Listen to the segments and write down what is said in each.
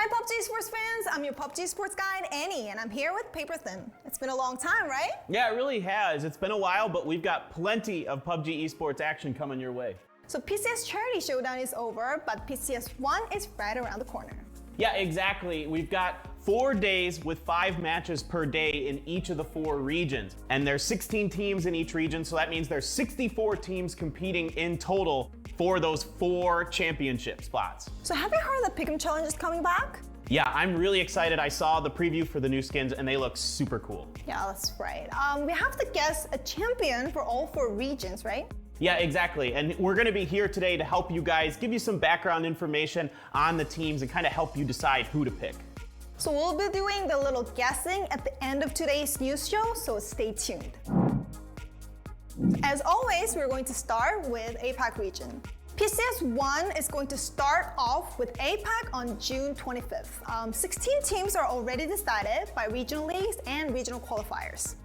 Hi PUBG Sports fans, I'm your PUBG Sports guide, Annie, and I'm here with Paper Thin. It's been a long time, right? Yeah, it really has. It's been a while, but we've got plenty of PUBG Esports action coming your way. So PCS Charity Showdown is over, but PCS 1 is right around the corner. Yeah, exactly. We've got 4 days with 5 matches per day in each of the 4 regions. And there's 16 teams in each region, so that means there's 64 teams competing in total for those 4 championship spots. So have you heard that Pick'em Challenge is coming back? Yeah, I'm really excited. I saw the preview for the new skins and they look super cool. Yeah, that's right. We have to guess a champion for all 4 regions, right? Yeah, exactly. And we're gonna be here today to help you guys, give you some background information on the teams and kind of help you decide who to pick. So we'll be doing the little guessing at the end of today's news show, so stay tuned. As always, we're going to start with APAC region. PCS 1 is going to start off with APAC on June 25th. 16 teams are already decided by regional leagues and regional qualifiers.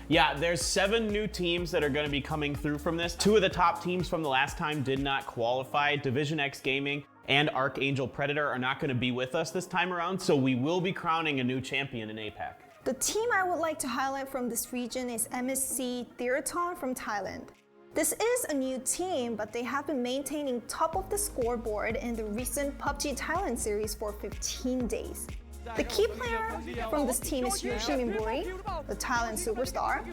Yeah, there's 7 new teams that are going to be coming through from this. 2 of the top teams from the last time did not qualify. Division X Gaming and Archangel Predator are not going to be with us this time around, so we will be crowning a new champion in APAC. The team I would like to highlight from this region is MSC Theraton from Thailand. This is a new team, but they have been maintaining top of the scoreboard in the recent PUBG Thailand series for 15 days. The key player from this team is Yoshi Minburi, the Thailand superstar.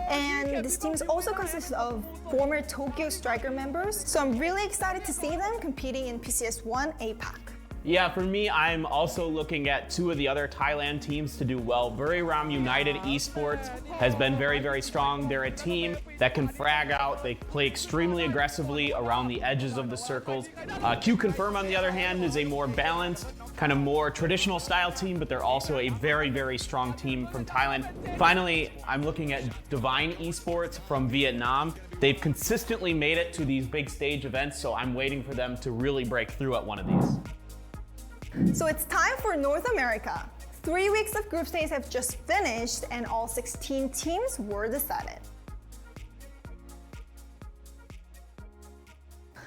And this team also consists of former Tokyo Striker members, so I'm really excited to see them competing in PCS 1 APAC. Yeah, for me, I'm also looking at 2 of the other Thailand teams to do well. Buriram United Esports has been very, very strong. They're a team that can frag out. They play extremely aggressively around the edges of the circles. Q Confirm, on the other hand, is a more balanced, kind of more traditional style team, but they're also a very, very strong team from Thailand. Finally, I'm looking at Divine Esports from Vietnam. They've consistently made it to these big stage events, so I'm waiting for them to really break through at one of these. So it's time for North America. 3 weeks of group stages have just finished and all 16 teams were decided.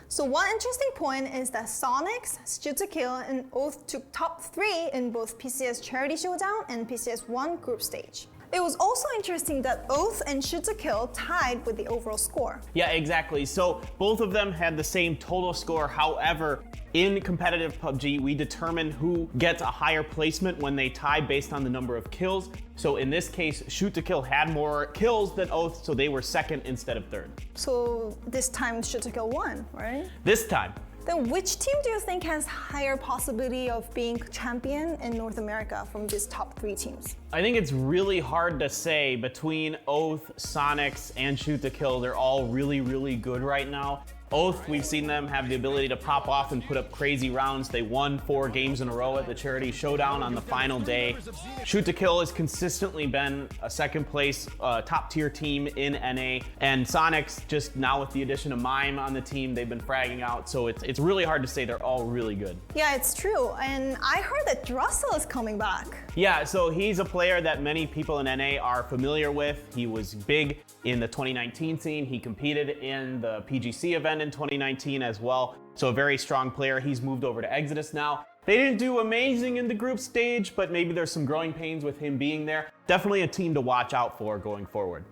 So one interesting point is that Sonics, Shoot to Kill, and Oath took top 3 in both PCS Charity Showdown and PCS 1 group stage. It was also interesting that Oath and Shoot to Kill tied with the overall score. Yeah, exactly. So both of them had the same total score. However, in competitive PUBG, we determine who gets a higher placement when they tie based on the number of kills. So in this case, Shoot to Kill had more kills than Oath, so they were 2nd instead of 3rd. So this time Shoot to Kill won, right? This time. Then which team do you think has higher possibility of being champion in North America from these top 3 teams? I think it's really hard to say. Between Oath, Sonics, and Shoot to Kill, they're all really, really good right now. Oath, we've seen them have the ability to pop off and put up crazy rounds. They won 4 games in a row at the Charity Showdown on the final day. Shoot to Kill has consistently been a 2nd place top tier team in NA. And Sonics, just now with the addition of Mime on the team, they've been fragging out. So it's really hard to say. They're all really good. Yeah, it's true. And I heard that Drussel is coming back. Yeah, so he's a player that many people in NA are familiar with. He was big in the 2019 scene. He competed in the PGC event in 2019 as well. So a very strong player. He's moved over to Exodus now. They didn't do amazing in the group stage, but maybe there's some growing pains with him being there. Definitely a team to watch out for going forward.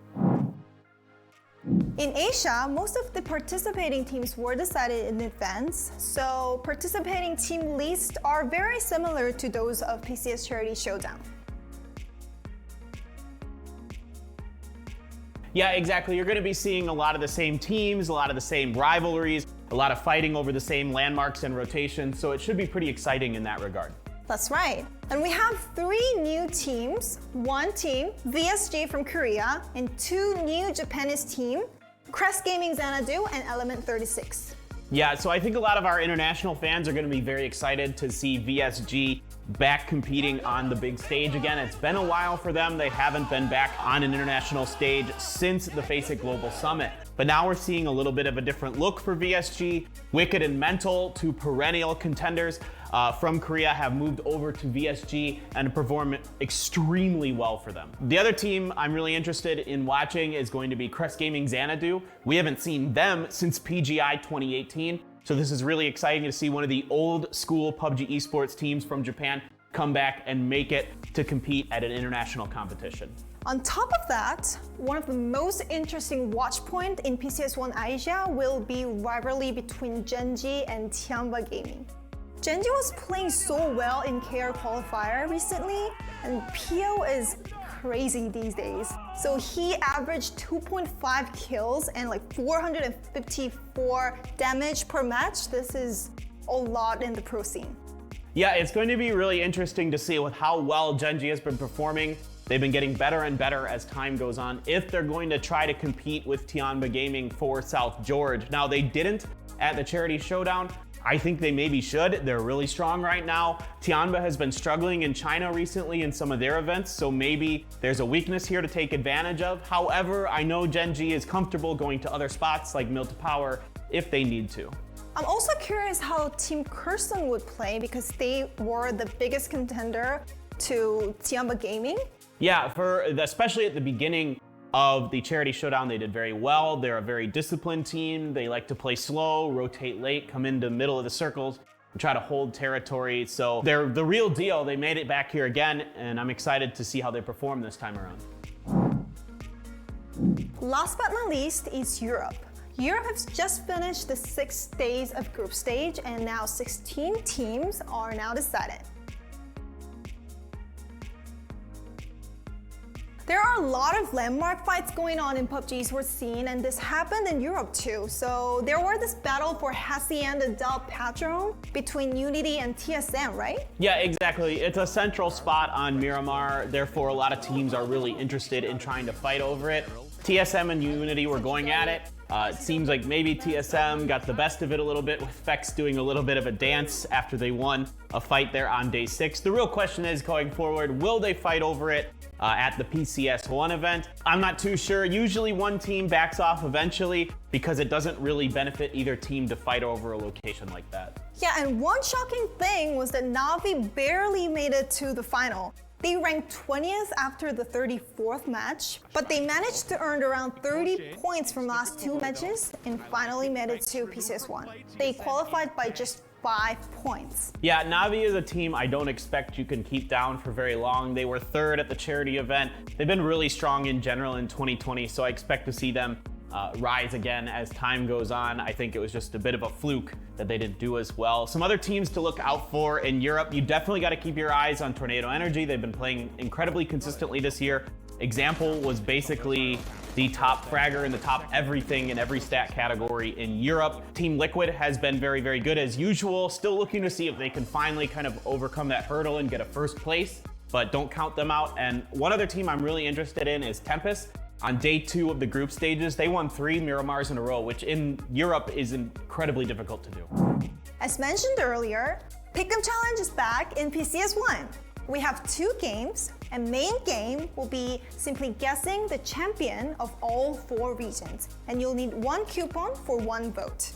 In Asia, most of the participating teams were decided in advance, so participating team lists are very similar to those of PCS Charity Showdown. Yeah, exactly. You're going to be seeing a lot of the same teams, a lot of the same rivalries, a lot of fighting over the same landmarks and rotations, so it should be pretty exciting in that regard. That's right. And we have 3 new teams. 1 team, VSG from Korea, and 2 new Japanese team, Crest Gaming Xanadu and Element 36. Yeah, so I think a lot of our international fans are going to be very excited to see VSG back competing on the big stage again. It's been a while for them. They haven't been back on an international stage since the Face It Global Summit. But now we're seeing a little bit of a different look for VSG. Wicked and Mental, 2 perennial contenders from Korea, have moved over to VSG and perform extremely well for them. The other team I'm really interested in watching is going to be Crest Gaming Xanadu. We haven't seen them since PGI 2018. So this is really exciting to see one of the old school PUBG esports teams from Japan come back and make it to compete at an international competition. On top of that, one of the most interesting watch points in PCS1 Asia will be rivalry between Genji and Tianba Gaming. Genji was playing so well in KR qualifier recently, and PO is crazy these days. So he averaged 2.5 kills and like 454 damage per match. This is a lot in the pro scene. Yeah, it's going to be really interesting to see with how well Genji has been performing. They've been getting better and better as time goes on, if they're going to try to compete with Tianba Gaming for South George. Now, they didn't at the Charity Showdown. I think they maybe should. They're really strong right now. Tianba has been struggling in China recently in some of their events, so maybe there's a weakness here to take advantage of. However, I know Genji is comfortable going to other spots like Mill to Power if they need to. I'm also curious how Team Kirsten would play because they were the biggest contender to Tianba Gaming. Yeah, especially at the beginning of the Charity Showdown, they did very well. They're a very disciplined team. They like to play slow, rotate late, come into middle of the circles, and try to hold territory. So they're the real deal. They made it back here again, and I'm excited to see how they perform this time around. Last but not least is Europe. Europe has just finished the 6 days of group stage, and now 16 teams are now decided. There are a lot of landmark fights going on in PUBG esports scene, and this happened in Europe too. So there were this battle for Hacienda del Patron between Unity and TSM, right? Yeah, exactly. It's a central spot on Miramar, therefore a lot of teams are really interested in trying to fight over it. TSM and Unity were going at it. It seems like maybe TSM got the best of it a little bit, with Fex doing a little bit of a dance after they won a fight there on day 6. The real question is, going forward, will they fight over it at the PCS1 event? I'm not too sure. Usually one team backs off eventually because it doesn't really benefit either team to fight over a location like that. Yeah, and one shocking thing was that Navi barely made it to the final. They ranked 20th after the 34th match, but they managed to earn around 30 points from last 2 matches and finally made it to PCS1. They qualified by just 5 points. Yeah, Navi is a team I don't expect you can keep down for very long. They were 3rd at the charity event. They've been really strong in general in 2020, so I expect to see them rise again as time goes on. I think it was just a bit of a fluke that they didn't do as well. Some other teams to look out for in Europe, you definitely got to keep your eyes on Tornado Energy. They've been playing incredibly consistently this year. Example was basically the top fragger in the top everything in every stat category in Europe. Team Liquid has been very, very good as usual. Still looking to see if they can finally kind of overcome that hurdle and get a 1st place, but don't count them out. And one other team I'm really interested in is Tempest. On day 2 of the group stages, they won 3 Miramars in a row, which in Europe is incredibly difficult to do. As mentioned earlier, Pick'em Challenge is back in PCS1. We have 2 games, and main game will be simply guessing the champion of all 4 regions, and you'll need 1 coupon for 1 vote.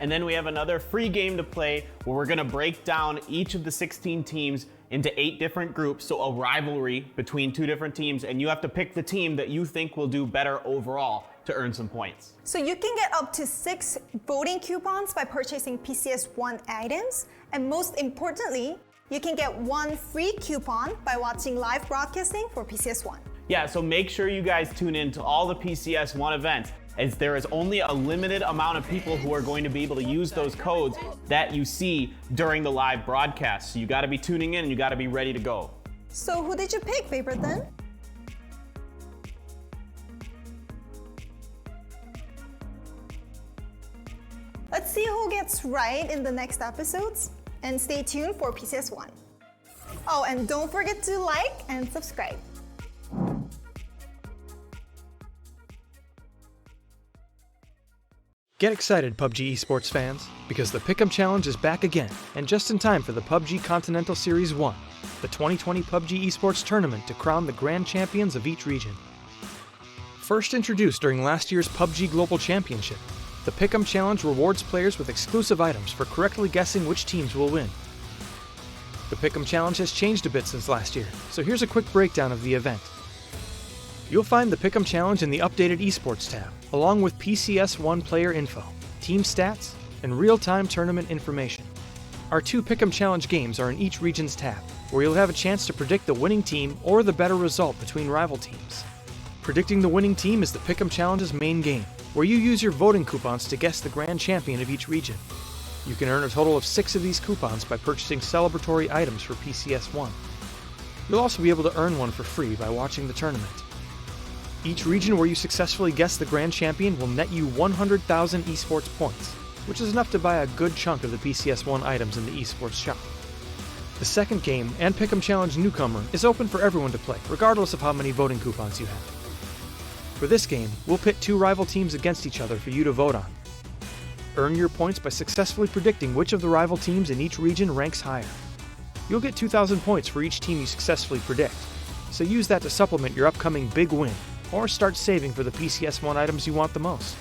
And then we have another free game to play where we're gonna break down each of the 16 teams into 8 different groups, so a rivalry between 2 different teams, and you have to pick the team that you think will do better overall to earn some points. So you can get up to 6 voting coupons by purchasing PCS1 items, and most importantly, you can get 1 free coupon by watching live broadcasting for PCS1. Yeah, so make sure you guys tune in to all the PCS1 events, as there is only a limited amount of people who are going to be able to use those codes that you see during the live broadcast. So you gotta be tuning in and you gotta be ready to go. So who did you pick, favorite then? Let's see who gets right in the next episodes, and stay tuned for PCS1. Oh, and don't forget to like and subscribe. Get excited, PUBG esports fans, because the Pick'em Challenge is back again, and just in time for the PUBG Continental Series 1, the 2020 PUBG esports tournament to crown the grand champions of each region. First introduced during last year's PUBG Global Championship, the Pick'em Challenge rewards players with exclusive items for correctly guessing which teams will win. The Pick'em Challenge has changed a bit since last year, so here's a quick breakdown of the event. You'll find the Pick'em Challenge in the updated Esports tab, along with PCS1 player info, team stats, and real-time tournament information. Our 2 Pick'em Challenge games are in each region's tab, where you'll have a chance to predict the winning team or the better result between rival teams. Predicting the winning team is the Pick'em Challenge's main game, where you use your voting coupons to guess the grand champion of each region. You can earn a total of 6 of these coupons by purchasing celebratory items for PCS1. You'll also be able to earn one for free by watching the tournament. Each region where you successfully guess the grand champion will net you 100,000 esports points, which is enough to buy a good chunk of the PCS1 items in the esports shop. The second game, and Pick'em Challenge Newcomer, is open for everyone to play, regardless of how many voting coupons you have. For this game, we'll pit 2 rival teams against each other for you to vote on. Earn your points by successfully predicting which of the rival teams in each region ranks higher. You'll get 2,000 points for each team you successfully predict, so use that to supplement your upcoming big win, or start saving for the PCS1 items you want the most.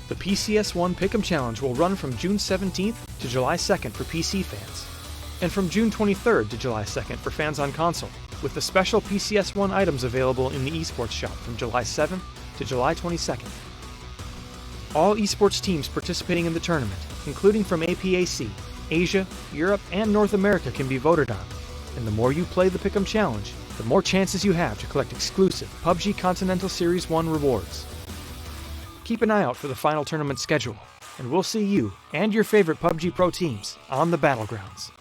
The PCS1 Pick'em Challenge will run from June 17th to July 2nd for PC fans, and from June 23rd to July 2nd for fans on console, with the special PCS1 items available in the esports shop from July 7th to July 22nd. All esports teams participating in the tournament, including from APAC, Asia, Europe, and North America, can be voted on, and the more you play the Pick'em Challenge, the more chances you have to collect exclusive PUBG Continental Series 1 rewards. Keep an eye out for the final tournament schedule, and we'll see you and your favorite PUBG Pro teams on the battlegrounds.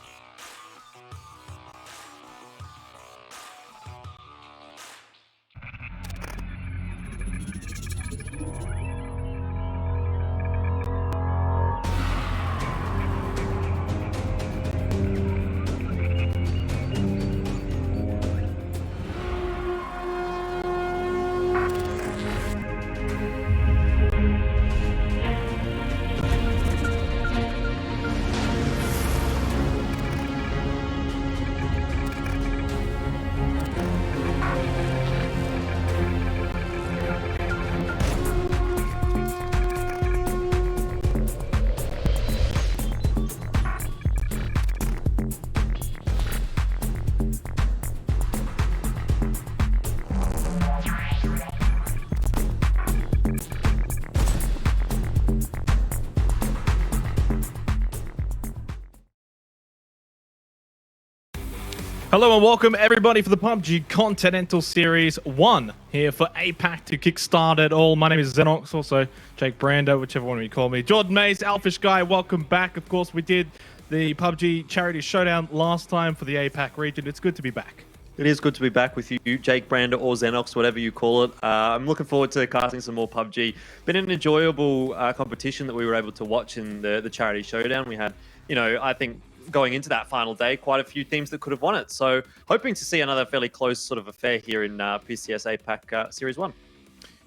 Hello and welcome everybody for the PUBG Continental Series 1 here for APAC to kickstart it all. My name is Xenox, also Jake Brando, whichever one you call me. Jordan Mays, Alphish Guy, welcome back. Of course, we did the PUBG Charity Showdown last time for the APAC region. It's good to be back. It is good to be back with you, Jake Brando or Xenox, whatever you call it. I'm looking forward to casting some more PUBG. Been an enjoyable competition that we were able to watch in the Charity Showdown. We had, I think, going into that final day, quite a few teams that could have won it. So hoping to see another fairly close sort of affair here in PCS APAC Series 1.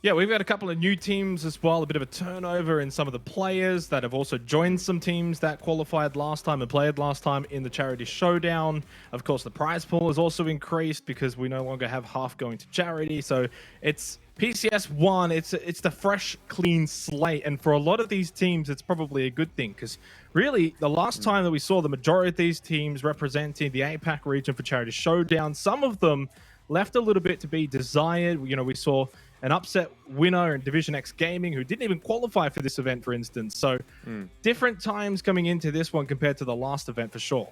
Yeah, we've got a couple of new teams as well, a bit of a turnover in some of the players that have also joined some teams that qualified last time and played last time in the Charity Showdown. Of course, the prize pool has also increased because we no longer have half going to charity. So it's PCS 1, it's the fresh, clean slate. And for a lot of these teams, it's probably a good thing because really the last time that we saw the majority of these teams representing the APAC region for Charity Showdown, some of them left a little bit to be desired. We saw an upset winner in Division X Gaming who didn't even qualify for this event, for instance. So different times coming into this one compared to the last event for sure.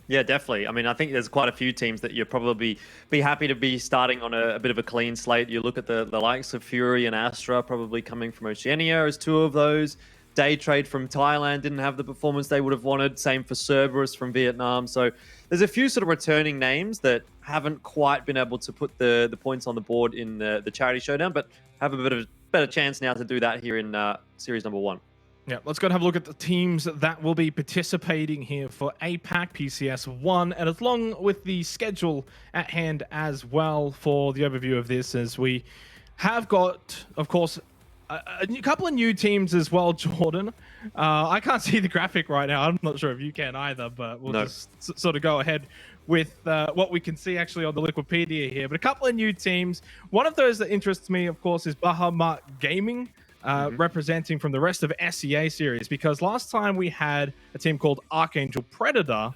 Yeah, definitely. I mean, I think there's quite a few teams that you'll probably be happy to be starting on a bit of a clean slate. You look at the likes of Fury and Astra probably coming from Oceania as two of those. Day Trade from Thailand didn't have the performance they would have wanted. Same for Cerberus from Vietnam. So there's a few sort of returning names that haven't quite been able to put the points on the board in the Charity Showdown, but have a bit of a better chance now to do that here in Series number 1. Yeah, let's go and have a look at the teams that will be participating here for APAC PCS 1, and along with the schedule at hand as well for the overview of this, as we have got, of course, a couple of new teams as well, Jordan. I can't see the graphic right now. I'm not sure if you can either, but we'll just sort of go ahead with what we can see actually on the Wikipedia here. But a couple of new teams. One of those that interests me, of course, is Bahamut Gaming, representing from the rest of SEA series, because last time we had a team called Archangel Predator,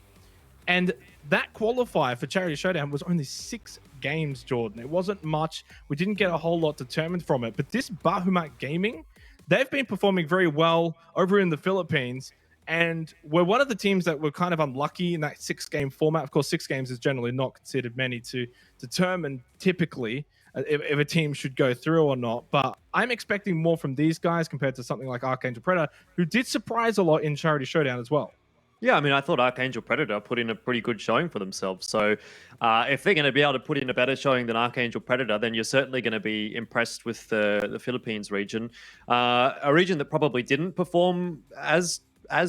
and that qualifier for Charity Showdown was only 6 games, Jordan. It wasn't much. We didn't get a whole lot determined from it. But this Bahamut Gaming, they've been performing very well over in the Philippines. And we're one of the teams that were kind of unlucky in that 6-game format. Of course, 6 games is generally not considered many to determine typically if a team should go through or not. But I'm expecting more from these guys compared to something like Archangel Predator, who did surprise a lot in Charity Showdown as well. Yeah, I mean, I thought Archangel Predator put in a pretty good showing for themselves. So if they're going to be able to put in a better showing than Archangel Predator, then you're certainly going to be impressed with the Philippines region. A region that probably didn't perform as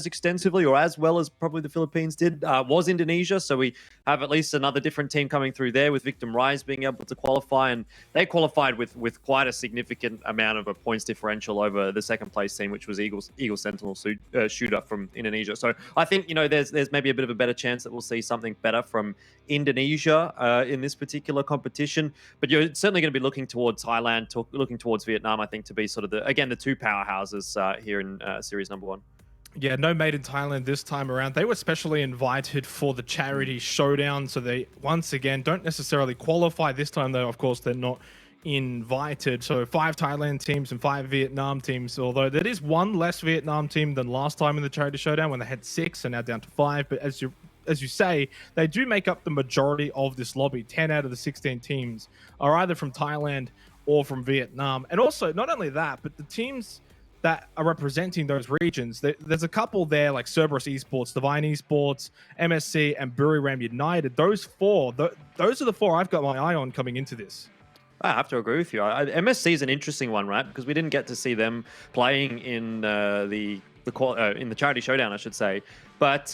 extensively or as well as probably the Philippines did was Indonesia. So we have at least another different team coming through there, with Victim Rise being able to qualify, and they qualified with quite a significant amount of a points differential over the second place team, which was Eagle Sentinel shooter from Indonesia. So I think, you know, there's maybe a bit of a better chance that we'll see something better from Indonesia in this particular competition. But you're certainly going to be looking towards Thailand, looking towards Vietnam, I think, to be sort of the two powerhouses here in series number 1. Yeah, no made in Thailand this time around. They were specially invited for the charity showdown, so they once again don't necessarily qualify. This time, though, of course, they're not invited. So 5 Thailand teams and 5 Vietnam teams, although there is one less Vietnam team than last time in the charity showdown when they had 6 and now down to 5. But as you say, they do make up the majority of this lobby. 10 out of the 16 teams are either from Thailand or from Vietnam. And also, not only that, but the teams that are representing those regions, there's a couple there like Cerberus Esports, Divine Esports, MSC, and Buriram United. Those 4, those are the 4 I've got my eye on coming into this. I have to agree with you. MSC is an interesting one, right? Because we didn't get to see them playing in the charity showdown, I should say. But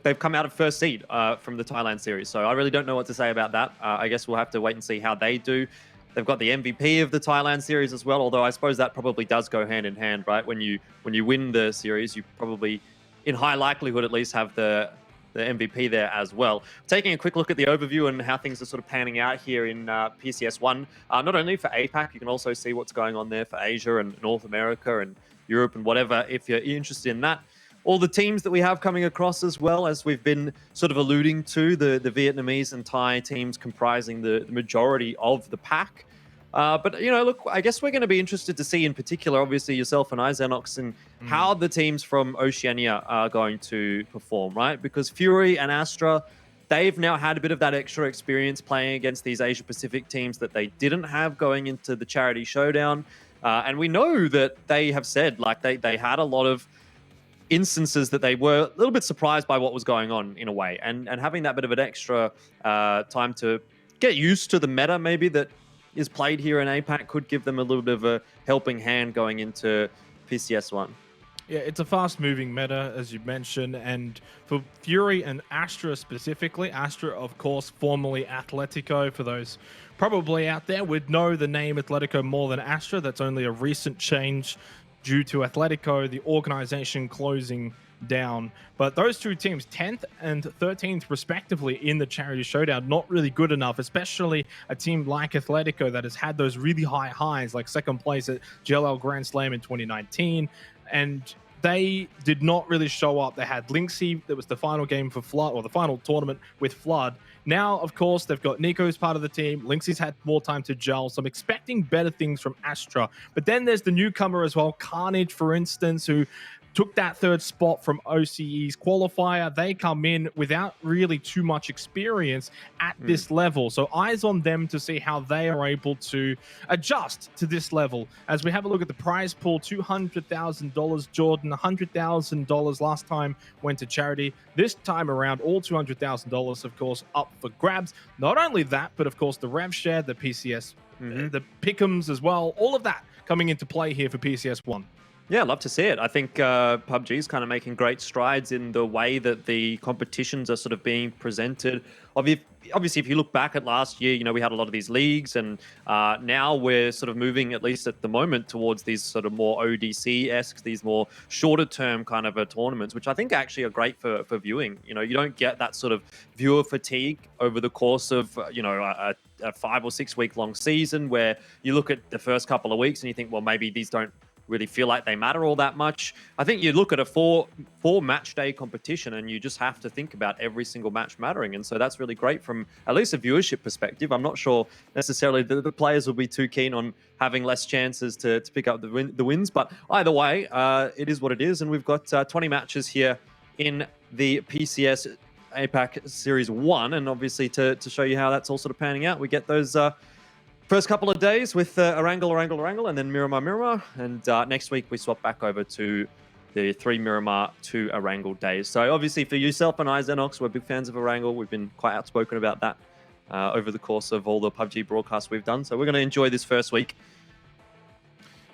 they've come out of first seed from the Thailand series. So I really don't know what to say about that. I guess we'll have to wait and see how they do. They've got the MVP of the Thailand series as well, although I suppose that probably does go hand in hand, right? When you win the series, you probably, in high likelihood at least, have the MVP there as well. Taking a quick look at the overview and how things are sort of panning out here in PCS 1, not only for APAC, you can also see what's going on there for Asia and North America and Europe and whatever, if you're interested in that. All the teams that we have coming across, as well as we've been sort of alluding to, the Vietnamese and Thai teams comprising the majority of the pack. But, you know, look, I guess we're going to be interested to see in particular, obviously yourself and I, Xenox, and how the teams from Oceania are going to perform, right? Because Fury and Astra, they've now had a bit of that extra experience playing against these Asia-Pacific teams that they didn't have going into the charity showdown. And we know that they have said, like, they had a lot of instances that they were a little bit surprised by what was going on in a way, and having that bit of an extra time to get used to the meta maybe that is played here in APAC could give them a little bit of a helping hand going into PCS 1. Yeah, it's a fast-moving meta, as you mentioned, and for Fury and Astra specifically, Astra, of course, formerly Atletico, for those probably out there would know the name Atletico more than Astra. That's only a recent change due to Atletico, the organization closing down. But those two teams, 10th and 13th respectively in the charity showdown, not really good enough, especially a team like Atletico that has had those really high highs, like second place at GLL Grand Slam in 2019. And they did not really show up. They had Linksy, that was the final game for Flood, or the final tournament with Flood. Now, of course, they've got Nico's part of the team. Linksy's had more time to gel, so I'm expecting better things from Astra. But then there's the newcomer as well, Carnage, for instance, who took that 3rd spot from OCE's qualifier. They come in without really too much experience at this level. So eyes on them to see how they are able to adjust to this level. As we have a look at the prize pool, $200,000, Jordan, $100,000 last time went to charity. This time around, all $200,000, of course, up for grabs. Not only that, but of course, the rev share, the PCS, the pick'ems as well, all of that coming into play here for PCS 1. Yeah, I'd love to see it. I think PUBG is kind of making great strides in the way that the competitions are sort of being presented. Obviously, if you look back at last year, you know, we had a lot of these leagues, and now we're sort of moving, at least at the moment, towards these sort of more ODC-esque, these more shorter-term kind of tournaments, which I think actually are great for viewing. You know, you don't get that sort of viewer fatigue over the course of, you know, a 5 or 6 week long season where you look at the first couple of weeks and you think, well, maybe these don't really feel like they matter all that much. I think you look at a four match day competition and you just have to think about every single match mattering. And so that's really great from at least a viewership perspective. I'm not sure necessarily the players will be too keen on having less chances to pick up the wins. But either way, it is what it is. And we've got 20 matches here in the PCS APAC Series 1. And obviously to show you how that's all sort of panning out, we get those first couple of days with Erangel, and then Miramar. And next week, we swap back over to the 3 Miramar, 2 Erangel days. So obviously for yourself and I, Xenox, we're big fans of Erangel. We've been quite outspoken about that over the course of all the PUBG broadcasts we've done. So we're going to enjoy this first week.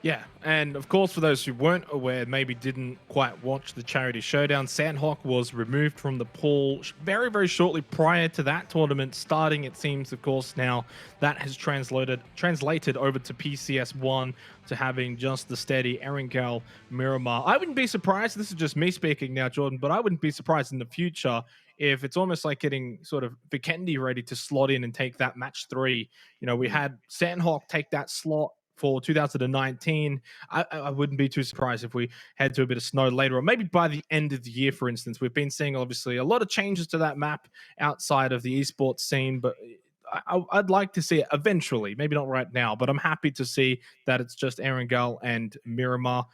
Yeah, and of course, for those who weren't aware, maybe didn't quite watch the Charity Showdown, Sandhawk was removed from the pool very, very shortly prior to that tournament starting. It seems, of course, now that has translated over to PCS 1 to having just the steady Erangel Miramar. I wouldn't be surprised, this is just me speaking now, Jordan, but I wouldn't be surprised in the future if it's almost like getting sort of Vikendi ready to slot in and take that match 3. You know, we had Sandhawk take that slot for 2019. I wouldn't be too surprised if we head to a bit of snow later, or maybe by the end of the year, for instance. We've been seeing, obviously, a lot of changes to that map outside of the esports scene, but I'd like to see it eventually, maybe not right now, but I'm happy to see that it's just Erangel and Miramar.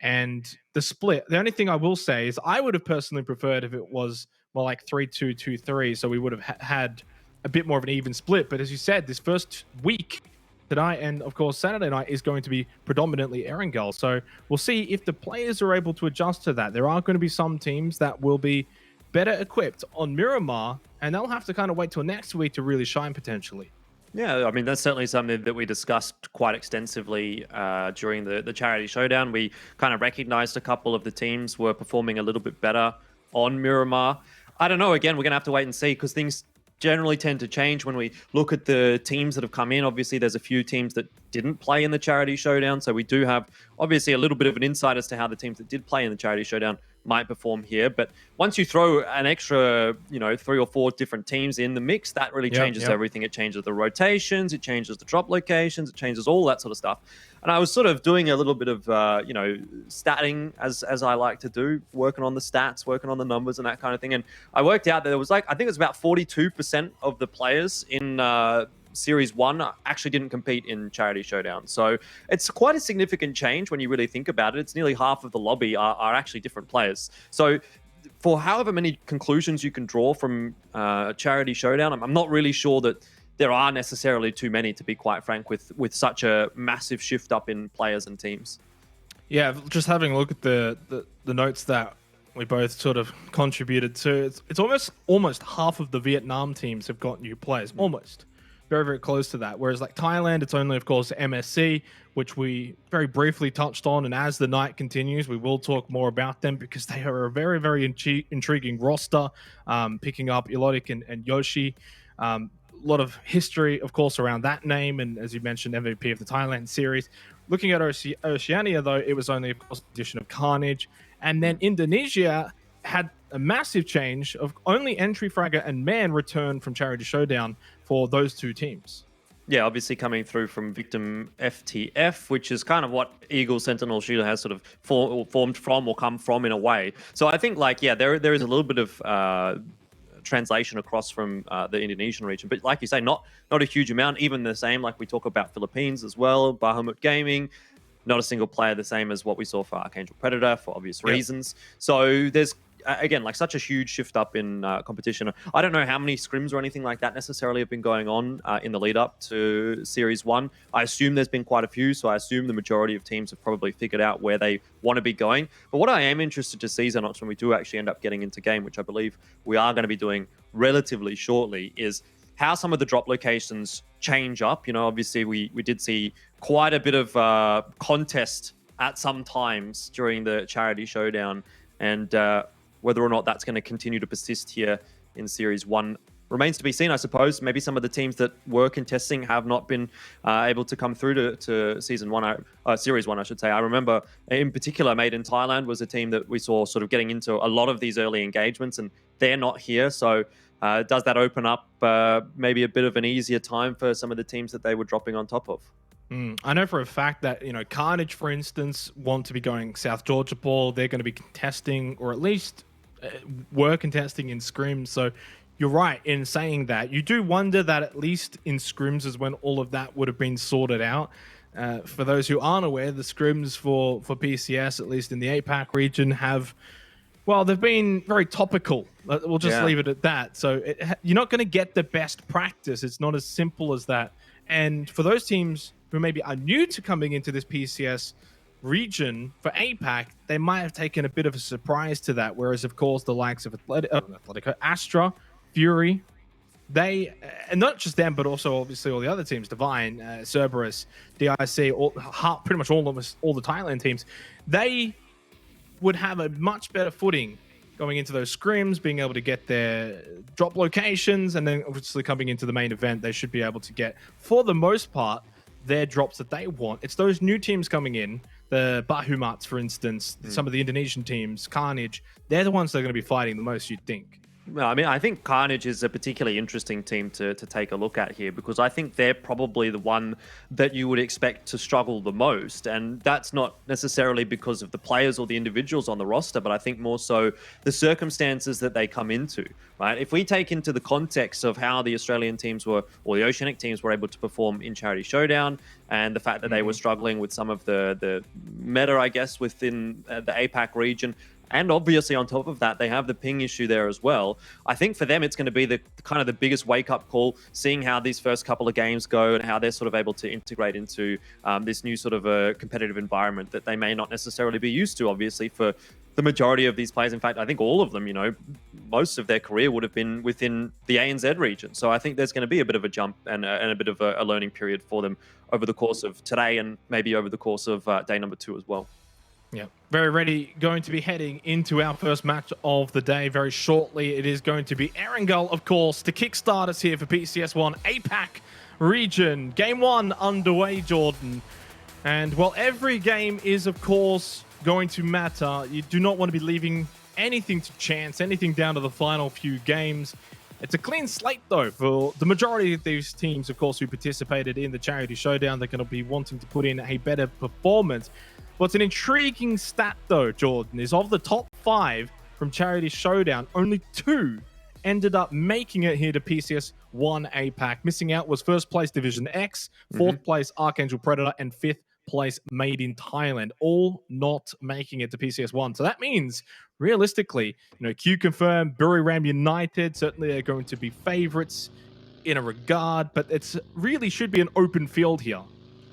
And the split, the only thing I will say is I would have personally preferred if it was more like 3-2, 2-3, so we would have had a bit more of an even split. But as you said, this first week, tonight and of course Saturday night, is going to be predominantly Erangel. So we'll see if the players are able to adjust to that. There are going to be some teams that will be better equipped on Miramar, and they'll have to kind of wait till next week to really shine potentially. Yeah, I mean, that's certainly something that we discussed quite extensively during the Charity Showdown. We kind of recognized a couple of the teams were performing a little bit better on Miramar. I don't know, again, we're going to have to wait and see, because things generally tend to change when we look at the teams that have come in. Obviously, there's a few teams that didn't play in the Charity Showdown, so we do have obviously a little bit of an insight as to how the teams that did play in the Charity Showdown might perform here. But once you throw an extra, 3 or 4 different teams in the mix, that really changes everything. It changes the rotations, it changes the drop locations, it changes all that sort of stuff. And I was sort of doing a little bit of, statting, as I like to do, working on the stats, working on the numbers and that kind of thing. And I worked out that there was I think it was about 42% of the players in Series 1 actually didn't compete in Charity Showdown. So it's quite a significant change when you really think about it. It's nearly half of the lobby are actually different players. So for however many conclusions you can draw from Charity Showdown, I'm not really sure that there are necessarily too many, to be quite frank, with such a massive shift up in players and teams. Yeah, just having a look at the notes that we both sort of contributed to, it's almost half of the Vietnam teams have got new players. Almost. Very, very close to that. Whereas like Thailand, it's only, of course, MSC, which we very briefly touched on. And as the night continues, we will talk more about them because they are a very, very intriguing roster, picking up Elotic and Yoshi. A lot of history, of course, around that name. And as you mentioned, MVP of the Thailand series. Looking at Oceania, though, it was only, of course, the addition of Carnage. And then Indonesia had a massive change of only Entry Fragger and Man returned from Charity Showdown for those 2 teams. Yeah, obviously coming through from Victim FTF, which is kind of what Eagle Sentinel Shooter has sort of formed from or come from in a way. So I think there is a little bit of translation across from the Indonesian region, but like you say, not a huge amount. Even the same, like we talk about Philippines as well, Bahamut Gaming, not a single player the same as what we saw for Archangel Predator for obvious reasons. So there's again, such a huge shift up in competition. I don't know how many scrims or anything like that necessarily have been going on in the lead up to Series 1. I assume there's been quite a few, so I assume the majority of teams have probably figured out where they want to be going. But what I am interested to see, Xenox, when we do actually end up getting into game, which I believe we are going to be doing relatively shortly, is how some of the drop locations change up. Obviously we did see quite a bit of contest at some times during the Charity Showdown, and whether or not that's going to continue to persist here in Series 1 remains to be seen, I suppose. Maybe some of the teams that were contesting have not been able to come through to Series 1, I should say. I remember, in particular, Made in Thailand was a team that we saw sort of getting into a lot of these early engagements, and they're not here. So does that open up maybe a bit of an easier time for some of the teams that they were dropping on top of? I know for a fact that, Carnage, for instance, want to be going South Georgia Ball. They're going to be contesting, or at least were contesting in scrims. So you're right in saying that. You do wonder that at least in scrims is when all of that would have been sorted out. For those who aren't aware, the scrims for PCS, at least in the APAC region, they've been very topical. We'll just leave it at that. So you're not going to get the best practice. It's not as simple as that. And for those teams who maybe are new to coming into this PCS region for APAC, they might have taken a bit of a surprise to that. Whereas, of course, the likes of Atletico, Astra, Fury, they, and not just them, but also obviously all the other teams, Divine, Cerberus, DIC, pretty much all the Thailand teams, they would have a much better footing going into those scrims, being able to get their drop locations, and then obviously coming into the main event, they should be able to get, for the most part, their drops that they want. It's those new teams coming in, the Bahumats, for instance, some of the Indonesian teams, Carnage, they're the ones that are going to be fighting the most, you'd think. No, I mean, I think Carnage is a particularly interesting team to take a look at here, because I think they're probably the one that you would expect to struggle the most. And that's not necessarily because of the players or the individuals on the roster, but I think more so the circumstances that they come into, right? If we take into the context of how the Australian teams were, or the Oceanic teams were able to perform in Charity Showdown, and the fact that they were struggling with some of the meta, I guess, within the APAC region, and obviously on top of that, they have the ping issue there as well. I think for them, it's going to be the kind of the biggest wake-up call, seeing how these first couple of games go and how they're sort of able to integrate into this new sort of a competitive environment that they may not necessarily be used to, obviously, for the majority of these players. In fact, I think all of them, most of their career would have been within the ANZ region. So I think there's going to be a bit of a jump and a bit of a learning period for them over the course of today and maybe over the course of day number 2 as well. Yeah, very ready. Going to be heading into our first match of the day very shortly. It is going to be Erangel, of course, to kickstart us here for PCS1 APAC region. Game 1 underway, Jordan. And while every game is, of course, going to matter, you do not want to be leaving anything to chance, anything down to the final few games. It's a clean slate, though, for the majority of these teams, of course, who participated in the Charity Showdown. They're going to be wanting to put in a better performance. What's an intriguing stat, though, Jordan, is of the top 5 from Charity Showdown, only 2 ended up making it here to PCS 1 APAC. Missing out was first place Division X, 4th place Archangel Predator, and 5th place Made in Thailand, all not making it to PCS 1. So that means, realistically, Q Confirmed, Buriram United, certainly are going to be favorites in a regard, but it's really should be an open field here.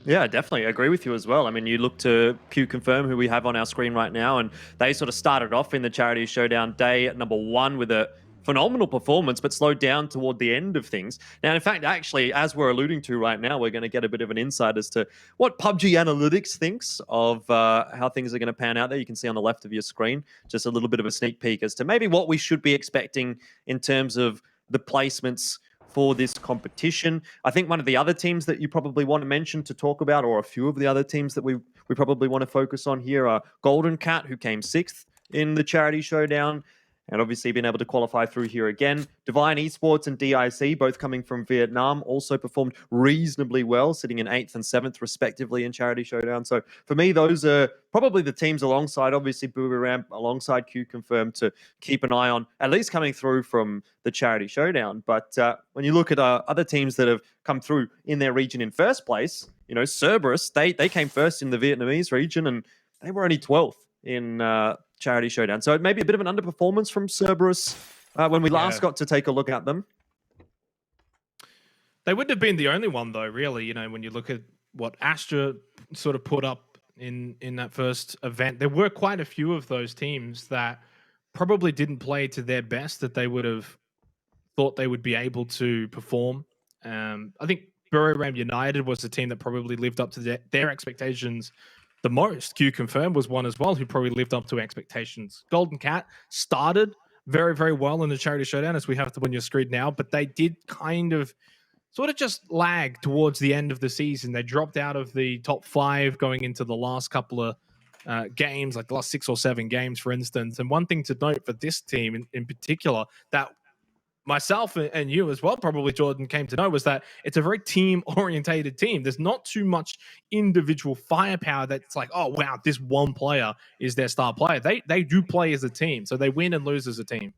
Yeah, definitely. I agree with you as well. I mean, you look to Q Confirm, who we have on our screen right now, and they sort of started off in the Charity Showdown day number 1 with a phenomenal performance, but slowed down toward the end of things. Now, in fact, actually, as we're alluding to right now, we're going to get a bit of an insight as to what PUBG Analytics thinks of how things are going to pan out there. You can see on the left of your screen, just a little bit of a sneak peek as to maybe what we should be expecting in terms of the placements for this competition. I think one of the other teams that you probably want to mention to talk about, or a few of the other teams that we probably want to focus on here, are Golden Cat, who came 6th in the Charity Showdown, and obviously been able to qualify through here again. Divine Esports and DIC, both coming from Vietnam, also performed reasonably well, sitting in 8th and 7th respectively in Charity Showdown. So for me, those are probably the teams alongside, obviously, Boomerang, alongside Q Confirmed, to keep an eye on, at least coming through from the Charity Showdown. But when you look at other teams that have come through in their region in first place, Cerberus, they came first in the Vietnamese region, and they were only 12th in Charity Showdown. So it may be a bit of an underperformance from Cerberus when we last got to take a look at them. They wouldn't have been the only one, though, really. When you look at what Astra sort of put up in that first event, there were quite a few of those teams that probably didn't play to their best that they would have thought they would be able to perform. I think Buriram United was the team that probably lived up to their expectations the most. Q Confirmed was one as well who probably lived up to expectations. Golden Cat started very, very well in the Charity Showdown, as we have to win your screen now, but they did kind of sort of just lag towards the end of the season. They dropped out of the top 5 going into the last couple of games, like the last 6 or 7 games, for instance. And one thing to note for this team in particular that myself and you as well, probably Jordan, came to know was that it's a very team-orientated team. There's not too much individual firepower that's like, oh wow, this one player is their star player. They do play as a team, so they win and lose as a team.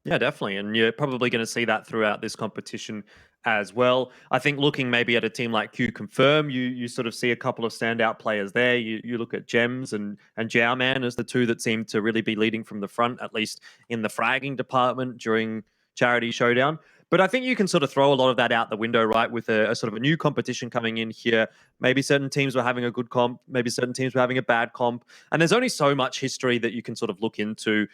Yeah, definitely. And you're probably going to see that throughout this competition as well. I think looking maybe at a team like Q Confirm, you sort of see a couple of standout players there. You look at Gems and Jowman as the two that seem to really be leading from the front, at least in the fragging department during Charity Showdown. But I think you can sort of throw a lot of that out the window, right? With a sort of a new competition coming in here. Maybe certain teams were having a good comp, maybe certain teams were having a bad comp. And there's only so much history that you can sort of look into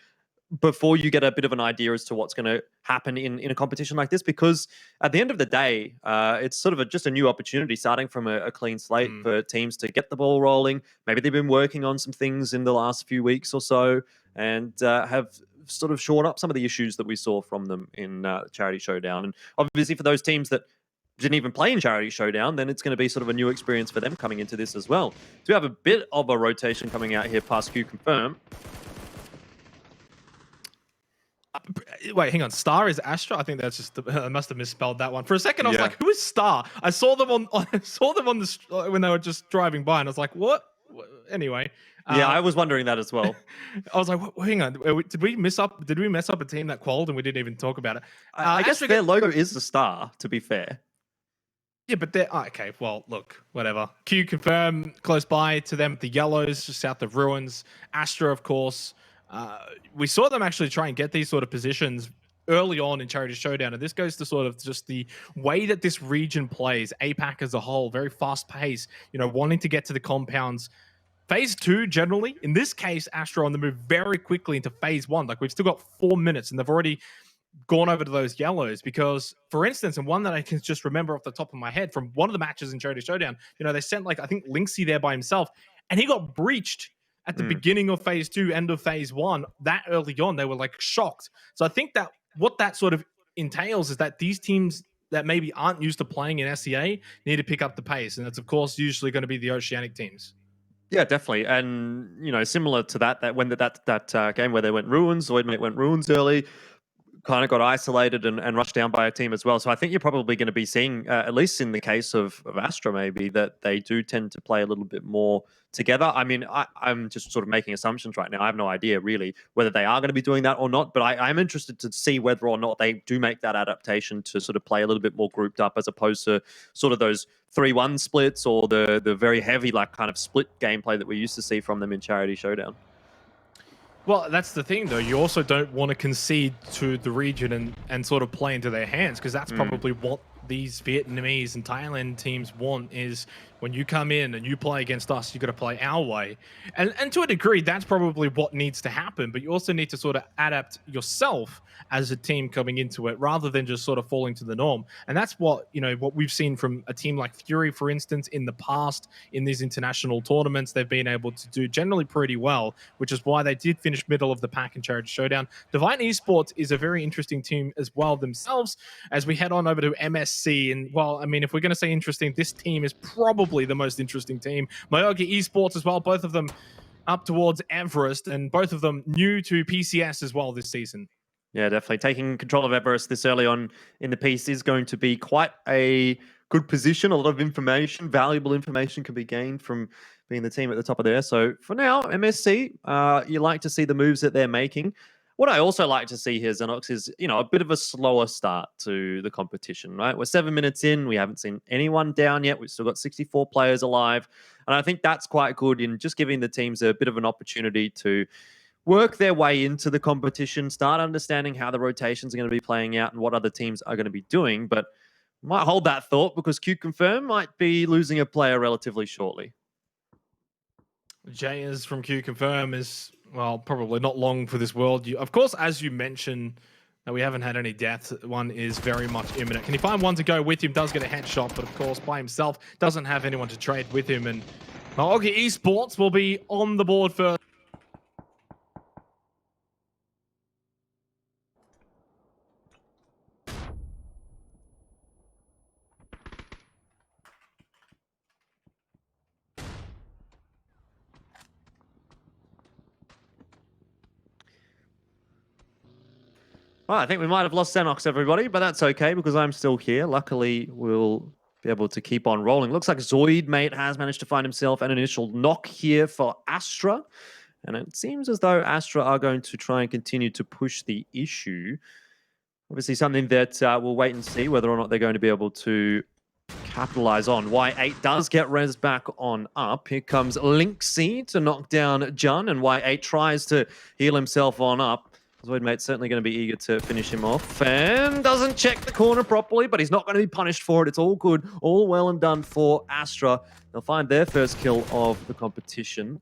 before you get a bit of an idea as to what's going to happen in a competition like this, because at the end of the day, it's sort of just a new opportunity starting from a clean slate for teams to get the ball rolling. Maybe they've been working on some things in the last few weeks or so and have sort of shored up some of the issues that we saw from them in Charity Showdown. And obviously for those teams that didn't even play in Charity Showdown, then it's going to be sort of a new experience for them coming into this as well. So we have a bit of a rotation coming out here past Q Confirm. Wait, hang on. Star is Astra? I think that's just I must have misspelled that one. For a second, I was Yeah. like, "Who is Star?" I saw them on the when they were just driving by, and I was like, "What?" Anyway, Yeah, I was wondering that as well. I was like, "Hang on, did we mess up a team that qualified and we didn't even talk about it?" I guess Astra their logo is the star, to be fair. Yeah, but they're okay. Well, look, whatever. Q Confirm close by to them, the yellows just south of Ruins. Astra, of course. We saw them actually try and get these sort of positions early on in Charity Showdown, and this goes to sort of just the way that this region plays. APAC as a whole, very fast pace. Wanting to get to the compounds. Phase 2, generally, in this case, Astra on the move very quickly into Phase 1. Like, we've still got 4 minutes, and they've already gone over to those yellows because, for instance, and one that I can just remember off the top of my head from one of the matches in Charity Showdown, they sent, like, I think Linksy there by himself, and he got breached at the beginning of Phase 2, end of Phase 1. That early on, they were, like, shocked. So I think that what that sort of entails is that these teams that maybe aren't used to playing in SEA need to pick up the pace, and that's, of course, usually going to be the Oceanic teams. Yeah, definitely. And, similar to that when that game where they went Ruins, Zoidmate went Ruins early, kind of got isolated and rushed down by a team as well. So I think you're probably going to be seeing, at least in the case of Astra maybe, that they do tend to play a little bit more together. I mean, I'm just sort of making assumptions right now. I have no idea really whether they are going to be doing that or not, but I'm interested to see whether or not they do make that adaptation to sort of play a little bit more grouped up as opposed to sort of those 3-1 splits or the very heavy like kind of split gameplay that we used to see from them in Charity Showdown. Well, that's the thing, though. You also don't want to concede to the region and sort of play into their hands, because that's probably what these Vietnamese and Thailand teams want is when you come in and you play against us, you got to play our way. And to a degree, that's probably what needs to happen. But you also need to sort of adapt yourself as a team coming into it rather than just sort of falling to the norm. And that's what, what we've seen from a team like Fury, for instance, in the past in these international tournaments. They've been able to do generally pretty well, which is why they did finish middle of the pack in Charity Showdown. Divine Esports is a very interesting team as well themselves as we head on over to MSC. And, well, I mean, if we're going to say interesting, this team is probably the most interesting team. Myogi Esports as well, both of them up towards Everest, and both of them new to PCS as well this season. Yeah, definitely. Taking control of Everest this early on in the piece is going to be quite a good position. A lot of information, valuable information can be gained from being the team at the top of there. So for now, MSC, you like to see the moves that they're making. What I also like to see here, Xenox, is, a bit of a slower start to the competition, right? We're 7 minutes in. We haven't seen anyone down yet. We've still got 64 players alive. And I think that's quite good in just giving the teams a bit of an opportunity to work their way into the competition, start understanding how the rotations are going to be playing out and what other teams are going to be doing. But might hold that thought because Q Confirm might be losing a player relatively shortly. Jayers from Q Confirm is, well, probably not long for this world. Of course, as you mentioned, that we haven't had any deaths. One is very much imminent. Can he find one to go with him? Does get a headshot, but of course, by himself, doesn't have anyone to trade with him. And Myogi Esports will be on the board first. Well, I think we might have lost Xenox, everybody, but that's okay because I'm still here. Luckily, we'll be able to keep on rolling. Looks like Zoid, mate, has managed to find himself an initial knock here for Astra. And it seems as though Astra are going to try and continue to push the issue. Obviously, something that we'll wait and see whether or not they're going to be able to capitalize on. Y8 does get res back on up. Here comes Linksy to knock down Jun, and Y8 tries to heal himself on up. Zoidmate's certainly going to be eager to finish him off. And doesn't check the corner properly, but he's not going to be punished for it. It's all good. All well and done for Astra. They'll find their first kill of the competition.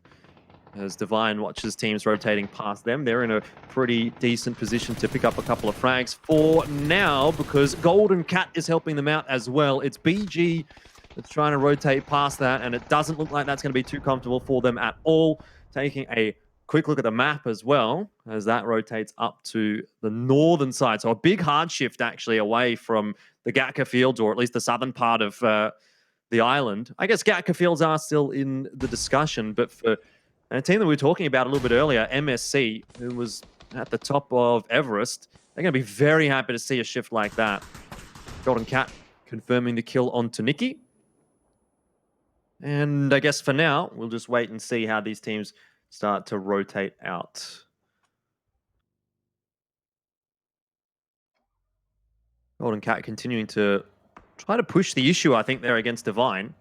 As Divine watches teams rotating past them, they're in a pretty decent position to pick up a couple of frags for now because Golden Cat is helping them out as well. It's BG that's trying to rotate past that, and it doesn't look like that's going to be too comfortable for them at all. Taking a quick look at the map as well, as that rotates up to the northern side. So a big hard shift actually away from the Gatka Fields, or at least the southern part of the island. I guess Gatka Fields are still in the discussion, but for a team that we were talking about a little bit earlier, MSC, who was at the top of Everest, they're going to be very happy to see a shift like that. Golden Cat confirming the kill onto Nikki. And I guess for now, we'll just wait and see how these teams start to rotate out. Golden Cat continuing to try to push the issue, I think, there against Divine.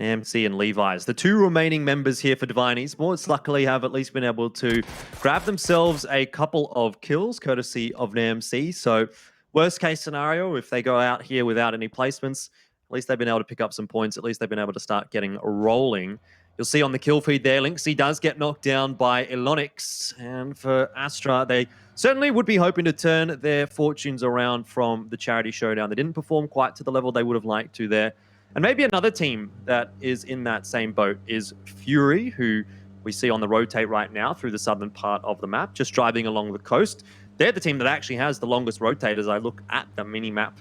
MC and Levi's, the two remaining members here for Divine Esports, luckily have at least been able to grab themselves a couple of kills, courtesy of NAMC. So worst case scenario, if they go out here without any placements, at least they've been able to pick up some points. At least they've been able to start getting rolling. You'll see on the kill feed there, Linksy does get knocked down by Elonix. And for Astra, they certainly would be hoping to turn their fortunes around from the charity showdown. They didn't perform quite to the level they would have liked to there. And maybe another team that is in that same boat is Fury, who we see on the rotate right now through the southern part of the map, just driving along the coast. They're the team that actually has the longest rotate as I look at the mini-map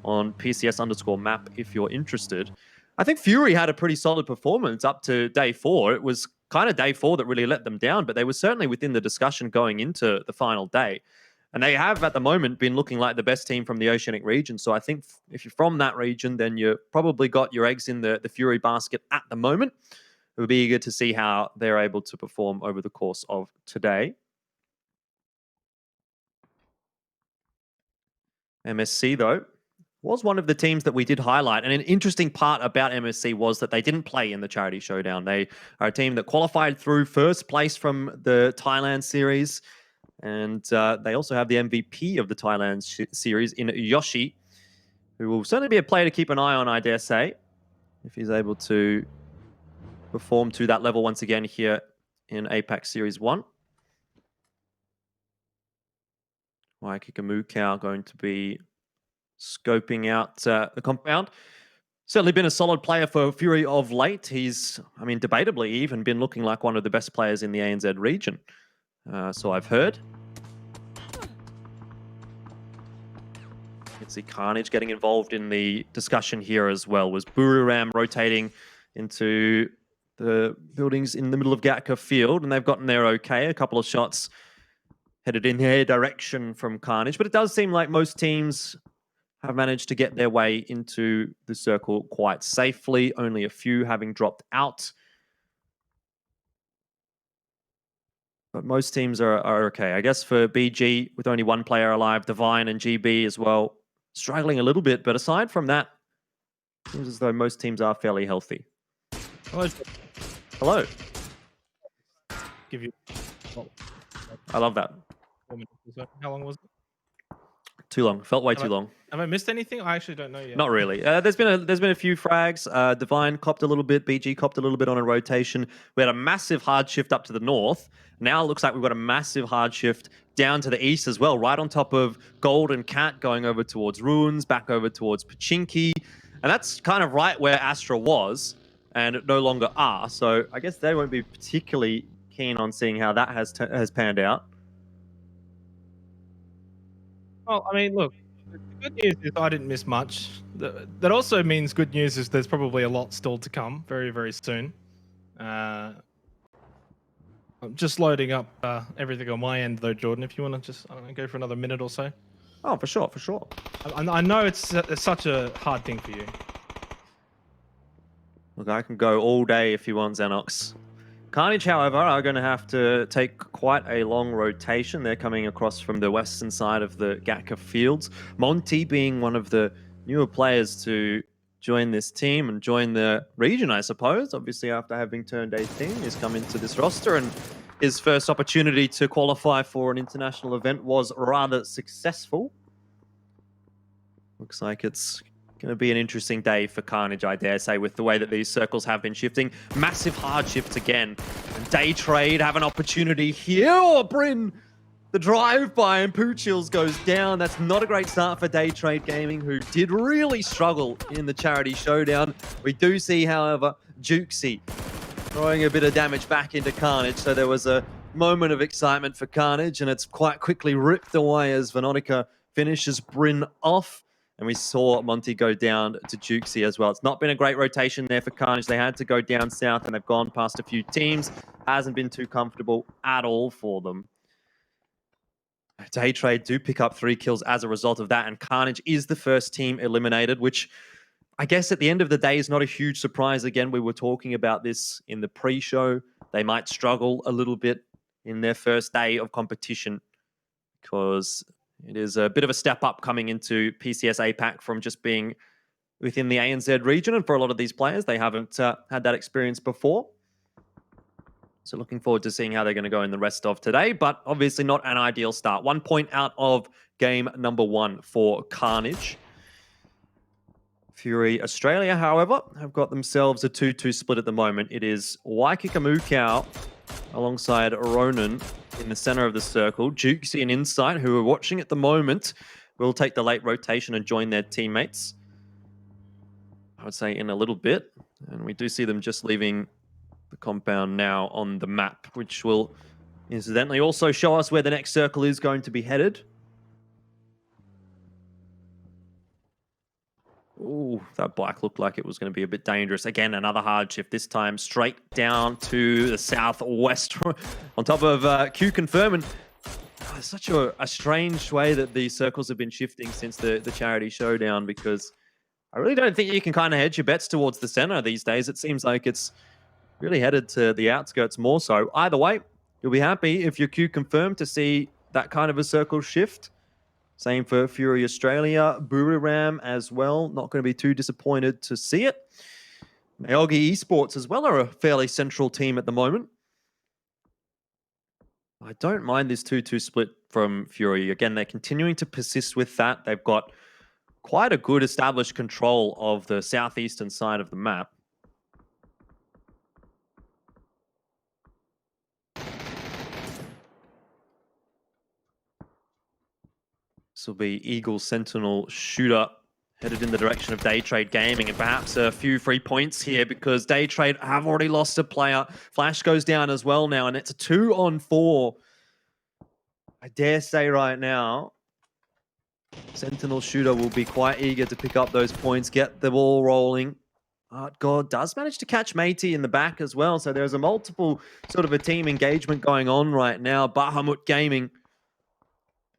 on PCS_map if you're interested. I think Fury had a pretty solid performance up to day 4. It was kind of day 4 that really let them down, but they were certainly within the discussion going into the final day. And they have, at the moment, been looking like the best team from the Oceanic region. So I think if you're from that region, then you've probably got your eggs in the Fury basket at the moment. We'll be eager to see how they're able to perform over the course of today. MSC, though, was one of the teams that we did highlight. And an interesting part about MSC was that they didn't play in the Charity Showdown. They are a team that qualified through first place from the Thailand series. And they also have the MVP of the Thailand series in Yoshi, who will certainly be a player to keep an eye on, I dare say, if he's able to perform to that level once again here in APAC Series 1. Waikikamu going to be scoping out the compound. Certainly been a solid player for Fury of late. He's, I mean, debatably even been looking like one of the best players in the ANZ region. So I've heard. You can see Carnage getting involved in the discussion here as well. Was Buriram rotating into the buildings in the middle of Gatka Field, and they've gotten there okay. A couple of shots headed in their direction from Carnage, but it does seem like most teams have managed to get their way into the circle quite safely. Only a few having dropped out. But most teams are okay. I guess for BG, with only one player alive, Divine and GB as well, struggling a little bit. But aside from that, it seems as though most teams are fairly healthy. Hello. Hello. Give you. I love that. 4 minutes or so. How long was it? Too long. Felt way too long. Have I missed anything? I actually don't know yet. Not really. There's been a few frags. Divine copped a little bit. BG copped a little bit on a rotation. We had a massive hard shift up to the north. Now it looks like we've got a massive hard shift down to the east as well, right on top of Golden Cat, going over towards Ruins, back over towards Pachinki. And that's kind of right where Astra was and no longer are. So I guess they won't be particularly keen on seeing how that has panned out. Well, I mean, look, the good news is I didn't miss much. That also means good news is there's probably a lot still to come very, very soon. I'm just loading up everything on my end, though, Jordan. If you want to just, I don't know, go for another minute or so. Oh, for sure, for sure. I know it's such a hard thing for you. Look, I can go all day if you want, Xenox. Carnage, however, are going to have to take quite a long rotation. They're coming across from the western side of the Gatka Fields. Monty being one of the newer players to join this team and join the region, I suppose. Obviously, after having turned 18, he's come into this roster, and his first opportunity to qualify for an international event was rather successful. Looks like it's going to be an interesting day for Carnage, I dare say, with the way that these circles have been shifting. Massive hard shifts again. And Day Trade have an opportunity here. Oh, Bryn, the drive-by, and Poochills goes down. That's not a great start for Day Trade Gaming, who did really struggle in the charity showdown. We do see, however, Jukesy throwing a bit of damage back into Carnage. So there was a moment of excitement for Carnage, and it's quite quickly ripped away as Veronica finishes Bryn off. And we saw Monty go down to Jukesy as well. It's not been a great rotation there for Carnage. They had to go down south, and they've gone past a few teams. Hasn't been too comfortable at all for them. Day Trade do pick up 3 kills as a result of that, and Carnage is the first team eliminated, which I guess at the end of the day is not a huge surprise. Again, we were talking about this in the pre-show. They might struggle a little bit in their first day of competition because it is a bit of a step up coming into PCS APAC from just being within the ANZ region. And for a lot of these players, they haven't had that experience before. So looking forward to seeing how they're going to go in the rest of today, but obviously not an ideal start. 1 point out of game number 1 for Carnage. Fury Australia, however, have got themselves a 2-2 split at the moment. It is Waikika Mukau alongside Ronan in the center of the circle. Jukesy and Insight, who are watching at the moment, will take the late rotation and join their teammates, I would say, in a little bit. And we do see them just leaving the compound now on the map, which will incidentally also show us where the next circle is going to be headed. Ooh, that black looked like it was going to be a bit dangerous. Again, another hard shift, this time straight down to the southwest on top of Q Confirm. And it's such a strange way that these circles have been shifting since the charity showdown, because I really don't think you can kind of hedge your bets towards the center these days. It seems like it's really headed to the outskirts more so. Either way, you'll be happy if you're Q Confirmed to see that kind of a circle shift. Same for Fury Australia, Buriram as well. Not going to be too disappointed to see it. Naogi Esports as well are a fairly central team at the moment. I don't mind this 2-2 split from Fury. Again, they're continuing to persist with that. They've got quite a good established control of the southeastern side of the map. This will be Eagle Sentinel Shooter headed in the direction of Day Trade Gaming, and perhaps a few free points here because Day Trade have already lost a player. Flash goes down as well now, and it's a 2-on-4. I dare say right now, Sentinel Shooter will be quite eager to pick up those points, get the ball rolling. God does manage to catch Matey in the back as well, so there's a multiple sort of a team engagement going on right now. Bahamut Gaming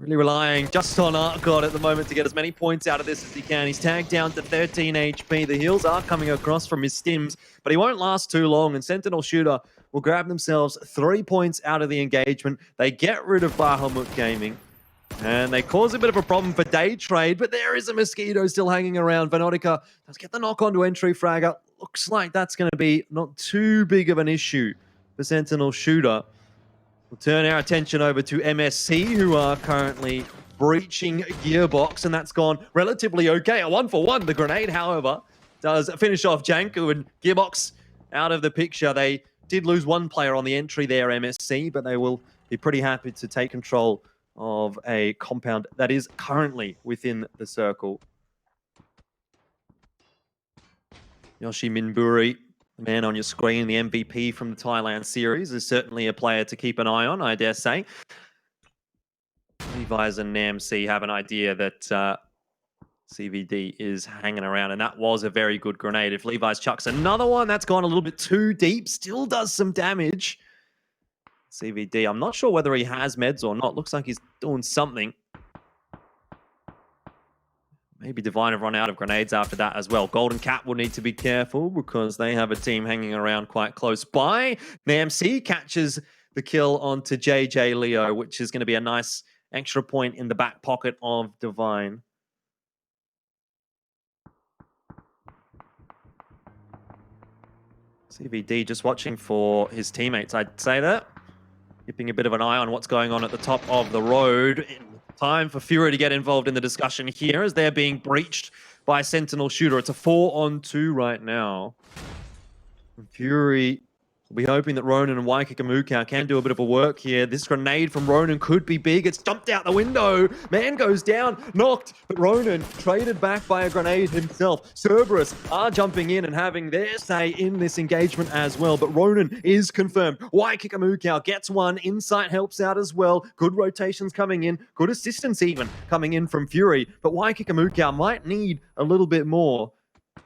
really relying just on ArtGod at the moment to get as many points out of this as he can. He's tagged down to 13 HP. The heals are coming across from his stims, but he won't last too long, and Sentinel Shooter will grab themselves 3 points out of the engagement. They get rid of Bahamut Gaming, and they cause a bit of a problem for Day Trade, but there is a Mosquito still hanging around. Venotica does get the knock onto entry fragger. Looks like that's going to be not too big of an issue for Sentinel Shooter. We'll turn our attention over to MSC, who are currently breaching Gearbox, and that's gone relatively okay. A 1-for-1. The grenade, however, does finish off Janku, and Gearbox out of the picture. They did lose one player on the entry there, MSC, but they will be pretty happy to take control of a compound that is currently within the circle. Yoshi Minburi, the man on your screen, the MVP from the Thailand series, is certainly a player to keep an eye on, I dare say. Levi's and NAMC have an idea that CVD is hanging around, and that was a very good grenade. If Levi's chucks another one, that's gone a little bit too deep, still does some damage. CVD. I'm not sure whether he has meds or not. Looks like he's doing something. Maybe Divine have run out of grenades after that as well. Golden Cat will need to be careful because they have a team hanging around quite close by. NAMC catches the kill onto JJ Leo, which is going to be a nice extra point in the back pocket of Divine. CVD just watching for his teammates, I'd say that. Keeping a bit of an eye on what's going on at the top of the road. Time for Fury to get involved in the discussion here as they're being breached by Sentinel Shooter. It's a 4-on-2 right now. Fury will be hoping that Ronan and Waikikamuka can do a bit of a work here. This grenade from Ronan could be big. It's jumped out the window. Man goes down, knocked, but Ronan traded back by a grenade himself. Cerberus are jumping in and having their say in this engagement as well, but Ronan is confirmed. Waikikamuka gets one. Insight helps out as well. Good rotations coming in. Good assistance even coming in from Fury, but Waikikamuka might need a little bit more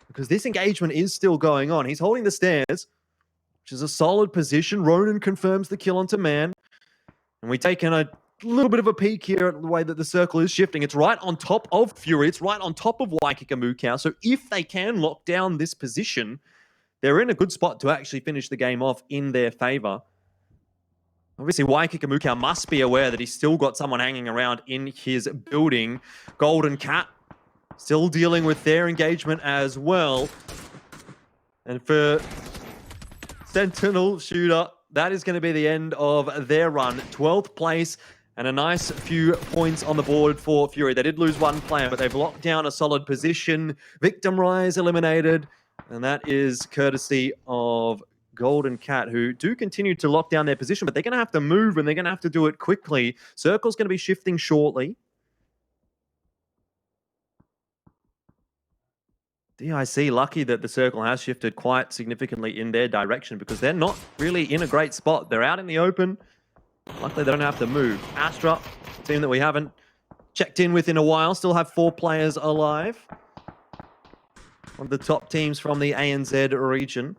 because this engagement is still going on. He's holding the stairs, which is a solid position. Ronan confirms the kill onto Man. And we take in a little bit of a peek here at the way that the circle is shifting. It's right on top of Fury. It's right on top of Waikikamuka. So if they can lock down this position, they're in a good spot to actually finish the game off in their favor. Obviously, Waikikamuka must be aware that he's still got someone hanging around in his building. Golden Cat still dealing with their engagement as well. And for Sentinel Shooter, that is going to be the end of their run. 12th place and a nice few points on the board for Fury. They did lose one player, but they've locked down a solid position. Victim Rise eliminated, and that is courtesy of Golden Cat, who do continue to lock down their position, but they're going to have to move, and they're going to have to do it quickly. Circle's going to be shifting shortly. DIC lucky that the circle has shifted quite significantly in their direction because they're not really in a great spot. They're out in the open. Luckily, they don't have to move. Astra, team that we haven't checked in with in a while, still have 4 players alive. One of the top teams from the ANZ region.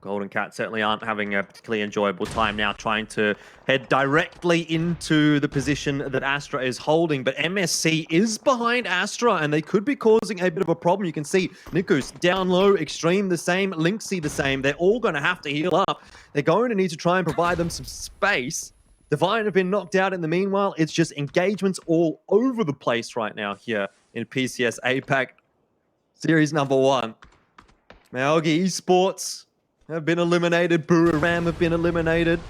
Golden Cat certainly aren't having a particularly enjoyable time now trying to head directly into the position that Astra is holding. But MSC is behind Astra and they could be causing a bit of a problem. You can see Nikus down low, Extreme the same, Lynxy the same. They're all going to have to heal up. They're going to need to try and provide them some space. Divine have been knocked out in the meanwhile. It's just engagements all over the place right now here in PCS APAC Series number 1. Maogi Esports have been eliminated. Buriram have been eliminated.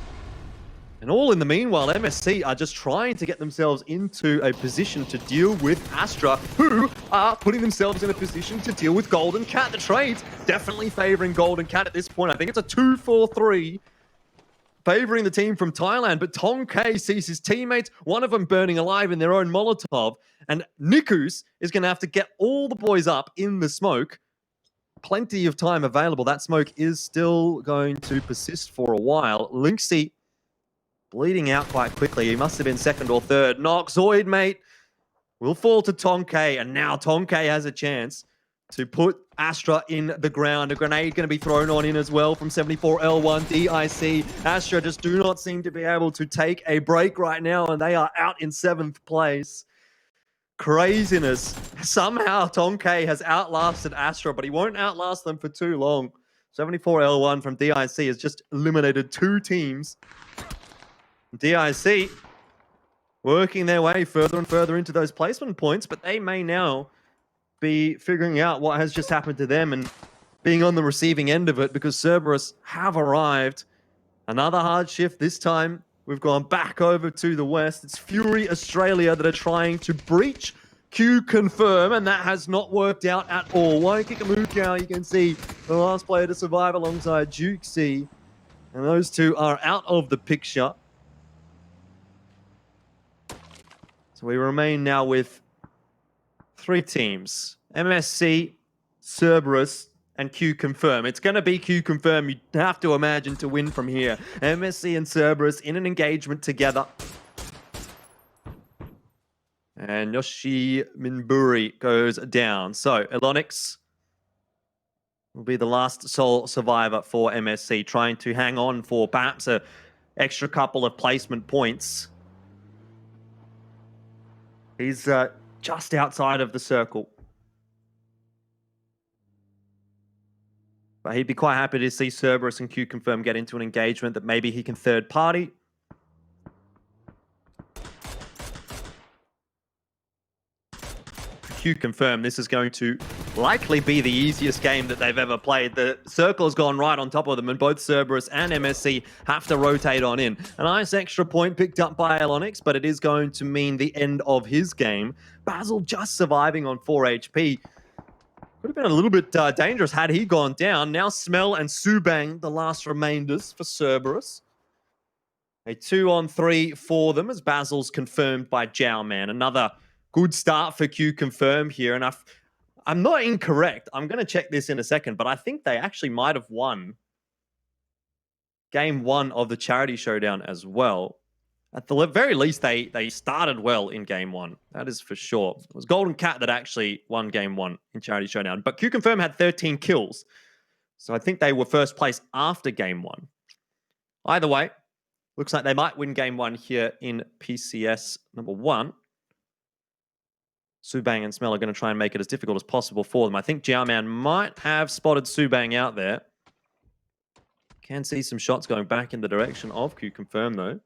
And all in the meanwhile, MSC are just trying to get themselves into a position to deal with Astra, who are putting themselves in a position to deal with Golden Cat. The trades definitely favoring Golden Cat at this point. I think it's a 2-4-3 favoring the team from Thailand. But Tong K sees his teammates, one of them burning alive in their own Molotov. And Nikus is going to have to get all the boys up in the smoke. Plenty of time available. That smoke is still going to persist for a while. Lynxy bleeding out quite quickly. He must have been second or third. Noxoid, mate, will fall to Tonkay. And now Tonkay has a chance to put Astra in the ground. A grenade going to be thrown on in as well from 74L1 DIC. Astra just do not seem to be able to take a break right now, and they are out in 7th place. Craziness. Somehow Tonkay has outlasted Astra, but he won't outlast them for too long. 74L1 from DIC has just eliminated 2 teams. DIC working their way further and further into those placement points, but they may now be figuring out what has just happened to them and being on the receiving end of it because Cerberus have arrived. Another hard shift this time. We've gone back over to the west. It's Fury Australia that are trying to breach Q confirm, and that has not worked out at all. Waikikamuka, you can see the last player to survive alongside Jukesy. And those two are out of the picture. So we remain now with 3 teams. MSC, Cerberus, and Q confirm. It's going to be Q confirm, you have to imagine, to win from here. MSC and Cerberus in an engagement together. And Yoshi Minburi goes down. So, Elonix will be the last sole survivor for MSC, trying to hang on for perhaps a extra couple of placement points. He's just outside of the circle. But he'd be quite happy to see Cerberus and Q-Confirm get into an engagement that maybe he can third party. Q-Confirm, this is going to likely be the easiest game that they've ever played. The circle's gone right on top of them, and both Cerberus and MSC have to rotate on in. A nice extra point picked up by Elonix, but it is going to mean the end of his game. Basil just surviving on 4 HP. Could have been a little bit dangerous had he gone down. Now Smell and Subang, the last remainders for Cerberus. A 2-on-3 for them as Basil's confirmed by Jowman. Another good start for Q-Confirm here. And I'm not incorrect. I'm going to check this in a second, but I think they actually might have won game 1 of the Charity Showdown as well. At the very least, they started well in game 1. That is for sure. It was Golden Cat that actually won game 1 in Charity Showdown. But Q-Confirm had 13 kills. So I think they were first place after game 1. Either way, looks like they might win game 1 here in PCS number 1. Subang and Smell are going to try and make it as difficult as possible for them. I think Jiaoman might have spotted Subang out there. Can see some shots going back in the direction of Q-Confirm, though.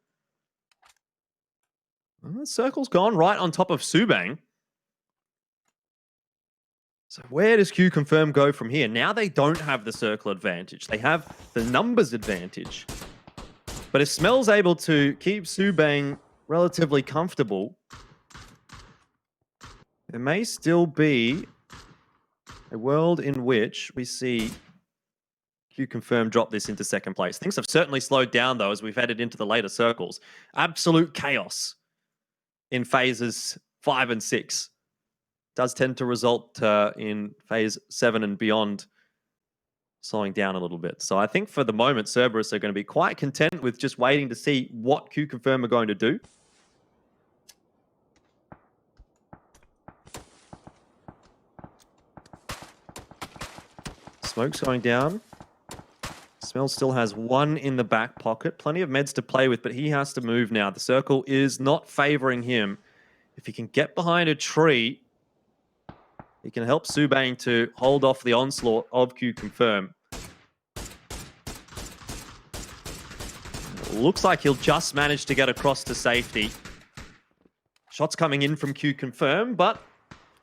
Well, the circle's gone right on top of Subang. So where does Q-Confirm go from here? Now they don't have the circle advantage. They have the numbers advantage. But if Smell's able to keep Subang relatively comfortable, there may still be a world in which we see Q-Confirm drop this into second place. Things have certainly slowed down, though, as we've headed into the later circles. Absolute chaos in phases 5 and 6. Does tend to result in phase 7 and beyond slowing down a little bit. So I think for the moment, Cerberus are going to be quite content with just waiting to see what Q-Confirm are going to do. Smoke's going down. Smell still has 1 in the back pocket. Plenty of meds to play with, but he has to move now. The circle is not favoring him. If he can get behind a tree, he can help Subang to hold off the onslaught of Q-Confirm. Looks like he'll just manage to get across to safety. Shots coming in from Q-Confirm, but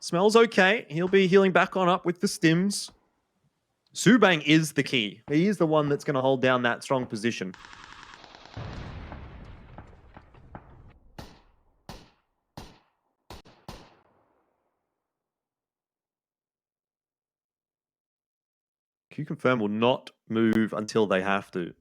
Smell's okay. He'll be healing back on up with the stims. Subang is the key. He is the one that's going to hold down that strong position. Q-Confirm will not move until they have to.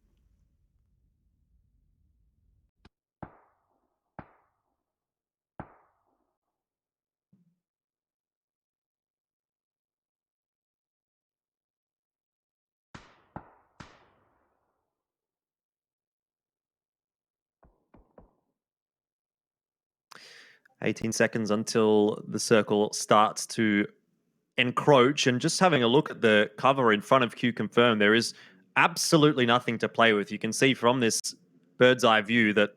$18 seconds until the circle starts to encroach, and just having a look at the cover in front of Q-Confirm, there is absolutely nothing to play with. You can see from this bird's eye view that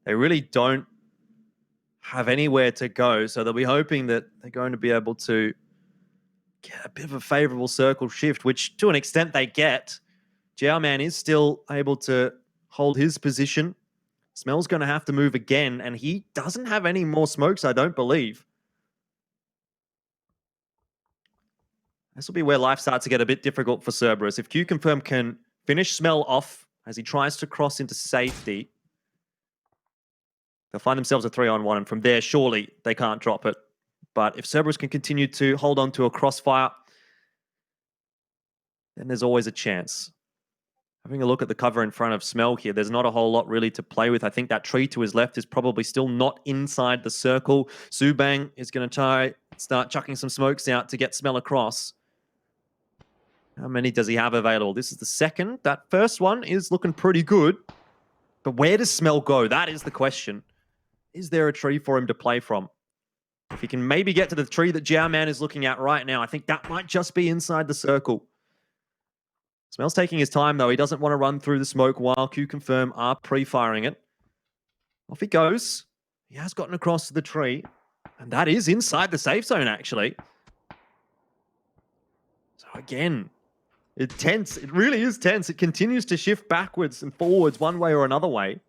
they really don't have anywhere to go, so they'll be hoping that they're going to be able to get a bit of a favorable circle shift, which to an extent they get. Jiaoman is still able to hold his position. Smell's going to have to move again, and he doesn't have any more smokes, I don't believe. This will be where life starts to get a bit difficult for Cerberus. If Q-Confirm can finish Smell off as he tries to cross into safety, they'll find themselves a 3-on-1, and from there, surely they can't drop it. But if Cerberus can continue to hold on to a crossfire, then there's always a chance. Having a look at the cover in front of Smell here, there's not a whole lot really to play with. I think that tree to his left is probably still not inside the circle. Subang is going to try start chucking some smokes out to get Smell across. How many does he have available? This is the second. That first one is looking pretty good. But where does Smell go? That is the question. Is there a tree for him to play from? If he can maybe get to the tree that Jiaoman is looking at right now, I think that might just be inside the circle. Smell's taking his time, though. He doesn't want to run through the smoke while Q-Confirm are pre-firing it. Off he goes. He has gotten across to the tree. And that is inside the safe zone, actually. So again, it's tense. It really is tense. It continues to shift backwards and forwards one way or another way.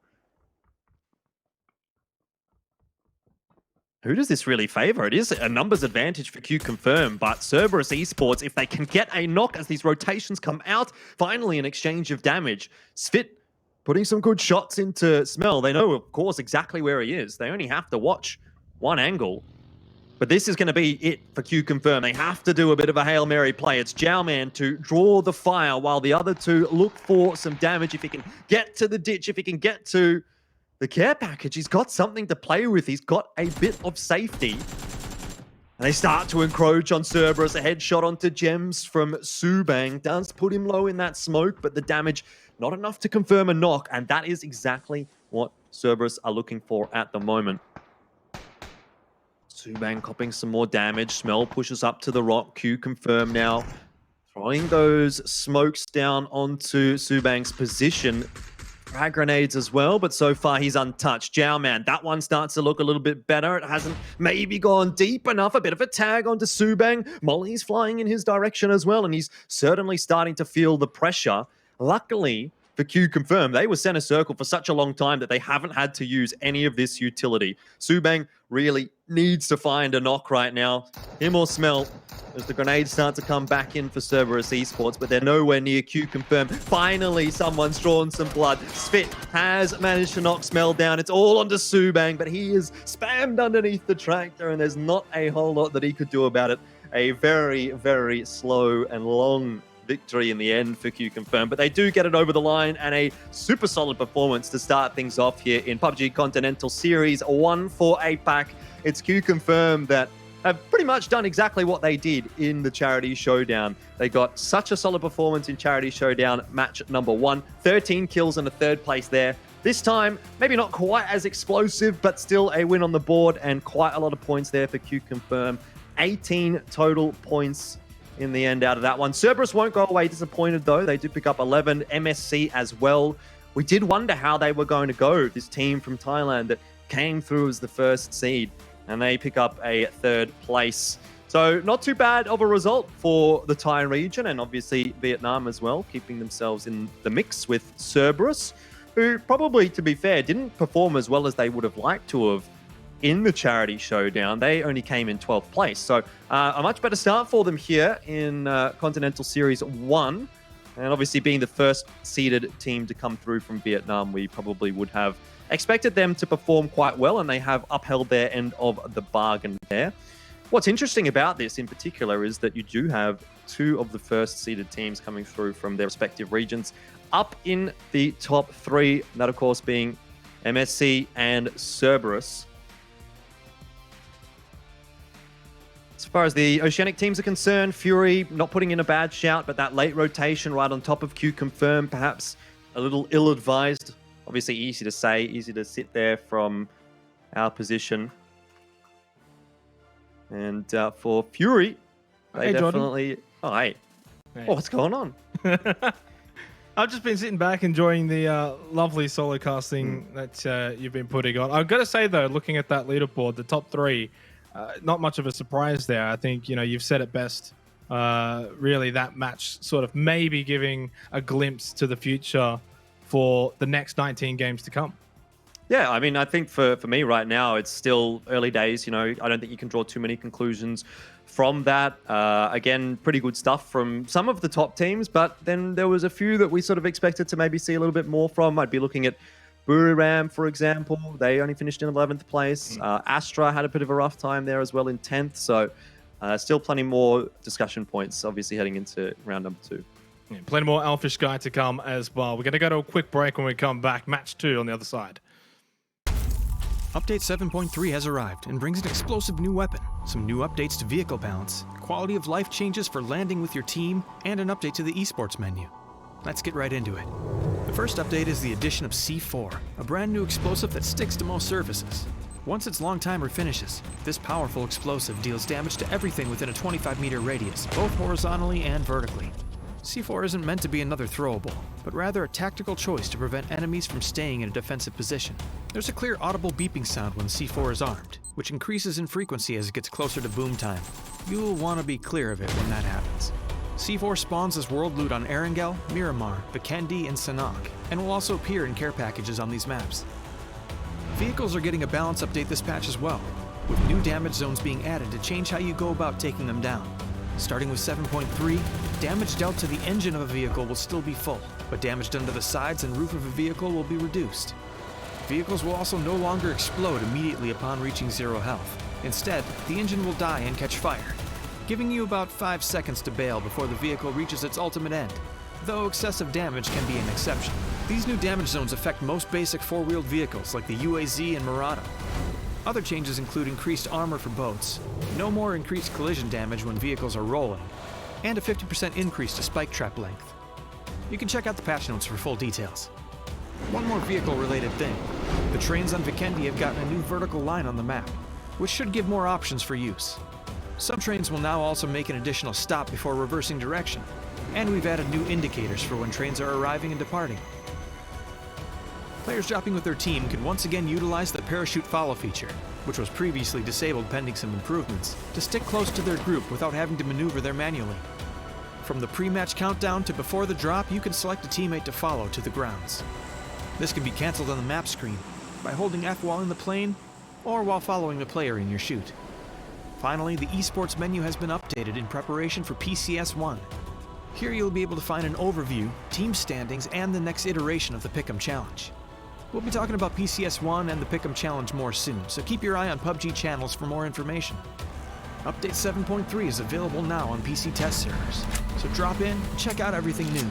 Who does this really favor? It is a numbers advantage for Q-Confirm, but Cerberus Esports, if they can get a knock as these rotations come out, finally an exchange of damage. Svit putting some good shots into Smell. They know, of course, exactly where he is. They only have to watch one angle. But this is going to be it for Q-Confirm. They have to do a bit of a Hail Mary play. It's Jowman to draw the fire while the other two look for some damage. If he can get to the ditch, if he can get to the care package, he's got something to play with. He's got a bit of safety. And they start to encroach on Cerberus. A headshot onto Gems from Subang does put him low in that smoke, but the damage not enough to confirm a knock. And that is exactly what Cerberus are looking for at the moment. Subang copping some more damage. Smell pushes up to the rock. Q-Confirm now throwing those smokes down onto Subang's position. Frag grenades as well, but so far he's untouched. Jowman, that one starts to look a little bit better. It hasn't maybe gone deep enough. A bit of a tag onto Subang. Molly's flying in his direction as well, and he's certainly starting to feel the pressure. Luckily for Q-Confirm, they were center circle for such a long time that they haven't had to use any of this utility. Subang really needs to find a knock right now. Him or Smell, as the grenades start to come back in for Cerberus Esports, but they're nowhere near Q-Confirm. Finally, someone's drawn some blood. Svit has managed to knock Smell down. It's all onto Subang, but he is spammed underneath the tractor, and there's not a whole lot that he could do about it. A very, very slow and long victory in the end for Q-Confirm, but they do get it over the line, and a super solid performance to start things off here in PUBG Continental Series 1 for APAC. It's Q-Confirm that have pretty much done exactly what they did in the Charity Showdown. They got such a solid performance in Charity Showdown match number 1. 13 kills and a third place there. This time, maybe not quite as explosive, but still a win on the board and quite a lot of points there for Q-Confirm. 18 total points in the end out of that one. Cerberus won't go away disappointed, though. They did pick up 11 MSC as well. We did wonder how they were going to go, this team from Thailand that came through as the first seed, and they pick up a third place. So not too bad of a result for the Thai region, and obviously Vietnam as well, keeping themselves in the mix with Cerberus, who probably, to be fair, didn't perform as well as they would have liked to have in the Charity Showdown. They only came in 12th place. So a much better start for them here in Continental Series 1. And obviously being the first seeded team to come through from Vietnam, we probably would have expected them to perform quite well, and they have upheld their end of the bargain there. What's interesting about this in particular is that you do have 2 of the first seeded teams coming through from their respective regions up in the top 3. That, of course, being MSC and Cerberus. As far as the Oceanic teams are concerned, Fury not putting in a bad shout, but that late rotation right on top of Q-Confirm, perhaps a little ill-advised. Obviously easy to say, easy to sit there from our position. And for Fury, they definitely... Jordan. Oh, hey. Oh, what's going on? I've just been sitting back enjoying the lovely solo casting that you've been putting on. I've got to say, though, looking at that leaderboard, the top 3... not much of a surprise there. I think, you've said it best. Really, that match sort of maybe giving a glimpse to the future for the next 19 games to come. Yeah, I mean, I think for me right now, it's still early days. I don't think you can draw too many conclusions from that. Again, pretty good stuff from some of the top teams, but then there was a few that we sort of expected to maybe see a little bit more from. I'd be looking at Buriram, for example. They only finished in 11th place. Astra had a bit of a rough time there as well in 10th. So still plenty more discussion points, obviously, heading into round number 2. Yeah, plenty more Elfish Guy to come as well. We're going to go to a quick break when we come back. Match 2 on the other side. Update 7.3 has arrived and brings an explosive new weapon, some new updates to vehicle balance, quality of life changes for landing with your team, and an update to the esports menu. Let's get right into it. The first update is the addition of C4, a brand new explosive that sticks to most surfaces. Once its long timer finishes, this powerful explosive deals damage to everything within a 25-meter radius, both horizontally and vertically. C4 isn't meant to be another throwable, but rather a tactical choice to prevent enemies from staying in a defensive position. There's a clear audible beeping sound when C4 is armed, which increases in frequency as it gets closer to boom time. You'll want to be clear of it when that happens. C4 spawns as world loot on Erangel, Miramar, Vikendi, and Sanhok, and will also appear in care packages on these maps. Vehicles are getting a balance update this patch as well, with new damage zones being added to change how you go about taking them down. Starting with 7.3, damage dealt to the engine of a vehicle will still be full, but damage done to the sides and roof of a vehicle will be reduced. Vehicles will also no longer explode immediately upon reaching 0 health. Instead, the engine will die and catch fire, giving you about 5 seconds to bail before the vehicle reaches its ultimate end, though excessive damage can be an exception. These new damage zones affect most basic four-wheeled vehicles like the UAZ and Murata. Other changes include increased armor for boats, no more increased collision damage when vehicles are rolling, and a 50% increase to spike trap length. You can check out the patch notes for full details. One more vehicle-related thing. The trains on Vikendi have gotten a new vertical line on the map, which should give more options for use. Some trains will now also make an additional stop before reversing direction, and we've added new indicators for when trains are arriving and departing. Players dropping with their team can once again utilize the parachute follow feature, which was previously disabled pending some improvements, to stick close to their group without having to maneuver there manually. From the pre-match countdown to before the drop, you can select a teammate to follow to the grounds. This can be cancelled on the map screen by holding F while in the plane or while following the player in your shoot. Finally, the Esports menu has been updated in preparation for PCS 1. Here you'll be able to find an overview, team standings, and the next iteration of the Pick'em Challenge. We'll be talking about PCS 1 and the Pick'em Challenge more soon, so keep your eye on PUBG channels for more information. Update 7.3 is available now on PC test servers, so drop in and check out everything new.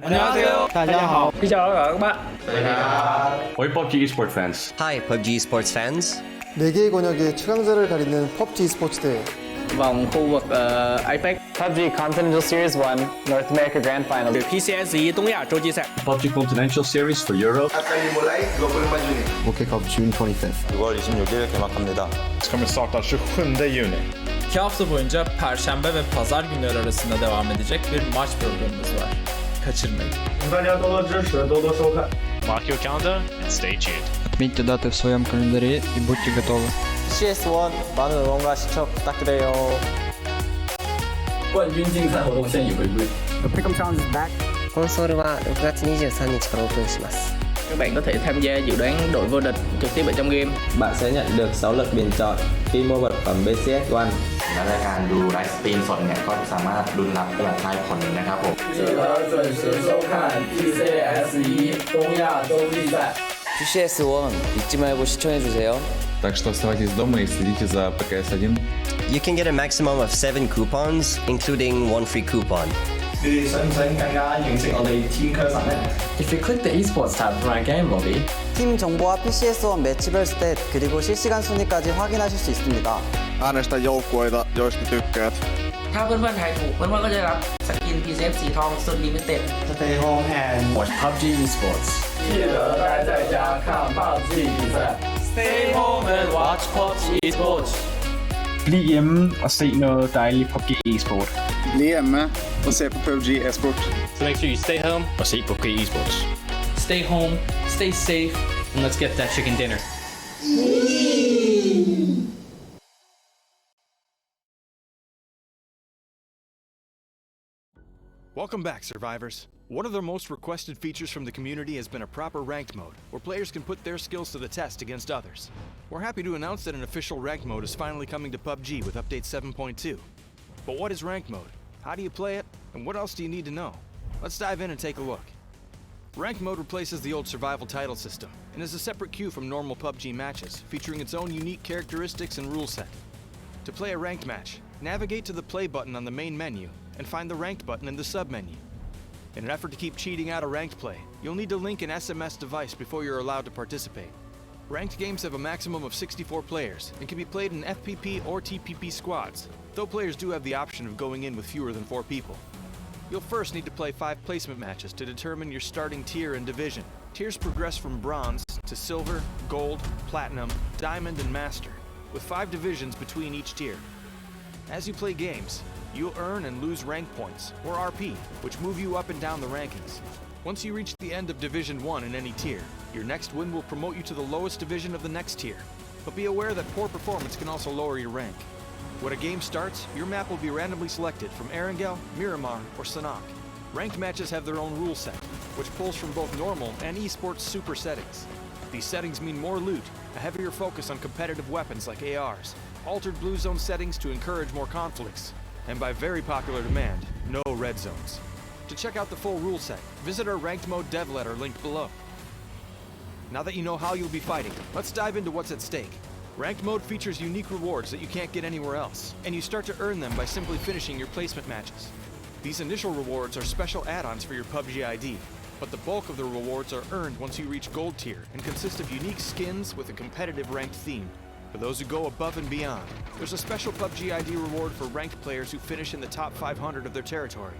안녕하세요. 大家好. Xin chào tất cả các bạn. Oi PUBG Esports fans. Hi PUBG Esports fans. 4개의 권역의 최강자를 가리는 PUBG Esports 대회. Vòng khu vực APAC PUBG Continental Series 1 North America Grand Final. PCS 东亚洲际赛 PUBG Continental Series for Europe. World Cup June 25th. 6월 26일 개막합니다. Kommer starta 27 juni. 2 hafta boyunca Perşembe ve Pazar günleri arasında devam edecek bir maç programımız var. Kaçırmayın. 请大家多多支持，多多收看。Mark your calendar and stay tuned. Отметьте даты в своем календаре и будьте готовы. CS1 많은 응원과 시청 부탁드려요. 冠军竞赛活动现已回归 The Pick'em Challenge is back. コンソールは6月23日からオープンします Các bạn có thể tham gia dự đoán đội vô địch trực tiếp ở trong game. Bạn sẽ nhận được 6 lượt bình chọn khi mua vật phẩm BCS 1. และรายการดูไลฟ์สตรีมสดเนี่ยก็สามารถลุ้นรับแบบทายผลนะครับผม 记得准时收看 PCS 1东亚洲际赛 PCS1 잊지 말고 시청해주세요. Так что оставайтесь дома и следите за PKS1. You can get a maximum of 7 coupons, including one free coupon. If you click the Esports tab for our game lobby, 팀 정보와 PCS1 매치별 스탯 그리고 실시간 순위까지 확인하실 수 있습니다. Äänestä joukkueita, joista tykkäät. ถ้าเพื่อนๆทายถูกเพื่อนๆก็จะรับสกิน PCS สีทองสุดลิมิเต็ด Stay home and watch PUBG Esports. 记得待在家看 PUBG 比赛 Stay home and watch PUBG Esports. Bliv hjemme og se noget dejligt PUBG Esports. Bliv hjemme og se på PUBG Esports. So make sure you stay home Og se PUBG Esports. stay home, stay safe, and let's get that chicken dinner. Welcome back, survivors. One of the most requested features from the community has been a proper ranked mode, where players can put their skills to the test against others. We're happy to announce that an official ranked mode is finally coming to PUBG with update 7.2. But what is ranked mode? How do you play it? And what else do you need to know? Let's dive in and take a look. Ranked mode replaces the old survival title system, and is a separate queue from normal PUBG matches, featuring its own unique characteristics and rule set. To play a ranked match, navigate to the play button on the main menu, and find the ranked button in the sub-menu. In an effort to keep cheating out of ranked play, you'll need to link an SMS device before you're allowed to participate. Ranked games have a maximum of 64 players, and can be played in FPP or TPP squads, though players do have the option of going in with fewer than 4 people. You'll first need to play 5 placement matches to determine your starting tier and division. Tiers progress from bronze to silver, gold, platinum, diamond, and master, with 5 divisions between each tier. As you play games, you'll earn and lose rank points, or RP, which move you up and down the rankings. Once you reach the end of Division 1 in any tier, your next win will promote you to the lowest division of the next tier. But be aware that poor performance can also lower your rank. When a game starts, your map will be randomly selected from Erangel, Miramar, or Sanhok. Ranked matches have their own rule set, which pulls from both normal and esports super settings. These settings mean more loot, a heavier focus on competitive weapons like ARs, altered blue zone settings to encourage more conflicts, and by very popular demand, no red zones. To check out the full rule set, visit our ranked mode dev letter linked below. Now that you know how you'll be fighting, let's dive into what's at stake. Ranked mode features unique rewards that you can't get anywhere else, and you start to earn them by simply finishing your placement matches. These initial rewards are special add-ons for your PUBG ID, but the bulk of the rewards are earned once you reach gold tier and consist of unique skins with a competitive ranked theme. For those who go above and beyond, there's a special PUBG ID reward for ranked players who finish in the top 500 of their territory.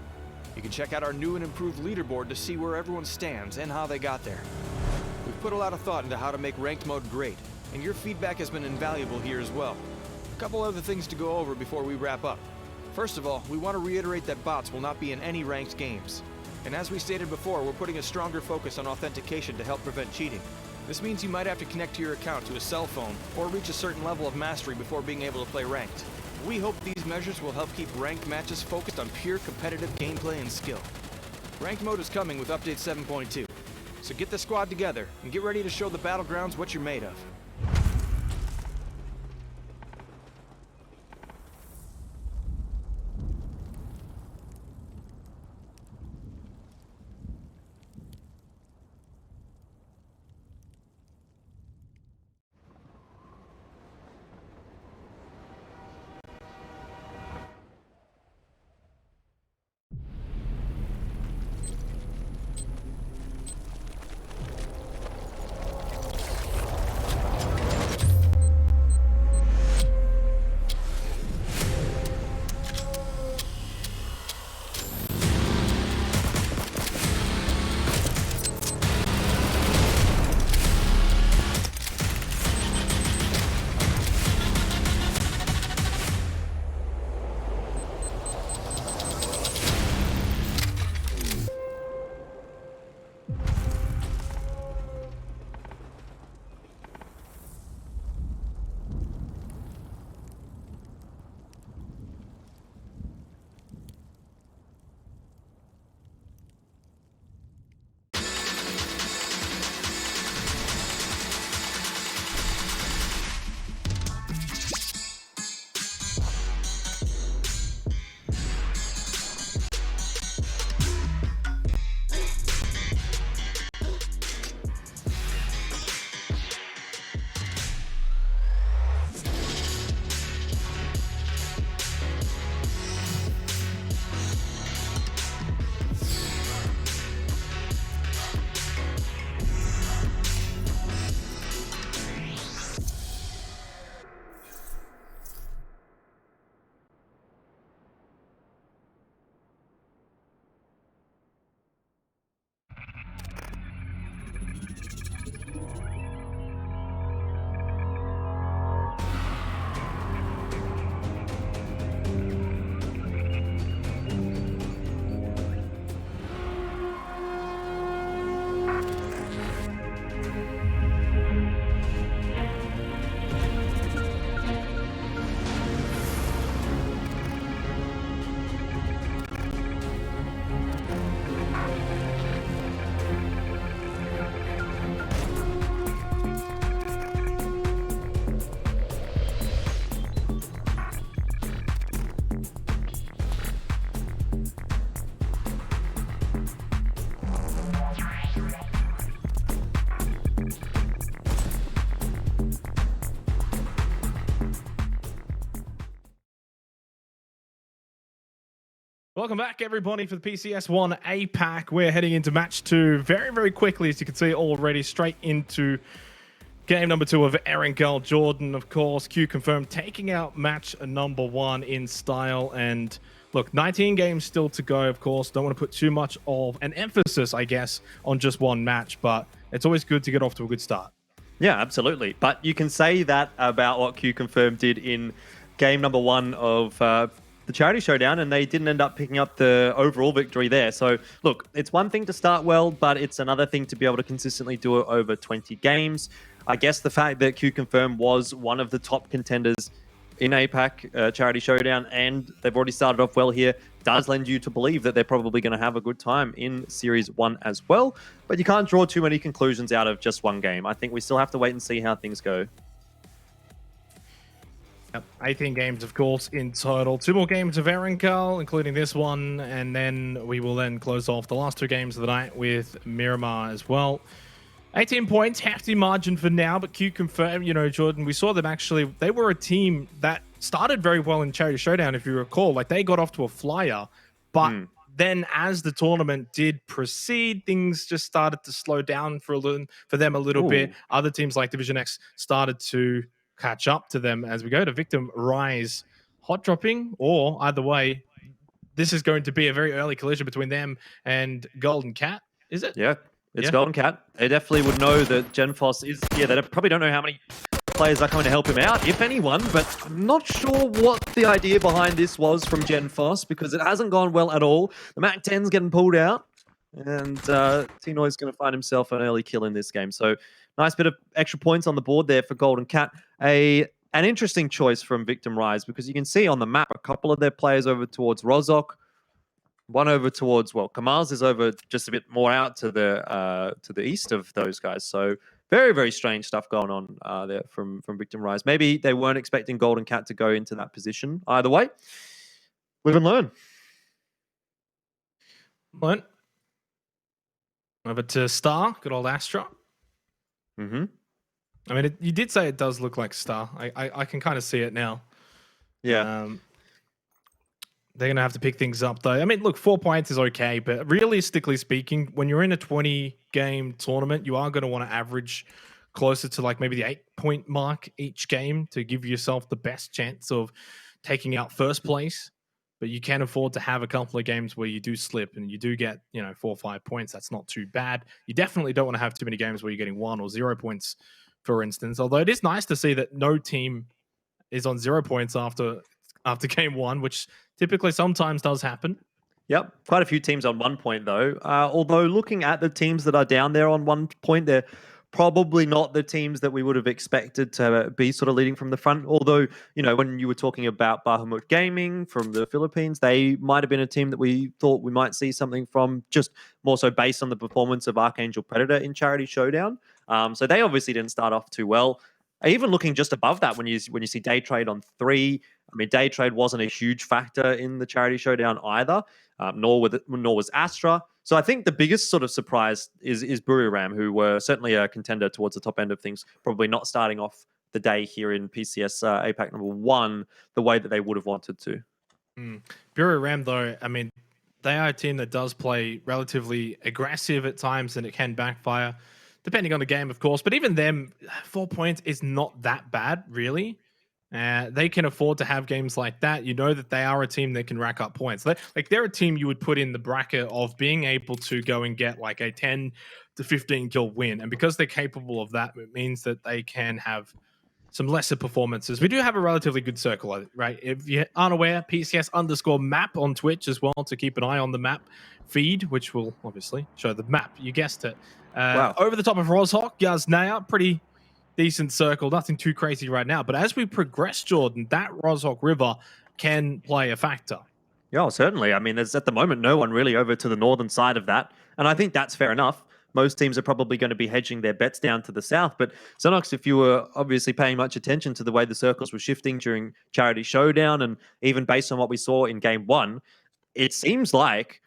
You can check out our new and improved leaderboard to see where everyone stands and how they got there. We've put a lot of thought into how to make ranked mode great, and your feedback has been invaluable here as well. A couple other things to go over before we wrap up. First of all, we want to reiterate that bots will not be in any ranked games. And as we stated before, we're putting a stronger focus on authentication to help prevent cheating. This means you might have to connect to your account to a cell phone or reach a certain level of mastery before being able to play ranked. We hope these measures will help keep ranked matches focused on pure competitive gameplay and skill. Ranked mode is coming with update 7.2, so get the squad together and get ready to show the battlegrounds what you're made of. Welcome back, everybody, for the PCS1 APAC. We're heading into match 2 very, very quickly, as you can see already, straight into game number 2 of Erangel Jordan, of course. Q confirmed taking out match number 1 in style. And look, 19 games still to go, of course. Don't want to put too much of an emphasis, I guess, on just one match, but it's always good to get off to a good start. Yeah, absolutely. But you can say that about what Q confirmed did in game number 1 of the Charity Showdown, and they didn't end up picking up the overall victory there. So, look, it's one thing to start well, but it's another thing to be able to consistently do it over 20 games. I guess the fact that Q Confirm was one of the top contenders in APAC Charity Showdown, and they've already started off well here, does lend you to believe that they're probably going to have a good time in Series 1 as well. But you can't draw too many conclusions out of just one game. I think we still have to wait and see how things go. Yep, 18 games, of course, in total. 2 more games of Erangel, including this one, and then we will then close off the last 2 games of the night with Miramar as well. 18 points, hefty margin for now, but Q Confirm, you know, Jordan, we saw them actually, they were a team that started very well in Charity Showdown, if you recall. Like, they got off to a flyer, but then as the tournament did proceed, things just started to slow down for them a little bit. Other teams like Division X started to catch up to them as we go to Victim Rise hot dropping, or either way, this is going to be a very early collision between them and Golden Cat, is it? Yeah, it's Golden Cat. They definitely would know that Genfos is, they probably don't know how many players are coming to help him out, if anyone, but I'm not sure what the idea behind this was from Genfos, because it hasn't gone well at all. The MAC-10's getting pulled out, and Tinoy's going to find himself an early kill in this game. So nice bit of extra points on the board there for Golden Cat. An interesting choice from Victim Rise, because you can see on the map a couple of their players over towards Rozok, one over towards, well, Kamal's is over just a bit more out to the east of those guys. So very, very strange stuff going on there from Victim Rise. Maybe they weren't expecting Golden Cat to go into that position. Either way, live and learn. Learn. Over to Star, good old Astra. I mean, you did say it does look like Star. I can kind of see it now. Yeah. They're going to have to pick things up, though. I mean, look, 4 points is okay, but realistically speaking, when you're in a 20-game tournament, you are going to want to average closer to like maybe the 8-point mark each game to give yourself the best chance of taking out first place. But you can afford to have a couple of games where you do slip and you do get, 4 or 5 points. That's not too bad. You definitely don't want to have too many games where you're getting 1 or 0 points, for instance. Although it is nice to see that no team is on 0 points after game 1, which typically sometimes does happen. Yep, quite a few teams on 1 point, though. Although looking at the teams that are down there on 1 point, they're probably not the teams that we would have expected to be sort of leading from the front. Although, when you were talking about Bahamut Gaming from the Philippines, they might have been a team that we thought we might see something from, just more so based on the performance of Archangel Predator in Charity Showdown. So they obviously didn't start off too well. Even looking just above that, when you see Day Trade on 3, I mean, Day Trade wasn't a huge factor in the Charity Showdown either, nor was Astra. So I think the biggest sort of surprise is Buriram, who were certainly a contender towards the top end of things, probably not starting off the day here in PCS APAC number 1 the way that they would have wanted to. Buriram, though, I mean, they are a team that does play relatively aggressive at times, and it can backfire, depending on the game, of course. But even them, 4 points is not that bad, really. They can afford to have games like that. You know that they are a team that can rack up points. They're a team you would put in the bracket of being able to go and get like a 10 to 15 kill win. And because they're capable of that, it means that they can have some lesser performances. We do have a relatively good circle, right? If you aren't aware, PCS_map on Twitch as well, to keep an eye on the map feed, which will obviously show the map. You guessed it. Wow. Over the top of Rozhok, Yaznaya, pretty decent circle, nothing too crazy right now. But as we progress, Jordan, that Rozhok River can play a factor. Yeah, certainly. I mean, there's at the moment no one really over to the northern side of that. And I think that's fair enough. Most teams are probably going to be hedging their bets down to the south. But Xenox, if you were obviously paying much attention to the way the circles were shifting during Charity Showdown, and even based on what we saw in Game 1, it seems like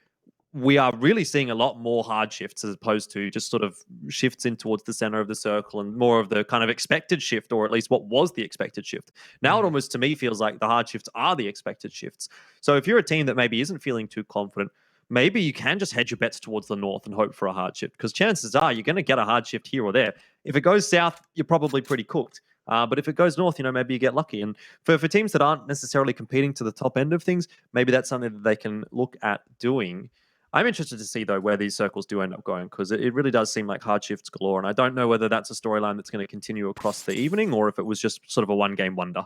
we are really seeing a lot more hard shifts as opposed to just sort of shifts in towards the center of the circle and more of the kind of expected shift, or at least what was the expected shift. Now it almost to me feels like the hard shifts are the expected shifts. So if you're a team that maybe isn't feeling too confident, maybe you can just hedge your bets towards the north and hope for a hard shift, because chances are you're going to get a hard shift here or there. If it goes south, you're probably pretty cooked. But if it goes north, maybe you get lucky. And for teams that aren't necessarily competing to the top end of things, maybe that's something that they can look at doing. I'm interested to see, though, where these circles do end up going, because it really does seem like hard shifts galore. And I don't know whether that's a storyline that's going to continue across the evening or if it was just sort of a one-game wonder.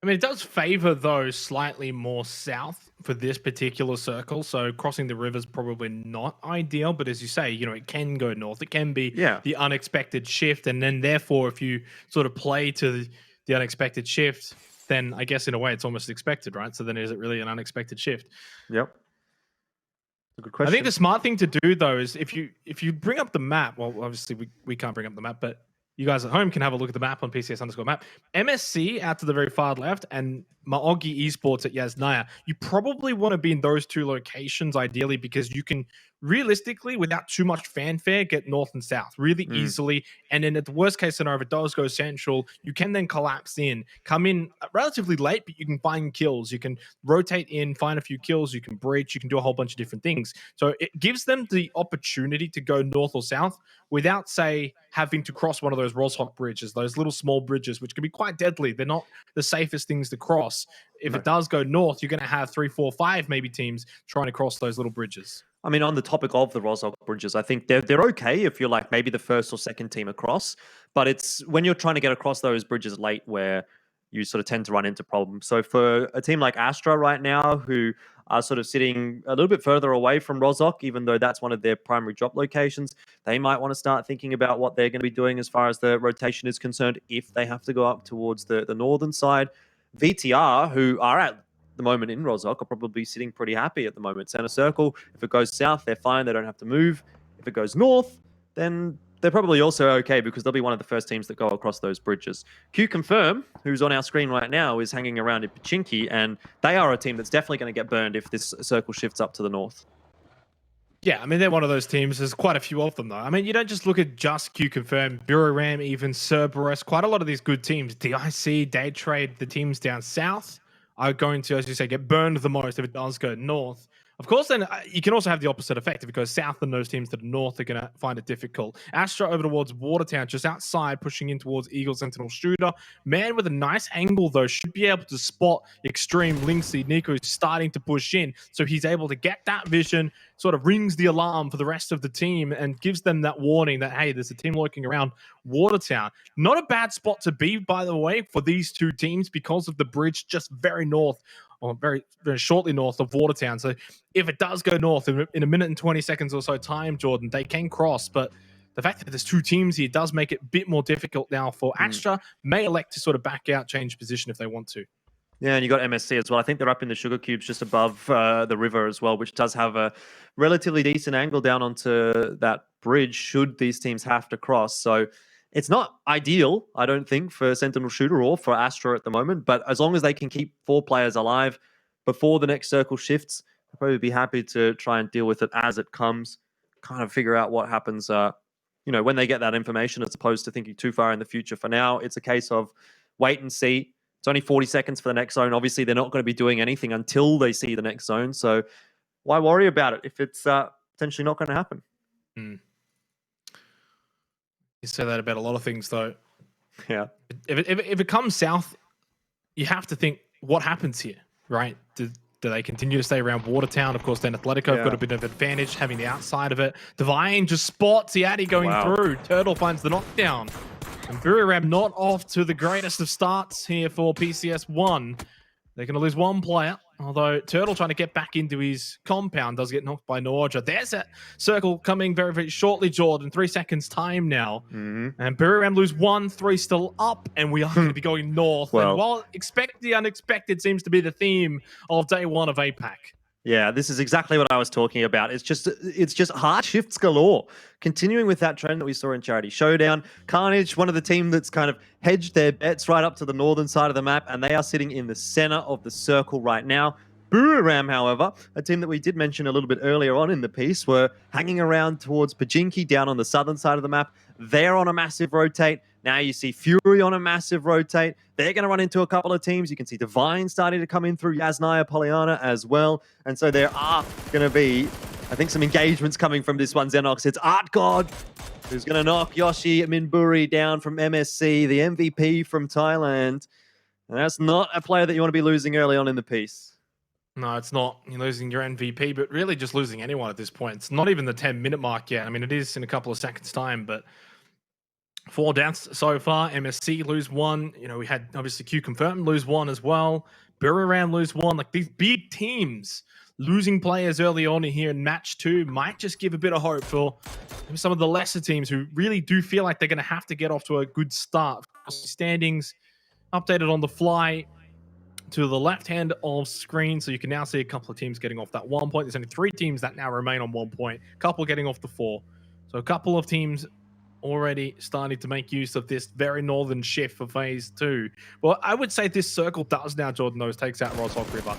I mean, it does favor, though, slightly more south for this particular circle. So crossing the river is probably not ideal. But as you say, it can go north. It can be the unexpected shift. And then, therefore, if you sort of play to the unexpected shift, then I guess in a way it's almost expected, right? So then is it really an unexpected shift? Yep. Good question. I think the smart thing to do, though, is if you bring up the map, well, obviously we can't bring up the map, but you guys at home can have a look at the map on PCS_map. MSC out to the very far left and Maogi Esports at Yasnaya. You probably want to be in those two locations ideally, because you can realistically, without too much fanfare, get north and south really easily. And then at the worst case scenario, if it does go central, you can then collapse in, come in relatively late, but you can find kills. You can rotate in, find a few kills, you can breach, you can do a whole bunch of different things. So it gives them the opportunity to go north or south without, say, having to cross one of those Roshok bridges, those little small bridges, which can be quite deadly. They're not the safest things to cross. If it does go north, you're going to have 3, 4, 5 maybe teams trying to cross those little bridges. I mean, on the topic of the Roshok bridges, I think they're okay if you're like maybe the first or second team across, but it's when you're trying to get across those bridges late where you sort of tend to run into problems. So for a team like Astra right now, who are sort of sitting a little bit further away from Roshok, even though that's one of their primary drop locations, they might want to start thinking about what they're going to be doing as far as the rotation is concerned if they have to go up towards the northern side. VTR, who are at the moment in Roshok, are probably sitting pretty happy at the moment. Center circle, if it goes south, they're fine. They don't have to move. If it goes north, then they're probably also okay, because they'll be one of the first teams that go across those bridges. Q Confirm, who's on our screen right now, is hanging around in Pachinki, and they are a team that's definitely going to get burned if this circle shifts up to the north. Yeah, I mean, they're one of those teams. There's quite a few of them, though. I mean, you don't just look at just Q Confirm, Bureau Ram, even Cerberus. Quite a lot of these good teams, DIC, Day Trade, the teams down south, are going to, as you say, get burned the most if it does go north. Of course, then you can also have the opposite effect. If it goes south, then those teams that are north are going to find it difficult. Astra over towards Watertown, just outside, pushing in towards Eagle Sentinel Shooter. Man with a nice angle, though, should be able to spot Extreme Linksy. Nico is starting to push in, so he's able to get that vision, sort of rings the alarm for the rest of the team and gives them that warning that, hey, there's a team lurking around Watertown. Not a bad spot to be, by the way, for these two teams because of the bridge just very north, or very, very shortly north of Watertown. So if it does go north in a minute and 20 seconds or so time, Jordan, they can cross. But the fact that there's two teams here does make it a bit more difficult now for Astra. May elect to sort of back out, change position if they want to. Yeah, and you got MSC as well. I think they're up in the sugar cubes just above the river as well, which does have a relatively decent angle down onto that bridge should these teams have to cross. So it's not ideal, I don't think, for Sentinel Shooter or for Astra at the moment, but as long as they can keep 4 players alive before the next circle shifts, I'll probably be happy to try and deal with it as it comes, kind of figure out what happens, when they get that information, as opposed to thinking too far in the future. For now, it's a case of wait and see. It's only 40 seconds for the next zone. Obviously, they're not going to be doing anything until they see the next zone, so why worry about it if it's potentially not going to happen? You say that about a lot of things, though. Yeah. If it comes south, you have to think, what happens here, right? Do they continue to stay around Watertown? Of course, then Atletico have got a bit of advantage having the outside of it. Divine just spots Yadi going through. Turtle finds the knockdown. And Buriram not off to the greatest of starts here for PCS1. They're going to lose one player, although Turtle trying to get back into his compound does get knocked by Noordra. There's that circle coming very, very shortly, Jordan. 3 seconds time now. And Buriram lose 1, 3 still up, and we are going to be going north. And while expect the unexpected seems to be the theme of day one of APAC. Yeah, this is exactly what I was talking about. It's just hard shifts galore. Continuing with that trend that we saw in Charity Showdown, Carnage, one of the team that's kind of hedged their bets right up to the northern side of the map, and they are sitting in the center of the circle right now. Buriram, however, a team that we did mention a little bit earlier on in the piece, were hanging around towards Pajinki down on the southern side of the map. They're on a massive rotate. Now you see Fury on a massive rotate. They're going to run into a couple of teams. You can see Divine starting to come in through Yasnaya Polyana as well. And so there are going to be, I think, some engagements coming from this one, Xenox. It's Art God who's going to knock Yoshi Minburi down from MSC, the MVP from Thailand. And that's not a player that you want to be losing early on in the piece. No, it's not. You're losing your MVP, but really just losing anyone at this point. It's not even the 10-minute mark yet. I mean, it is in a couple of seconds' time, but 4 deaths so far. MSC lose 1. You know, we had obviously Q Confirmed lose 1 as well. Buriram lose 1. Like, these big teams losing players early on here in match 2 might just give a bit of hope for some of the lesser teams who really do feel like they're going to have to get off to a good start. Standings updated on the fly to the left hand of screen, so you can now see a couple of teams getting off that 1 point. There's only 3 teams that now remain on 1 point, a couple getting off the 4. So a couple of teams already starting to make use of this very northern shift for phase 2. Well, I would say this circle does now, Jordan Nose takes out Roshok River.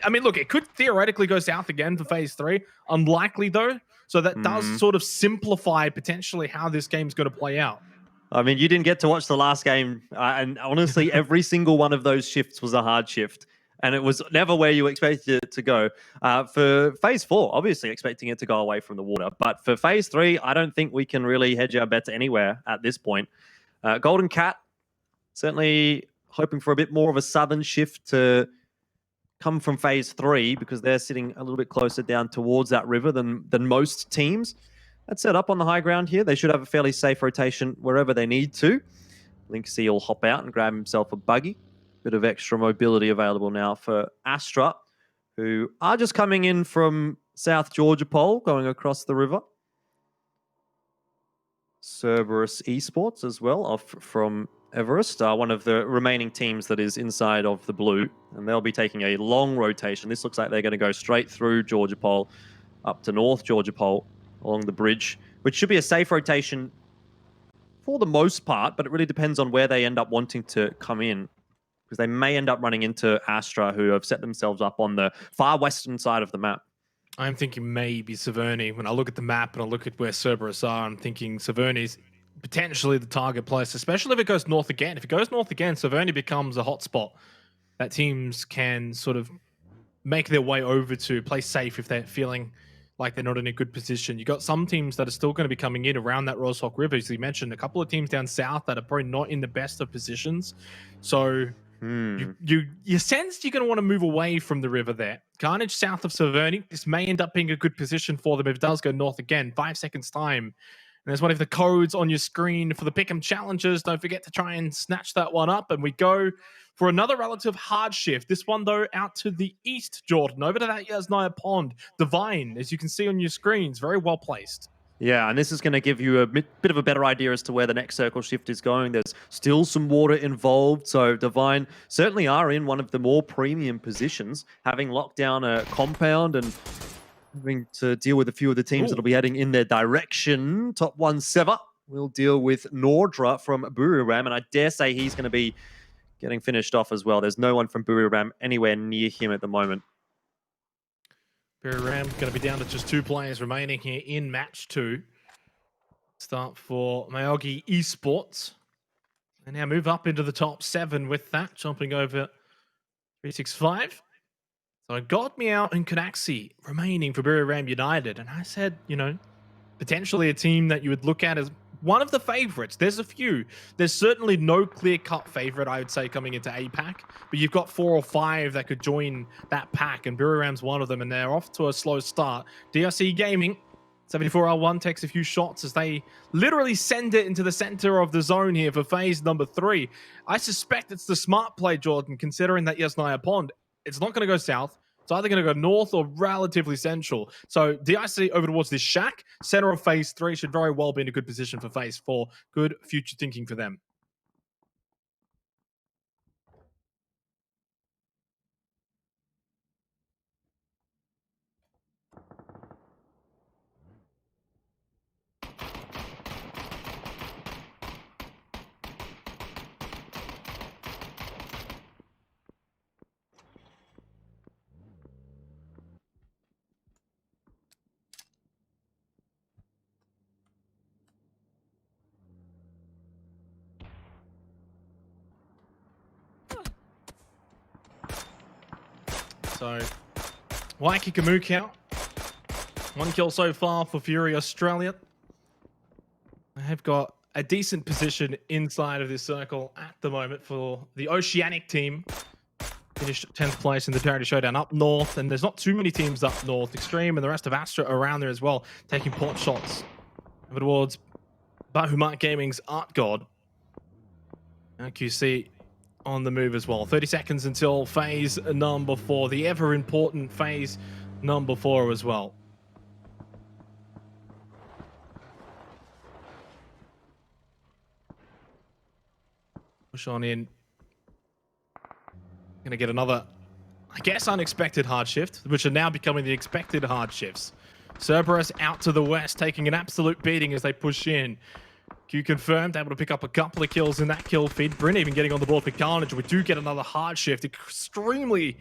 I mean, look, it could theoretically go south again for phase 3. Unlikely, though. So that does sort of simplify potentially how this game's going to play out. I mean, you didn't get to watch the last game, and honestly, every single one of those shifts was a hard shift, and it was never where you expected it to go. For phase 4, obviously expecting it to go away from the water, but for phase 3, I don't think we can really hedge our bets anywhere at this point. Golden Cat, certainly hoping for a bit more of a southern shift to come from phase 3, because they're sitting a little bit closer down towards that river than most teams. That's set up on the high ground here. They should have a fairly safe rotation wherever they need to. Linksy will hop out and grab himself a buggy. Bit of extra mobility available now for Astra, who are just coming in from South Georgia Pole, going across the river. Cerberus Esports as well, off from Everest, one of the remaining teams that is inside of the blue. And they'll be taking a long rotation. This looks like they're going to go straight through Georgia Pole, up to North Georgia Pole, along the bridge, which should be a safe rotation for the most part, but it really depends on where they end up wanting to come in, because they may end up running into Astra, who have set themselves up on the far western side of the map. I'm thinking maybe Severny. When I look at the map and I look at where Cerberus are, I'm thinking Severny's potentially the target place, especially if it goes north again. If it goes north again, Severny becomes a hotspot that teams can sort of make their way over to, play safe if they're feeling like they're not in a good position. You got some teams that are still going to be coming in around that Roshok River. As you mentioned, a couple of teams down south that are probably not in the best of positions. So you sense you're going to want to move away from the river there. Carnage south of Severny. This may end up being a good position for them if it does go north again. 5 seconds time. And there's one of the codes on your screen for the Pick'em challenges. Don't forget to try and snatch that one up. And we go for another relative hard shift. This one, though, out to the east, Jordan. Over to that Yasnaya Pond. Divine, as you can see on your screens, very well placed. Yeah, and this is going to give you a bit of a better idea as to where the next circle shift is going. There's still some water involved, so Divine certainly are in one of the more premium positions, having locked down a compound and having to deal with a few of the teams that'll be heading in their direction. Top 1 Sever will deal with Nordra from Buriram, and I dare say he's going to be getting finished off as well. There's no one from Buriram anywhere near him at the moment. Buriram going to be down to just 2 players remaining here in match 2. Start for Mayogi Esports. And now move up into the top 7 with that, jumping over 365. So God Meow and Konaxi remaining for Buriram United. And I said, you know, potentially a team that you would look at as one of the favorites. There's a few. There's certainly no clear-cut favorite, I would say, coming into APAC. But you've got 4 or 5 that could join that pack, and Buriram's one of them, and they're off to a slow start. DRC Gaming, 74R1 takes a few shots as they literally send it into the center of the zone here for phase number 3. I suspect it's the smart play, Jordan, considering that Yasnaya Pond, it's not going to go south. It's either going to go north or relatively central. So DIC over towards this shack, center of phase 3, should very well be in a good position for phase 4. Good future thinking for them. So, Waikikamuka, 1 kill so far for Fury Australia. They have got a decent position inside of this circle at the moment for the Oceanic team. Finished 10th place in the Charity Showdown up north, and there's not too many teams up north. Extreme and the rest of Astra around there as well, taking pot shots over towards Bahumat Gaming's Art God. QC on the move as well. 30 seconds until phase number 4, the ever important phase number 4 as well. Push on in. Gonna get another, I guess, unexpected hard shift, which are now becoming the expected hard shifts. Cerberus out to the west, taking an absolute beating as they push in. Q confirmed, able to pick up a couple of kills in that kill feed. Bryn even getting on the board for Carnage. We do get another hard shift, extremely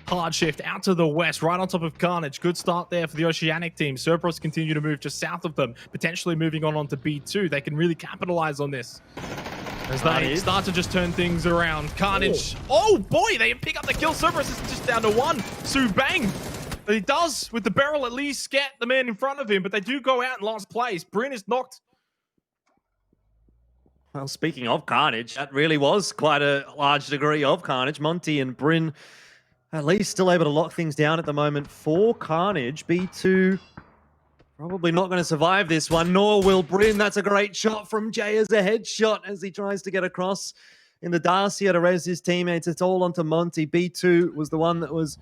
hard shift out to the west, right on top of Carnage. Good start there for the Oceanic team. Cerberus continue to move just south of them, potentially moving on to B2. They can really capitalize on this as they start to just turn things around. Carnage. Oh boy, they pick up the kill. Cerberus is just down to 1. Su Bang. He does, with the barrel, at least get the man in front of him, but they do go out in last place. Bryn is knocked. Well, speaking of Carnage, that really was quite a large degree of Carnage. Monty and Bryn at least still able to lock things down at the moment for Carnage. B2 probably not going to survive this one, nor will Bryn. That's a great shot from Jay as a headshot as he tries to get across in the Dacia to res his teammates. It's all onto Monty. B2 was the one that was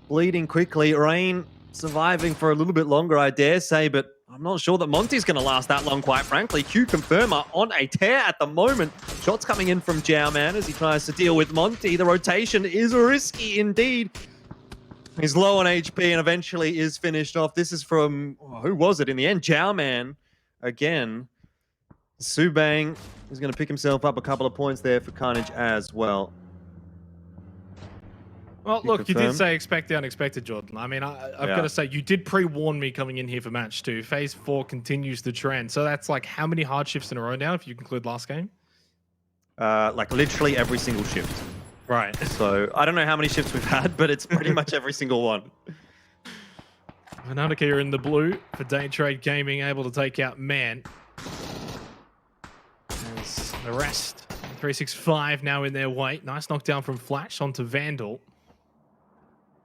bleeding quickly. Rain surviving for a little bit longer, I dare say, but I'm not sure that Monty's going to last that long, quite frankly. Q Confirmer on a tear at the moment. Shots coming in from Jowman as he tries to deal with Monty. The rotation is risky indeed. He's low on HP and eventually is finished off. This is from, who was it in the end? Jowman again. Subang is going to pick himself up a couple of points there for Carnage as well. Well, look, you did say expect the unexpected, Jordan. I mean, I've got to say, you did pre-warn me coming in here for match 2. Phase 4 continues the trend. So that's like how many hard shifts in a row now, if you include last game? Like literally every single shift. Right. So I don't know how many shifts we've had, but it's pretty much every single one. Vanatica are in the blue for Day Trade Gaming, able to take out Man. As the rest, 365 now in their weight. Nice knockdown from Flash onto Vandal.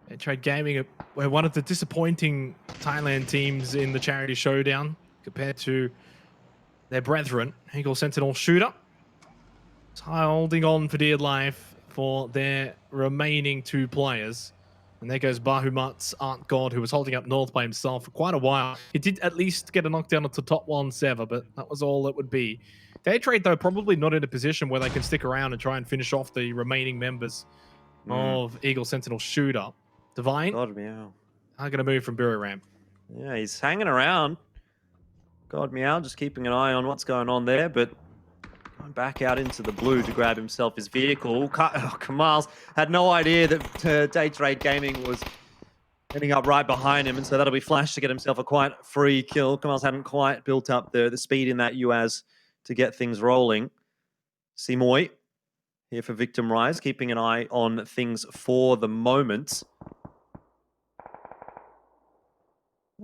Day Trade Gaming were one of the disappointing Thailand teams in the Charity Showdown compared to their brethren. Eagle Sentinel Shooter is holding on for dear life for their remaining 2 players. And there goes Bahumat's Art God, who was holding up North by himself for quite a while. He did at least get a knockdown onto top 1 Sever, but that was all it would be. Day Trade, though, probably not in a position where they can stick around and try and finish off the remaining members of Eagle Sentinel Shooter. Divine, God meow. I'm going to move from Buru Ram. Yeah, he's hanging around. God meow, just keeping an eye on what's going on there, but going back out into the blue to grab himself his vehicle. Kamal's had no idea that Day Trade Gaming was heading up right behind him, and so that'll be Flash to get himself a quite free kill. Kamal's hadn't quite built up the speed in that UAS to get things rolling. Simoy here for Victim Rise, keeping an eye on things for the moment.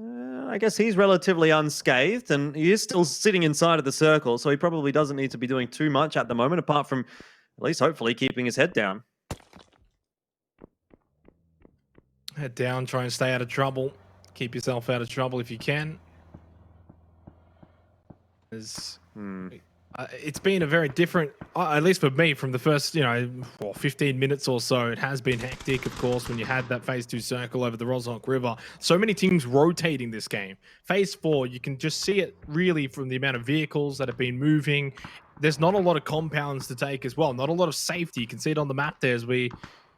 I guess he's relatively unscathed, and he is still sitting inside of the circle, so he probably doesn't need to be doing too much at the moment, apart from at least hopefully keeping his head down. Head down, try and stay out of trouble. Keep yourself out of trouble if you can. It's been a very different, at least for me, from the first, 15 minutes or so. It has been hectic, of course, when you had that Phase 2 circle over the Rozhok River. So many teams rotating this game. Phase 4, you can just see it really from the amount of vehicles that have been moving. There's not a lot of compounds to take as well. Not a lot of safety. You can see it on the map there as we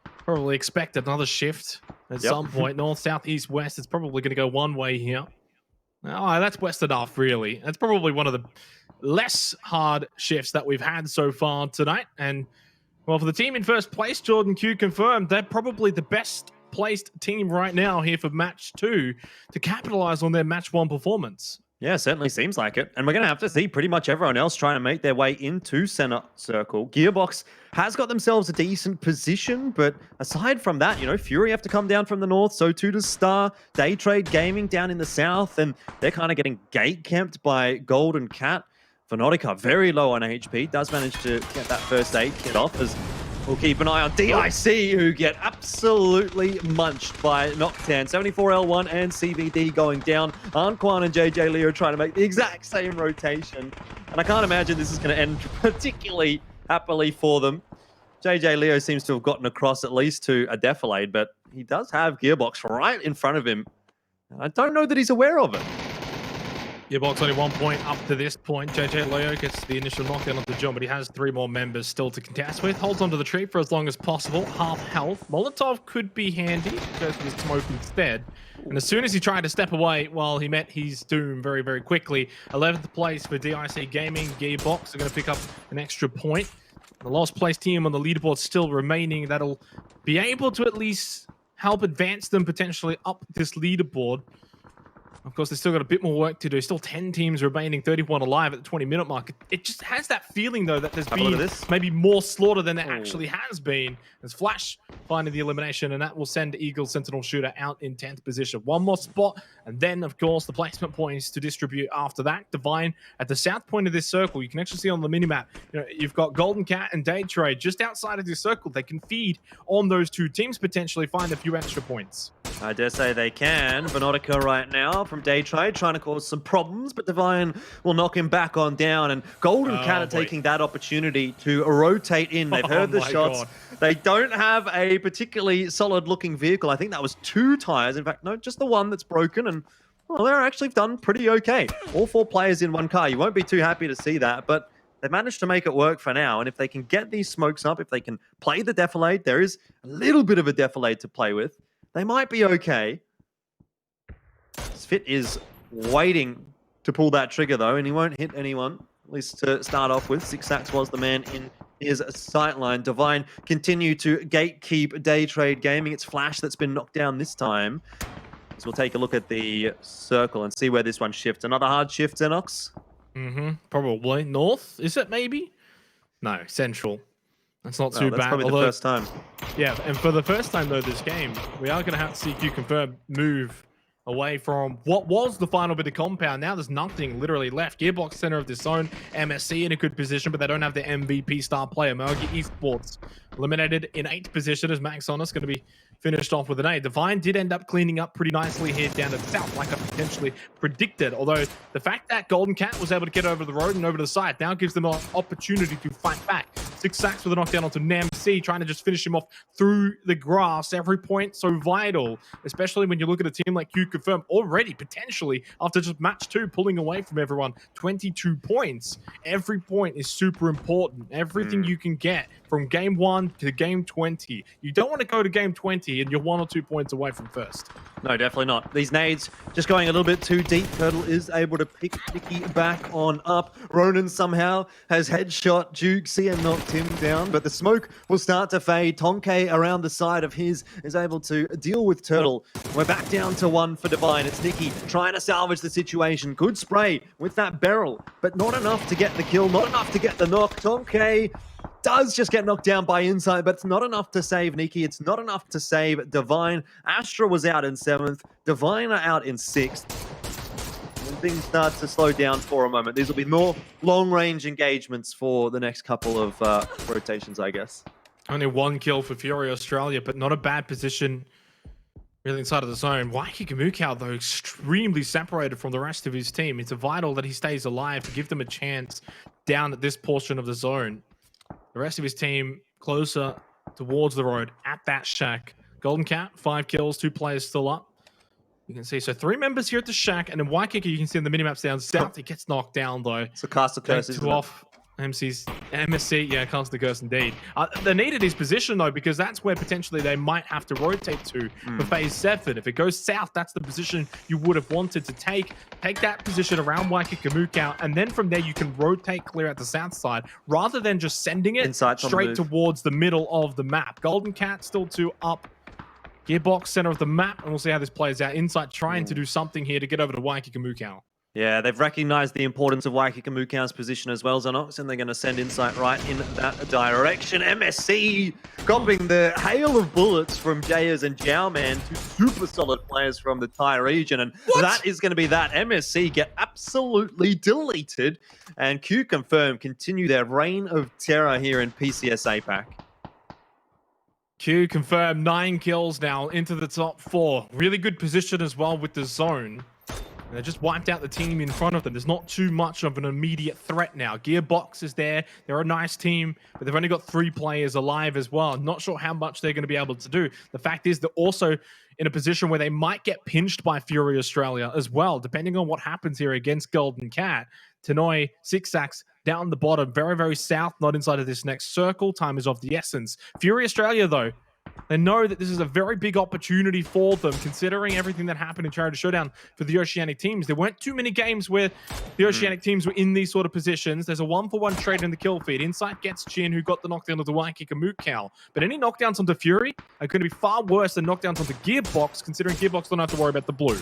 probably expect another shift at some point. North, south, east, west. It's probably going to go one way here. Oh, that's west enough, really. That's probably one of the less hard shifts that we've had so far tonight. And, well, for the team in first place, Jordan Q confirmed they're probably the best placed team right now here for match 2 to capitalize on their match 1 performance. Yeah, certainly seems like it. And we're going to have to see pretty much everyone else trying to make their way into center circle. Gearbox has got themselves a decent position, but aside from that, Fury have to come down from the north, so too does Star. Day Trade Gaming down in the south, and they're kind of getting gate camped by Golden Cat. Venotica very low on HP, does manage to get that first aid kit off as we'll keep an eye on DIC, who get absolutely munched by Noctan. 74L1 and CVD going down. Anquan and JJ Leo trying to make the exact same rotation. And I can't imagine this is going to end particularly happily for them. JJ Leo seems to have gotten across at least to a defilade, but he does have Gearbox right in front of him. I don't know that he's aware of it. Gearbox only 1 point up to this point. JJ Leo gets the initial knockdown onto John, but he has 3 more members still to contest with. Holds onto the tree for as long as possible. Half health. Molotov could be handy. Goes for his smoke instead. And as soon as he tried to step away, well, he met his doom very, very quickly. 11th place for DIC Gaming. Gearbox are going to pick up an extra point. The last place team on the leaderboard still remaining. That'll be able to at least help advance them potentially up this leaderboard. Of course, they've still got a bit more work to do. Still 10 teams remaining, 31 alive at the 20-minute mark. It just has that feeling, though, that there's been maybe more slaughter than there actually has been. There's Flash finding the elimination, and that will send Eagle Sentinel Shooter out in 10th position. One more spot, and then, of course, the placement points to distribute after that. Divine at the south point of this circle. You can actually see on the minimap, you've got Golden Cat and Day Trade just outside of this circle. They can feed on those two teams, potentially find a few extra points. I dare say they can. Venotica right now from Day Trade trying to cause some problems, but Divine will knock him back on down. And Golden Cat are taking that opportunity to rotate in. They've heard the shots. God. They don't have a particularly solid-looking vehicle. I think that was 2 tires. In fact, no, just the one that's broken. And, well, they're actually done pretty okay. All 4 players in 1 car. You won't be too happy to see that, but they've managed to make it work for now. And if they can get these smokes up, if they can play the defilade, there is a little bit of a defilade to play with. They might be okay. Sfit is waiting to pull that trigger, though, and he won't hit anyone, at least to start off with. Sixax was the man in his sightline. Divine continue to gatekeep Day Trade Gaming. It's Flash that's been knocked down this time. So we'll take a look at the circle and see where this one shifts. Another hard shift, Xenox? Probably. North, is it maybe? No, central. That's not too bad. That's probably the first time. Yeah, and for the first time, though, this game, we are going to have to see Q Confirm move away from what was the final bit of compound. Now there's nothing literally left. Gearbox center of this zone. MSC in a good position, but they don't have the MVP star player. Mergy Esports eliminated in 8th position as Max Honest going to be finished off with an A. Divine did end up cleaning up pretty nicely here down to the south, like I potentially predicted. Although the fact that Golden Cat was able to get over the road and over to the side now gives them an opportunity to fight back. Sixax with a knockdown onto NamC, trying to just finish him off through the grass. Every point so vital, especially when you look at a team like Q Confirm already potentially after just match 2 pulling away from everyone 22 points. Every point is super important. Everything you can get from game 1 to game 20. You don't want to go to game 20 and you're 1 or 2 points away from first. No, definitely not. These nades just going a little bit too deep. Turtle is able to pick Nicky back on up. Ronan somehow has headshot Jukesy and knocked him down, but the smoke will start to fade. Tonke around the side of his is able to deal with Turtle. We're back down to 1 for Divine. It's Nicky trying to salvage the situation. Good spray with that barrel, but not enough to get the kill, not enough to get the knock. Tonke does just get knocked down by Insight, but it's not enough to save Nicky. It's not enough to save Divine. Astra was out in 7th. Divine are out in 6th. And things start to slow down for a moment. These will be more long-range engagements for the next couple of rotations, I guess. Only 1 kill for Fury Australia, but not a bad position really inside of the zone. Waikiki Mukau, though, extremely separated from the rest of his team. It's vital that he stays alive to give them a chance down at this portion of the zone. The rest of his team closer towards the road at that shack. Golden Cat, 5 kills, 2 players still up. You can see, so 3 members here at the shack, and then Waikiki, you can see in the minimaps down south, he gets knocked down, though. It's a cast of curse, isn't it? Off MSC, yeah, cast the curse indeed. They needed his position, though, because that's where potentially they might have to rotate to for phase 7. If it goes south, that's the position you would have wanted to take. Take that position around Waikiki Mukau, and then from there you can rotate clear at the south side, rather than just sending it straight towards the middle of the map. Golden Cat still 2 up. Gearbox center of the map, and we'll see how this plays out. Insight trying to do something here to get over to Waikiki Mukau. Yeah, they've recognized the importance of Waikikamuka's position as well, Xanox, and they're going to send Insight right in that direction. MSC copying the hail of bullets from Jayers and Jiaoman, two super solid players from the Thai region, and that is going to be that. MSC get absolutely deleted, and Q Confirm continue their reign of terror here in PCS APAC. Q Confirm 9 kills now into the top 4. Really good position as well with the zone. And they just wiped out the team in front of them. There's not too much of an immediate threat now. Gearbox is there. They're a nice team, but they've only got 3 players alive as well. Not sure how much they're going to be able to do. The fact is they're also in a position where they might get pinched by Fury Australia as well, depending on what happens here against Golden Cat. Tanoi, Six-Sacks down the bottom, very, very south, not inside of this next circle. Time is of the essence. Fury Australia, though, they know that this is a very big opportunity for them, considering everything that happened in Charity Showdown for the Oceanic teams. There weren't too many games where the Oceanic teams were in these sort of positions. There's a 1-for-1 trade in the kill feed. Insight gets Chin, who got the knockdown of the Waikikamuka. But any knockdowns onto Fury are going to be far worse than knockdowns onto Gearbox, considering Gearbox don't have to worry about the blue.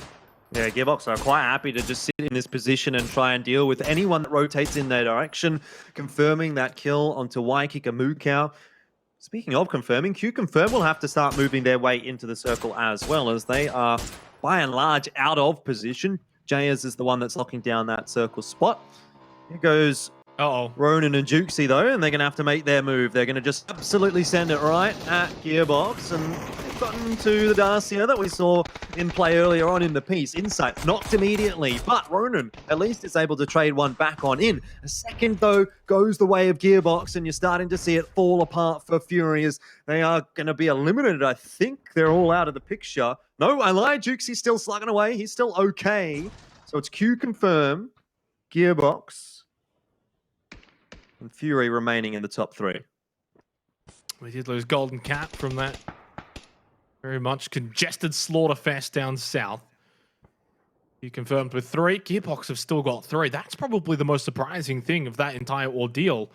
Yeah, Gearbox are quite happy to just sit in this position and try and deal with anyone that rotates in their direction, confirming that kill onto Waikikamuka. Speaking of confirming, Q Confirm will have to start moving their way into the circle as well, as they are, by and large, out of position. Jayers is the one that's locking down that circle spot. Here goes Ronan and Jukesy, though, and they're going to have to make their move. They're going to just absolutely send it right at Gearbox, and they've gotten to the Darcia that we saw in play earlier on in the piece. Insight knocked immediately, but Ronan at least is able to trade one back on in. A second, though, goes the way of Gearbox, and you're starting to see it fall apart for Fury as they are going to be eliminated. I think they're all out of the picture. No, I lied. Jukesy's still slugging away. He's still okay. So it's Q Confirm, Gearbox, and Fury remaining in the top 3. We did lose Golden Cat from that very much congested slaughterfest down south. You confirmed with 3. Gearbox have still got 3. That's probably the most surprising thing of that entire ordeal.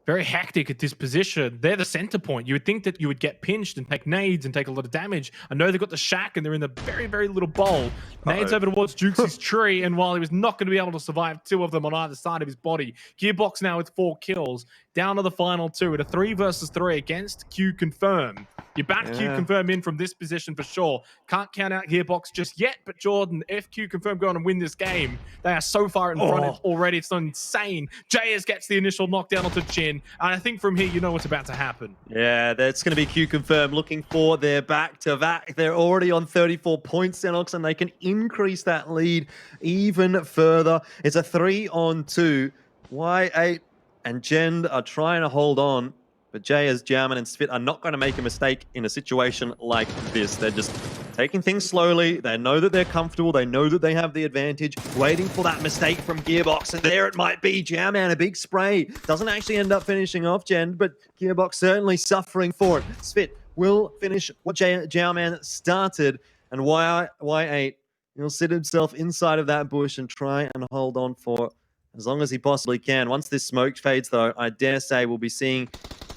Very hectic at this position. They're the center point. You would think that you would get pinched and take nades and take a lot of damage. I know they've got the shack and they're in the very, very little bowl. Nades over towards Jukesy's tree, and while he was not going to be able to survive 2 of them on either side of his body, Gearbox now with 4 kills, down to the final 2 at a 3 versus 3 against Q Confirm. You back Q Confirm in from this position for sure. Can't count out Gearbox just yet, but Jordan, if Q Confirm go on and win this game, they are so far in front already. It's insane. Jayers gets the initial knockdown onto Chin, and I think from here, you know what's about to happen. Yeah, that's going to be Q Confirm looking for their back-to-back. They're already on 34 points, Xenox, and they can increase that lead even further. It's a 3-on-2. Y8 and Jend are trying to hold on, but Jayers, Jarman, and Svit are not going to make a mistake in a situation like this. They're just taking things slowly. They know that they're comfortable. They know that they have the advantage, waiting for that mistake from Gearbox. And there it might be. Jarman, a big spray. Doesn't actually end up finishing off Jend, but Gearbox certainly suffering for it. Svit will finish what Jarman started, and Y8 he'll sit himself inside of that bush and try and hold on for as long as he possibly can. Once this smoke fades, though, I dare say we'll be seeing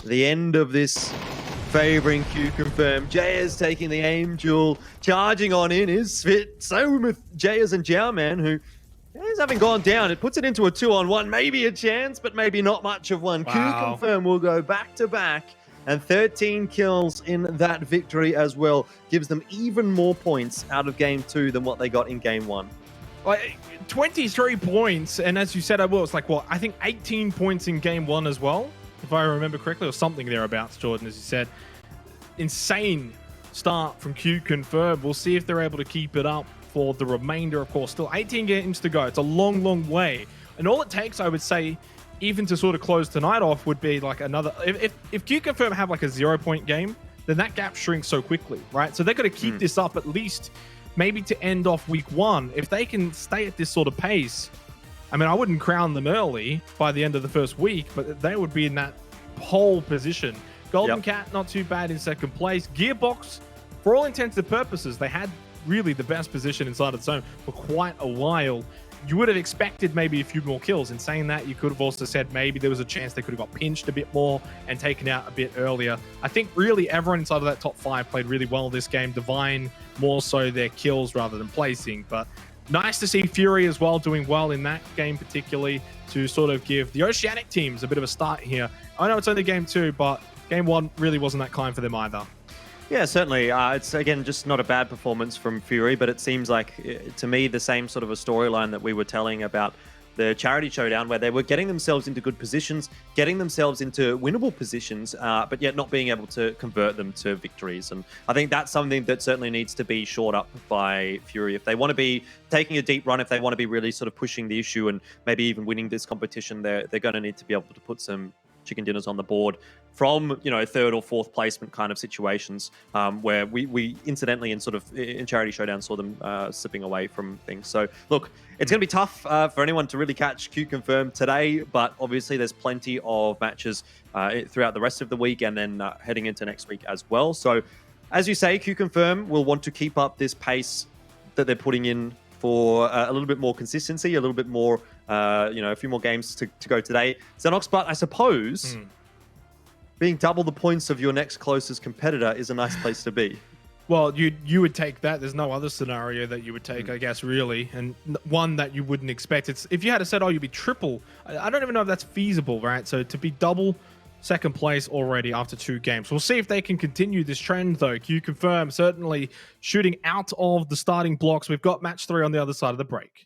the end of this favoring Q Confirm. Jayers taking the aim duel, charging on in is Svit. So with Jayers and Jiaoman, who is having gone down. It puts it into a 2-on-1, maybe a chance, but maybe not much of one. Q Confirm will go back-to-back, and 13 kills in that victory as well. Gives them even more points out of Game 2 than what they got in Game 1. 23 points, and as you said, it's like, what, I think 18 points in Game 1 as well, if I remember correctly, or something thereabouts, Jordan, as you said. Insane start from Q Confirm. We'll see if they're able to keep it up for the remainder, of course. Still 18 games to go. It's a long, long way. And all it takes, I would say, even to sort of close tonight off, would be like another... If Q Confirm have like a 0-point game, then that gap shrinks so quickly, right? So they've got to keep this up at least maybe to end off week 1. If they can stay at this sort of pace, I mean, I wouldn't crown them early by the end of the first week, but they would be in that pole position. Golden Cat, not too bad in second place. Gearbox, for all intents and purposes, they had really the best position inside of the zone for quite a while. You would have expected maybe a few more kills. In saying that, you could have also said maybe there was a chance they could have got pinched a bit more and taken out a bit earlier. I think really everyone inside of that top 5 played really well this game. Divine, more so their kills rather than placing, but nice to see Fury as well doing well in that game, particularly to sort of give the Oceanic teams a bit of a start here. I know it's only game 2, but game 1 really wasn't that climb for them either. Yeah, certainly. It's, again, just not a bad performance from Fury, but it seems like, to me, the same sort of a storyline that we were telling about the charity showdown, where they were getting themselves into good positions, getting themselves into winnable positions, but yet not being able to convert them to victories. And I think that's something that certainly needs to be shored up by Fury. If they want to be taking a deep run, if they want to be really sort of pushing the issue and maybe even winning this competition, they're going to need to be able to put some chicken dinners on the board from, you know, 3rd or 4th placement kind of situations, where we incidentally in charity showdown saw them slipping away from things. So look, it's going to be tough for anyone to really catch Q Confirm today, but obviously there's plenty of matches throughout the rest of the week and then heading into next week as well. So as you say, Q Confirm will want to keep up this pace that they're putting in for a little bit more consistency, a little bit more, a few more games to go today. Xenox, but I suppose being double the points of your next closest competitor is a nice place to be. Well, you would take that. There's no other scenario that you would take, I guess, really, and one that you wouldn't expect. It's if you had said, "Oh, you'd be triple." I don't even know if that's feasible, right? So to be double 2nd place already after 2 games. We'll see if they can continue this trend, though. Q Confirm certainly shooting out of the starting blocks. We've got match 3 on the other side of the break.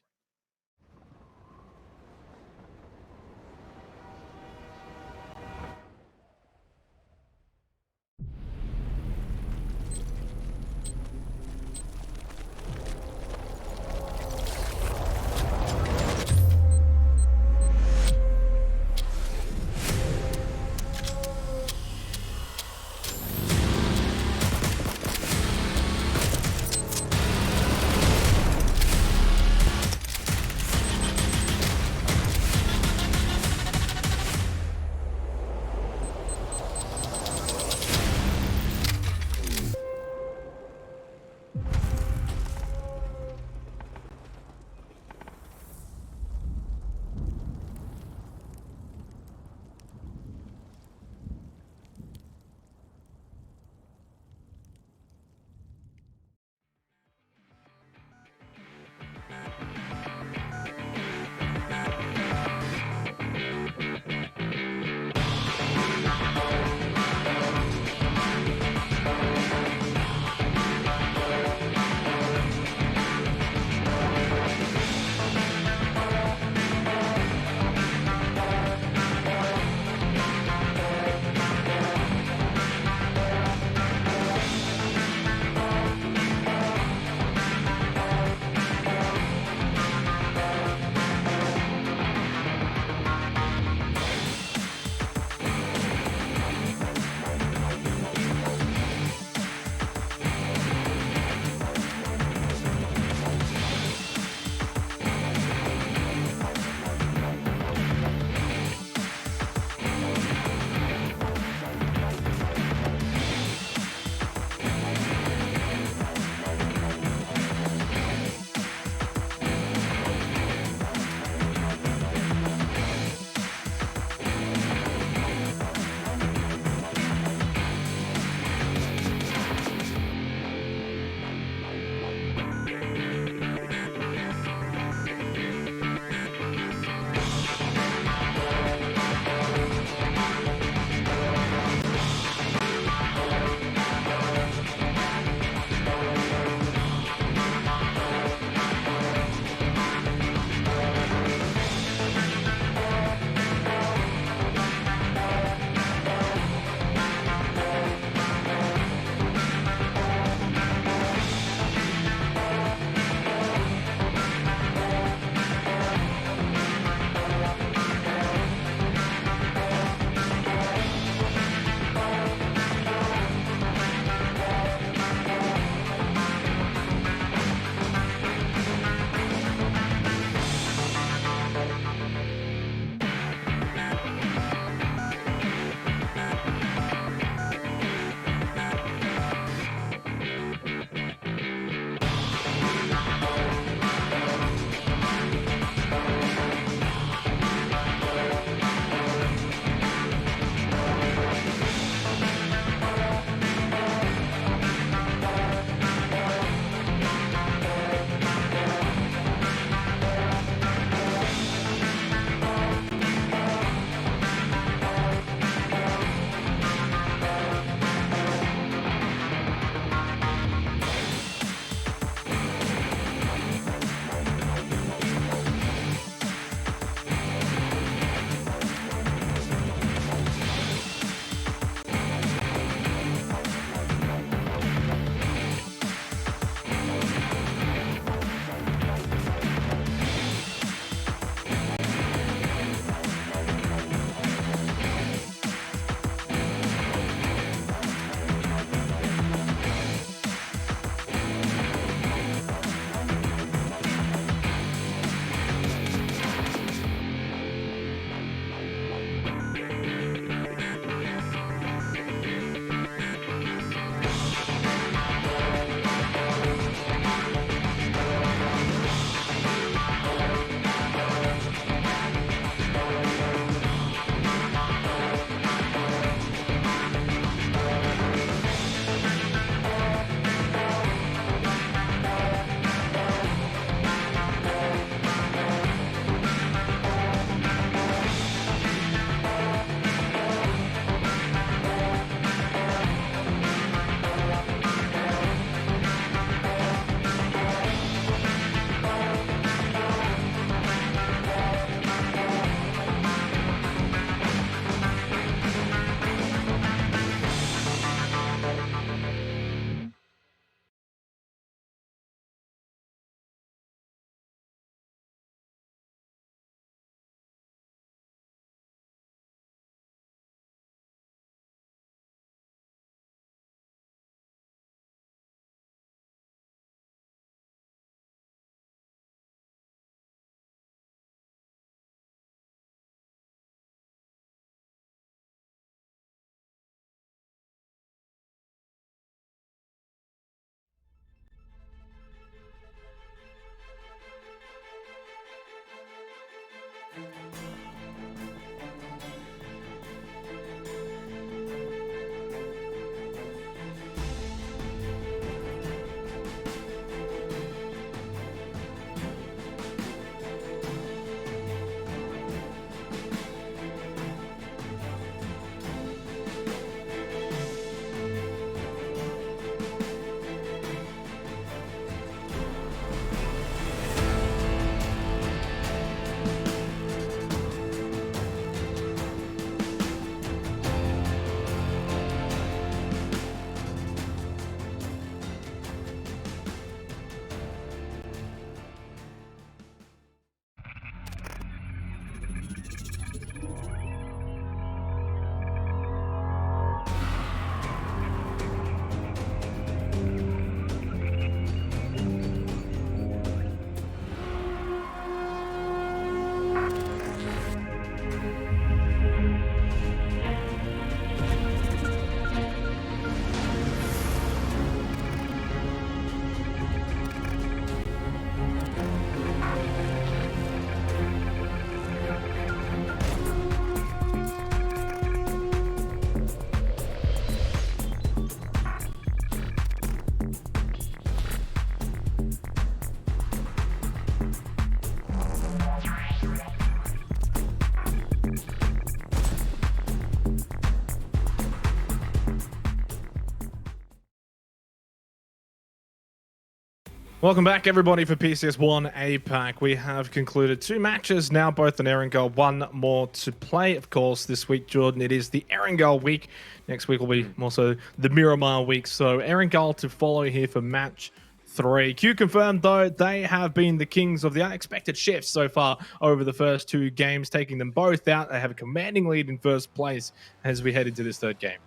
Welcome back, everybody, for PCS1 APAC. We have concluded 2 matches now, both in Erangel. 1 more to play, of course, this week, Jordan. It is the Erangel week. Next week will be also the Miramar week. So Erangel to follow here for match 3. Q confirmed, though, they have been the kings of the unexpected shifts so far over the first 2 games, taking them both out. They have a commanding lead in first place as we head into this 3rd game.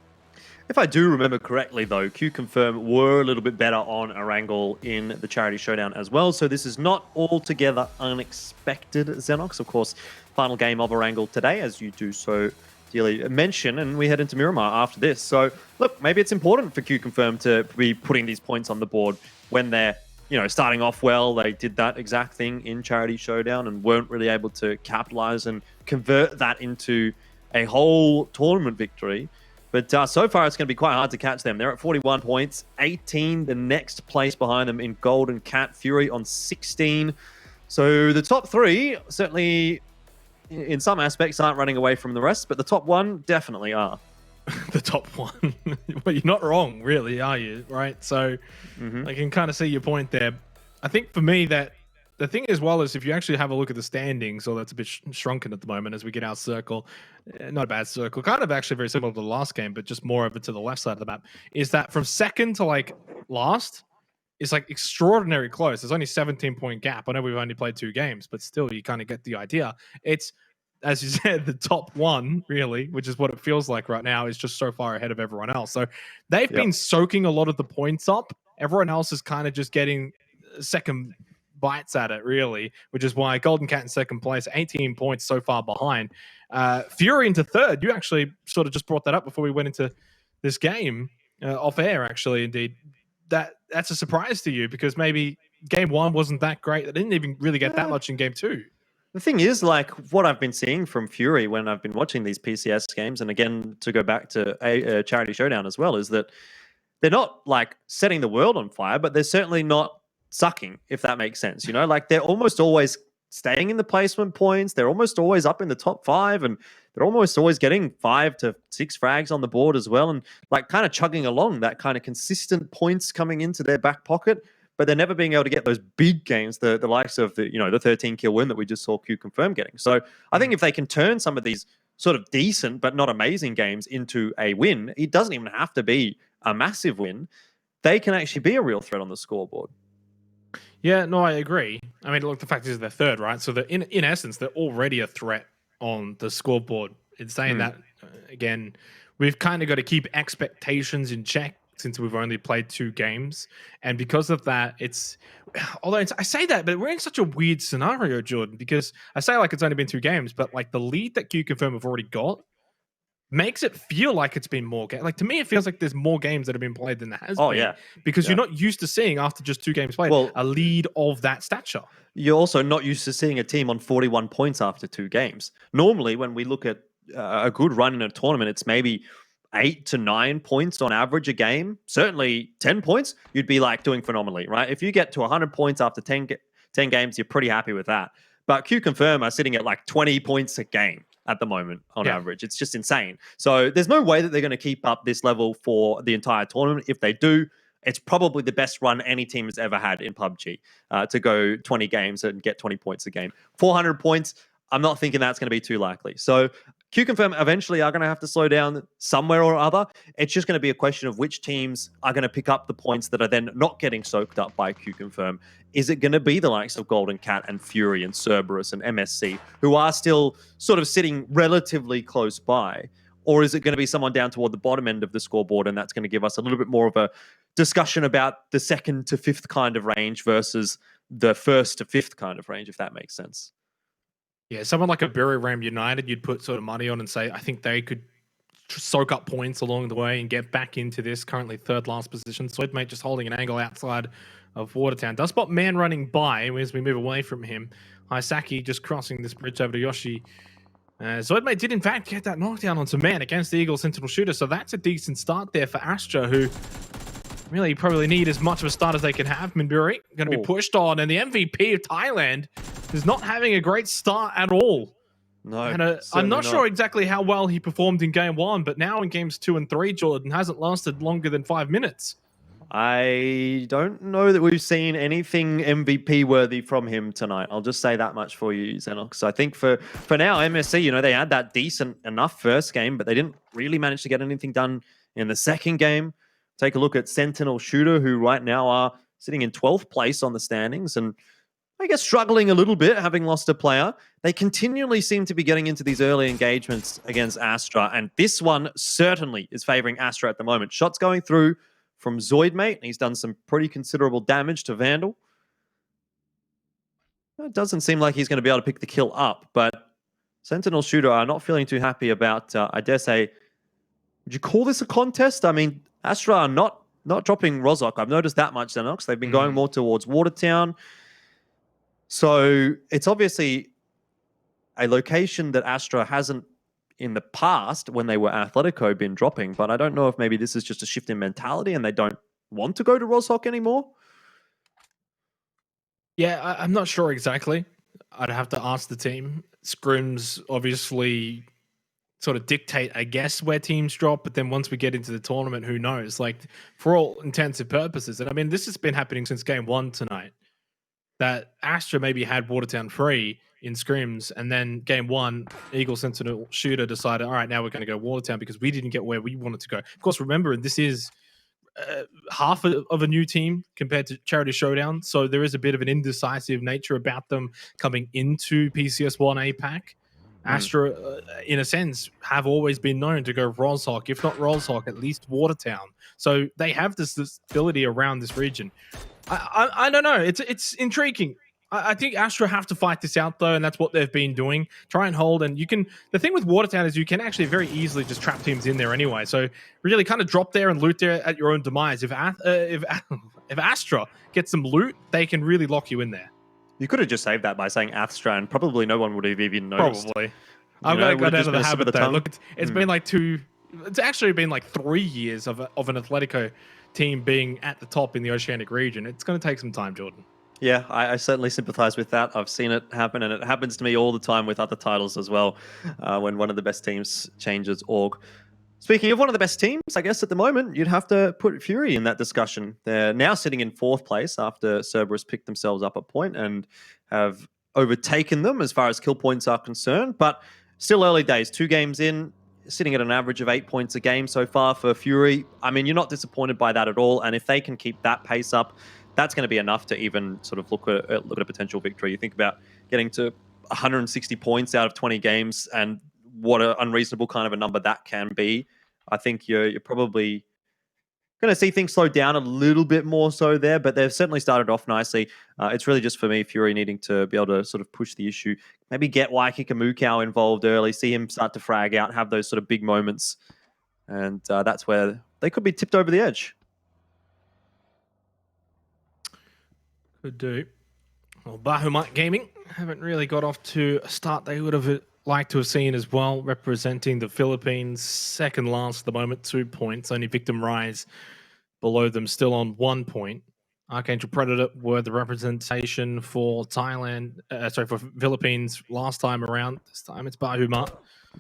If I do remember correctly, though, Q Confirm were a little bit better on Erangel in the Charity Showdown as well, so this is not altogether unexpected, Xenox. Of course, final game of Erangel today, as you do so dearly mention, and we head into Miramar after this. So, look, maybe it's important for Q Confirm to be putting these points on the board when they're, starting off well. They did that exact thing in Charity Showdown and weren't really able to capitalize and convert that into a whole tournament victory. But so far, it's going to be quite hard to catch them. They're at 41 points, 18 the next place behind them in Golden Cat, Fury on 16. So the top 3 certainly, in some aspects, aren't running away from the rest, but the top 1 definitely are. The top 1? Well, you're not wrong, really, are you? Right? So I can kind of see your point there. I think for me that the thing as well is if you actually have a look at the standings, so that's a bit shrunken at the moment as we get our circle, not a bad circle, kind of actually very similar to the last game, but just more over to the left side of the map, is that from second to like last, it's like extraordinary close. There's only 17-point gap. I know we've only played 2 games, but still you kind of get the idea. It's, as you said, the top 1, really, which is what it feels like right now, is just so far ahead of everyone else. So they've been soaking a lot of the points up. Everyone else is kind of just getting second bites at it, really, which is why Golden Cat in second place, 18 points so far behind. Fury into 3rd. You actually sort of just brought that up before we went into this game, off air, actually, indeed. That's a surprise to you because maybe game 1 wasn't that great. They didn't even really get that much in game 2. The thing is, like, what I've been seeing from Fury when I've been watching these PCS games, and again, to go back to a Charity Showdown as well, is that they're not, like, setting the world on fire, but they're certainly not sucking, if that makes sense. Like, they're almost always staying in the placement points. They're almost always up in the top 5, and they're almost always getting 5 to 6 frags on the board as well, and, like, kind of chugging along that kind of consistent points coming into their back pocket. But they're never being able to get those big games, the likes of the 13 kill win that we just saw Q Confirm getting. So I think if they can turn some of these sort of decent but not amazing games into a win, it doesn't even have to be a massive win. They can actually be a real threat on the scoreboard. Yeah, no, I agree. I mean, look, the fact is they're 3rd, right? So in essence, they're already a threat on the scoreboard. In saying that, again, we've kind of got to keep expectations in check since we've only played 2 games. And because of that, I say that, but we're in such a weird scenario, Jordan, because I say like it's only been 2 games, but like the lead that Q Confirm have already got makes it feel like it's been more games. Like, to me, it feels like there's more games that have been played than there has been. Yeah. Because you're not used to seeing, after just 2 games played, a lead of that stature. You're also not used to seeing a team on 41 points after 2 games. Normally, when we look at a good run in a tournament, it's maybe 8 to 9 points on average a game. Certainly 10 points, you'd be like doing phenomenally, right? If you get to 100 points after 10 games, you're pretty happy with that. But Q Confirm are sitting at like 20 points a game at the moment on average. It's just insane. So there's no way that they're going to keep up this level for the entire tournament. If they do, it's probably the best run any team has ever had in PUBG, to go 20 games and get 20 points a game. 400 points, I'm not thinking that's going to be too likely. So Q Confirm eventually are going to have to slow down somewhere or other. It's just going to be a question of which teams are going to pick up the points that are then not getting soaked up by Q Confirm. Is it going to be the likes of Golden Cat and Fury and Cerberus and MSC, who are still sort of sitting relatively close by? Or is it going to be someone down toward the bottom end of the scoreboard, and that's going to give us a little bit more of a discussion about the 2nd to 5th kind of range versus the 1st to 5th kind of range, if that makes sense? Yeah, someone like a Buriram United, you'd put sort of money on and say, I think they could soak up points along the way and get back into this currently 3rd last position. Zoidmate just holding an angle outside of Watertown. Does spot man running by as we move away from him. Hisaki just crossing this bridge over to Yoshi. Zoidmate did in fact get that knockdown onto man against the Eagle Sentinel Shooter, so that's a decent start there for Astra, who really probably need as much of a start as they can have. Minburi going to be pushed on, and the MVP of Thailand is not having a great start at all. No, and I'm not sure exactly how well he performed in game 1, but now in games 2 and 3, Jordan hasn't lasted longer than 5 minutes. I don't know that we've seen anything MVP worthy from him tonight. I'll just say that much for you, Xenox. I think for now, MSC, you know, they had that decent enough first game, but they didn't really manage to get anything done in the second game. Take a look at Sentinel Shooter, who right now are sitting in 12th place on the standings and I guess struggling a little bit, having lost a player. They continually seem to be getting into these early engagements against Astra, and this one certainly is favoring Astra at the moment. Shots going through from Zoidmate. He's done some pretty considerable damage to Vandal. It doesn't seem like he's going to be able to pick the kill up, but Sentinel Shooter are not feeling too happy about, I dare say, would you call this a contest? I mean, Astra are not dropping Rozhok. I've noticed that much, Xenox. They've been going more towards Watertown. So it's obviously a location that Astra hasn't in the past when they were Atletico been dropping, but I don't know if maybe this is just a shift in mentality and they don't want to go to Rozhok anymore. Yeah, I'm not sure exactly. I'd have to ask the team. Scrims obviously sort of dictate, I guess, where teams drop, but then once we get into the tournament, who knows? Like, for all intents and purposes, and I mean, this has been happening since game one tonight, that Astra maybe had Watertown free in scrims, and then game one, Eagle Sentinel Shooter decided, all right, now we're going to go Watertown because we didn't get where we wanted to go. Of course, remember, this is half of a new team compared to Charity Showdown, so there is a bit of an indecisive nature about them coming into PCS1 APAC. Astra, in a sense, have always been known to go Rozhok, if not Rozhok, at least Watertown. So they have this stability around this region. I don't know. It's intriguing. I think Astra have to fight this out though, and that's what they've been doing. Try and hold, and you can. The thing with Watertown is you can actually very easily just trap teams in there anyway. So really, kind of drop there and loot there at your own demise. If Astra gets some loot, they can really lock you in there. You could have just saved that by saying Astra, and probably no one would have even noticed. Probably. I've got out of the habit though. Look, it's been like it's actually been like 3 years of an Atletico team being at the top in the Oceanic region. It's going to take some time, Jordan. Yeah, I certainly sympathize with that. I've seen it happen, and it happens to me all the time with other titles as well, when one of the best teams changes org. Speaking of one of the best teams, I guess at the moment, you'd have to put Fury in that discussion. They're now sitting in 4th place after Cerberus picked themselves up a point and have overtaken them as far as kill points are concerned, but still early days. 2 games in, sitting at an average of 8 points a game so far for Fury. I mean, you're not disappointed by that at all, and if they can keep that pace up, that's going to be enough to even sort of look at a potential victory. You think about getting to 160 points out of 20 games and what an unreasonable kind of a number that can be. I think you're probably going to see things slow down a little bit more so there, but they've certainly started off nicely. It's really just for me, Fury needing to be able to sort of push the issue, maybe get Waikika Mukau involved early, see him start to frag out, have those sort of big moments. And that's where they could be tipped over the edge. Could do. Well, Bahamut Gaming haven't really got off to a start they would have liked to have seen as well, representing the Philippines, second last at the moment, 2 points. Only Victim Rise below them, still on 1 point. Archangel Predator were the representation for for Philippines last time around. This time it's Bahamut.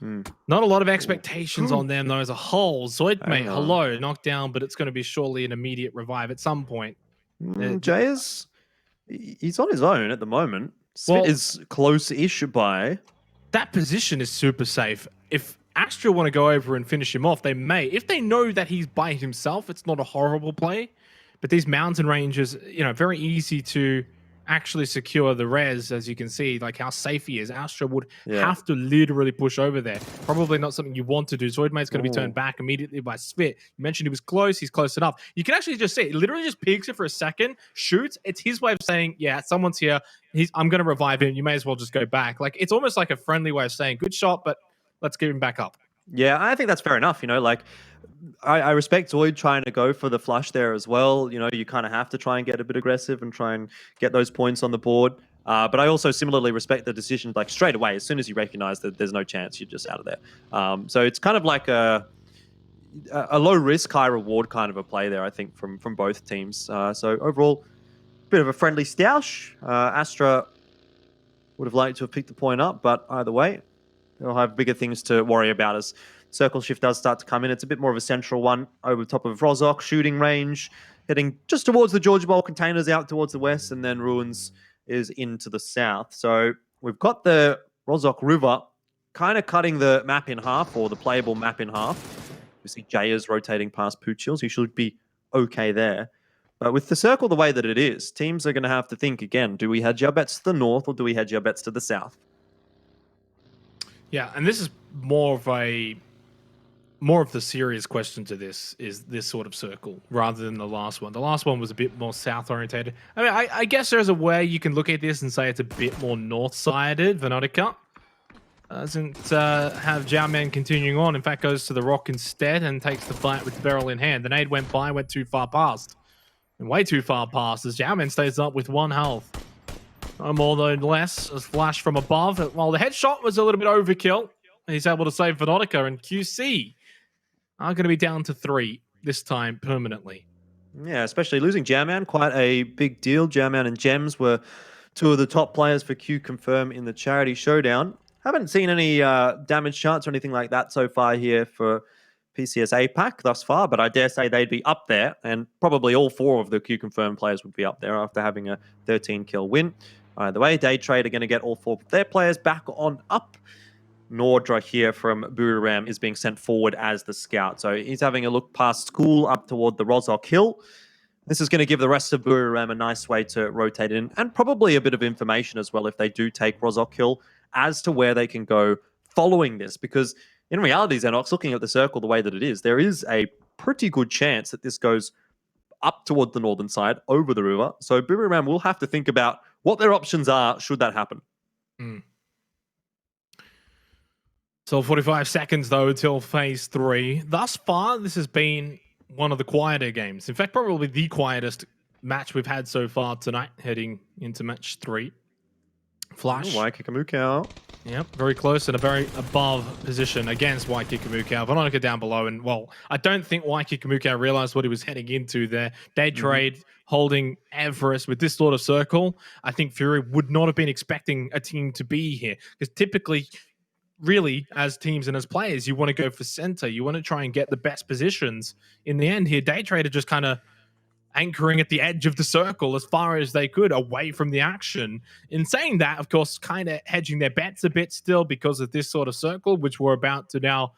Not a lot of expectations on them though as a whole. Zoidmate, hello, knocked down, but it's going to be surely an immediate revive at some point. Jay's, he's on his own at the moment. Svit is close-ish by. That position is super safe. If Astra want to go over and finish him off, they may. If they know that he's by himself, it's not a horrible play. But these mountain ranges, very easy to actually secure the res, as you can see, like how safe he is. Astra would have to literally push over there. Probably not something you want to do. Zoidmate's going to be turned back immediately by Svit. You mentioned he was close. He's close enough. You can actually just see it. Literally just peeks it for a second, shoots. It's his way of saying, yeah, someone's here. I'm going to revive him. You may as well just go back. Like, it's almost like a friendly way of saying, good shot, but let's give him back up. Yeah, I think that's fair enough. I respect Zoid trying to go for the flush there as well. You kind of have to try and get a bit aggressive and try and get those points on the board. But I also similarly respect the decision, like straight away, as soon as you recognize that there's no chance, you're just out of there. So it's kind of like a low risk, high reward kind of a play there, I think, from both teams. So overall, a bit of a friendly stoush. Astra would have liked to have picked the point up, but either way, they'll have bigger things to worry about as Circle Shift does start to come in. It's a bit more of a central one over the top of Rozhok, shooting range. heading just towards the Georgia Bowl, Containers out towards the west, and then Ruins is into the south. So we've got the Rozhok River kind of cutting the map in half, or the playable map in half. We see Jayas rotating past Poochills. He should be okay there. But with the circle the way that it is, teams are going to have to think again, do we hedge our bets to the north or do we hedge our bets to the south? Yeah, and this is more of the serious question to this, is this sort of circle rather than the last one. The last one was a bit more south orientated. I mean, I guess there's a way you can look at this and say it's a bit more north-sided. Venotica doesn't have Jiaoman continuing on. In fact, goes to the rock instead and takes the fight with the barrel in hand. The nade went by, went too far past. And way too far past as Jiaoman stays up with 1 health. No more than less. A flash from above. While the headshot was a little bit overkill, he's able to save Venotica, and QC are going to be down to 3 this time permanently. Yeah, especially losing Jiaoman, quite a big deal. Jiaoman and Gems were 2 of the top players for Q Confirm in the Charity Showdown. Haven't seen any damage charts or anything like that so far here for PCS APAC thus far, but I dare say they'd be up there, and probably all 4 of the Q Confirm players would be up there after having a 13-kill win. Either way, Day Trade are going to get all 4 of their players back on up. Nordra here from Buriram is being sent forward as the scout. So he's having a look past school up toward the Rozhok Hill. This is going to give the rest of Buriram a nice way to rotate in, and probably a bit of information as well if they do take Rozhok Hill as to where they can go following this. Because in reality, Xenox, looking at the circle the way that it is, there is a pretty good chance that this goes up toward the northern side, over the river. So Buriram will have to think about what their options are should that happen. So 45 seconds, though, until phase 3. Thus far, this has been one of the quieter games. In fact, probably the quietest match we've had so far tonight, heading into match 3. Flash. Waikikimukau. Yep, very close and a very above position against Waikikimukau. Venotica down below, and, well, I don't think Waikikimukau realized what he was heading into there. Day Trade holding Everest with this sort of circle. I think Fury would not have been expecting a team to be here, because typically, really, as teams and as players, you want to go for center. You want to try and get the best positions. In the end here, Day Trader just kind of anchoring at the edge of the circle as far as they could, away from the action. In saying that, of course, kind of hedging their bets a bit still because of this sort of circle, which we're about to now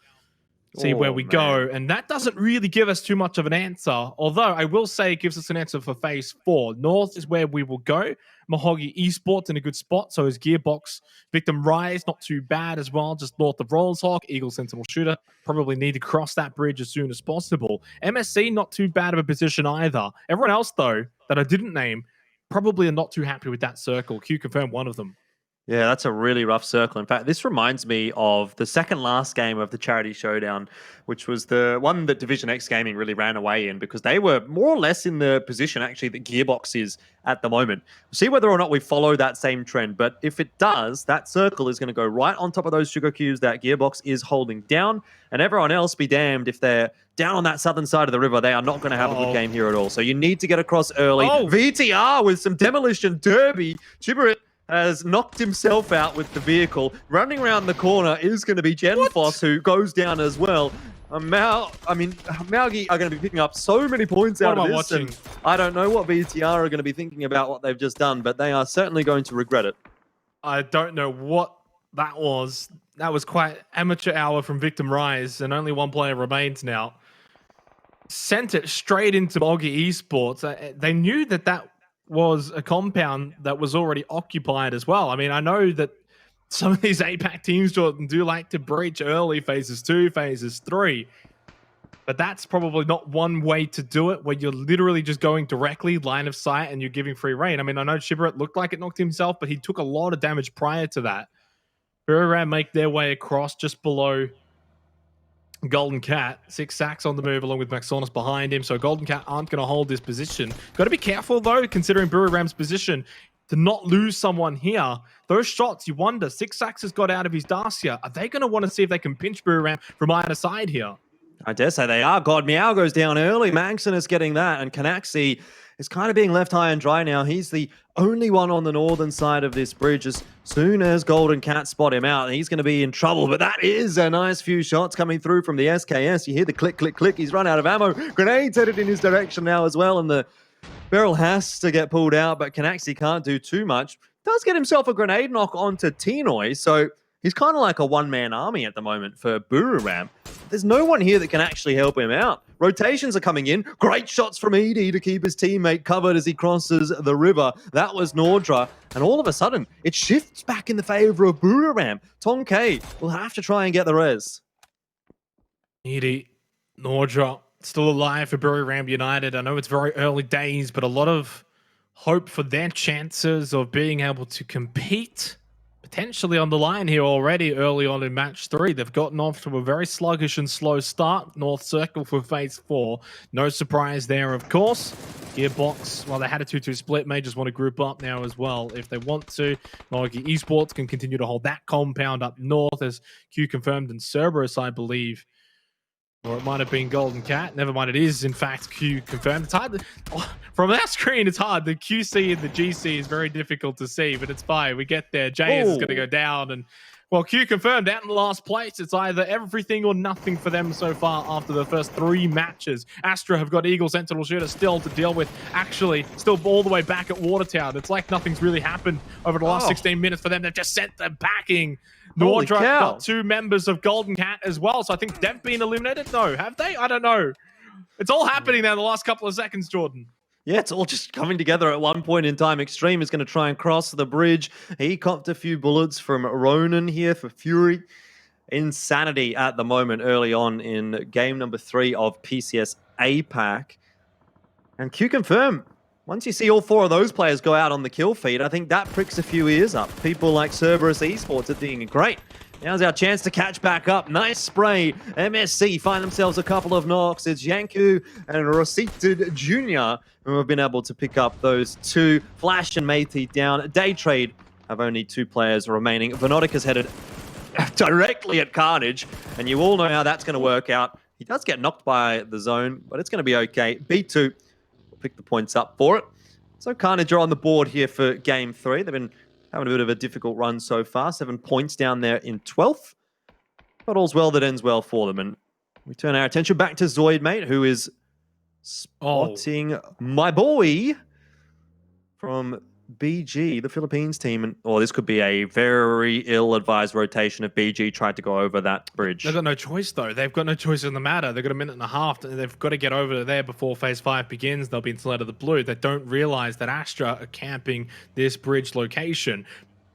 see where we go. And that doesn't really give us too much of an answer. Although I will say it gives us an answer for phase 4. North is where we will go. Mahogany Esports in a good spot. So is Gearbox. Victim Rise, not too bad as well. Just north of Rollshawk. Eagle Sentinel Shooter. Probably need to cross that bridge as soon as possible. MSC, not too bad of a position either. Everyone else, though, that I didn't name, probably are not too happy with that circle. Q Confirm one of them. Yeah, that's a really rough circle. In fact, this reminds me of the second last game of the Charity Showdown, which was the one that Division X Gaming really ran away in, because they were more or less in the position actually that Gearbox is at the moment. We'll see whether or not we follow that same trend, but if it does, that circle is going to go right on top of those sugar cubes that Gearbox is holding down, and everyone else be damned if they're down on that southern side of the river. They are not going to have a good game here at all. So you need to get across early. VTR with some demolition derby. Chibarit has knocked himself out with the vehicle. Running around the corner is going to be Genfoss, who goes down as well. Maugi are going to be picking up so many points out of this. And I don't know what VTR are going to be thinking about what they've just done, but they are certainly going to regret it. I don't know what that was. That was quite amateur hour from Victim Rise, and only one player remains now. Sent it straight into Mahogany Esports. They knew that was a compound that was already occupied as well. I mean, I know that some of these APAC teams, Jordan, do like to breach early, phases 2, phases 3. But that's probably not one way to do it, where you're literally just going directly line of sight and you're giving free reign. I mean, I know Shibaret looked like it knocked himself, but he took a lot of damage prior to that. Buriram make their way across just below Golden Cat. 6 sacks on the move along with Maxonus behind him, so Golden Cat aren't going to hold this position. Got to be careful though, considering Buriram's position, to not lose someone here. Those shots, you wonder, 6 sacks has got out of his Dacia. Are they going to want to see if they can pinch Buriram from either side here? I dare say they are. God, Meow goes down early. Maxon is getting that, and Canaxi is kind of being left high and dry now. He's the only one on the northern side of this bridge. As soon as Golden Cat spot him out, he's going to be in trouble. But that is a nice few shots coming through from the SKS. You hear the click, click, click. He's run out of ammo. Grenades headed in his direction now as well. And the barrel has to get pulled out, but Canaxi can't do too much. Does get himself a grenade knock onto Tinoy, so he's kind of like a one-man army at the moment for Buriram. There's no one here that can actually help him out. Rotations are coming in. Great shots from Edie to keep his teammate covered as he crosses the river. That was Nordra. And all of a sudden, it shifts back in the favor of Buriram. Tonkay will have to try and get the res. Edie, Nordra, still alive for Buriram United. I know it's very early days, but a lot of hope for their chances of being able to compete potentially on the line here already early on in match 3. They've gotten off to a very sluggish and slow start. North Circle for phase 4. No surprise there, of course. Gearbox, well, they had a 2-2 split, may just want to group up now as well if they want to. Margi Esports can continue to hold that compound up north, as Q confirmed, and Cerberus, I believe. Or it might have been Golden Cat. Never mind, it is, in fact, Q confirmed. It's hard. From that screen, it's hard. The QC and the GC is very difficult to see, but it's fine. We get there. JS is going to go down. And, well, Q confirmed out in last place. It's either everything or nothing for them so far after the first 3 matches. Astra have got Eagle Sentinel Shooter still to deal with. Actually, still all the way back at Watertown. It's like nothing's really happened over the last 16 minutes for them. They've just sent them packing. Nordra got 2 members of Golden Cat as well, so I think they've been eliminated. No, have they? I don't know. It's all happening now in the last couple of seconds, Jordan. Yeah, it's all just coming together at one point in time. Extreme is going to try and cross the bridge. He copped a few bullets from Ronan here for Fury. Insanity at the moment early on in game number 3 of PCS APAC. And Q confirm. Once you see all 4 of those players go out on the kill feed, I think that pricks a few ears up. People like Cerberus Esports are thinking, great, now's our chance to catch back up. Nice spray. MSC find themselves a couple of knocks. It's Yanku and Rosita Jr. who have been able to pick up those 2. Flash and Meiti down. Day Trade have only 2 players remaining. Venotica's headed directly at Carnage, and you all know how that's going to work out. He does get knocked by the zone, but it's going to be okay. B2 pick the points up for it. So Carnage are on the board here for game 3. They've been having a bit of a difficult run so far. 7 points down there in 12th. But all's well that ends well for them. And we turn our attention back to Zoid, mate, who is spotting my boy from BG, the Philippines team. And this could be a very ill-advised rotation if BG tried to go over that bridge. They've got no choice, though. They've got no choice in the matter. They've got a minute and a half. They've got to get over there before phase 5 begins. They'll be inside of the blue. They don't realize that Astra are camping this bridge location.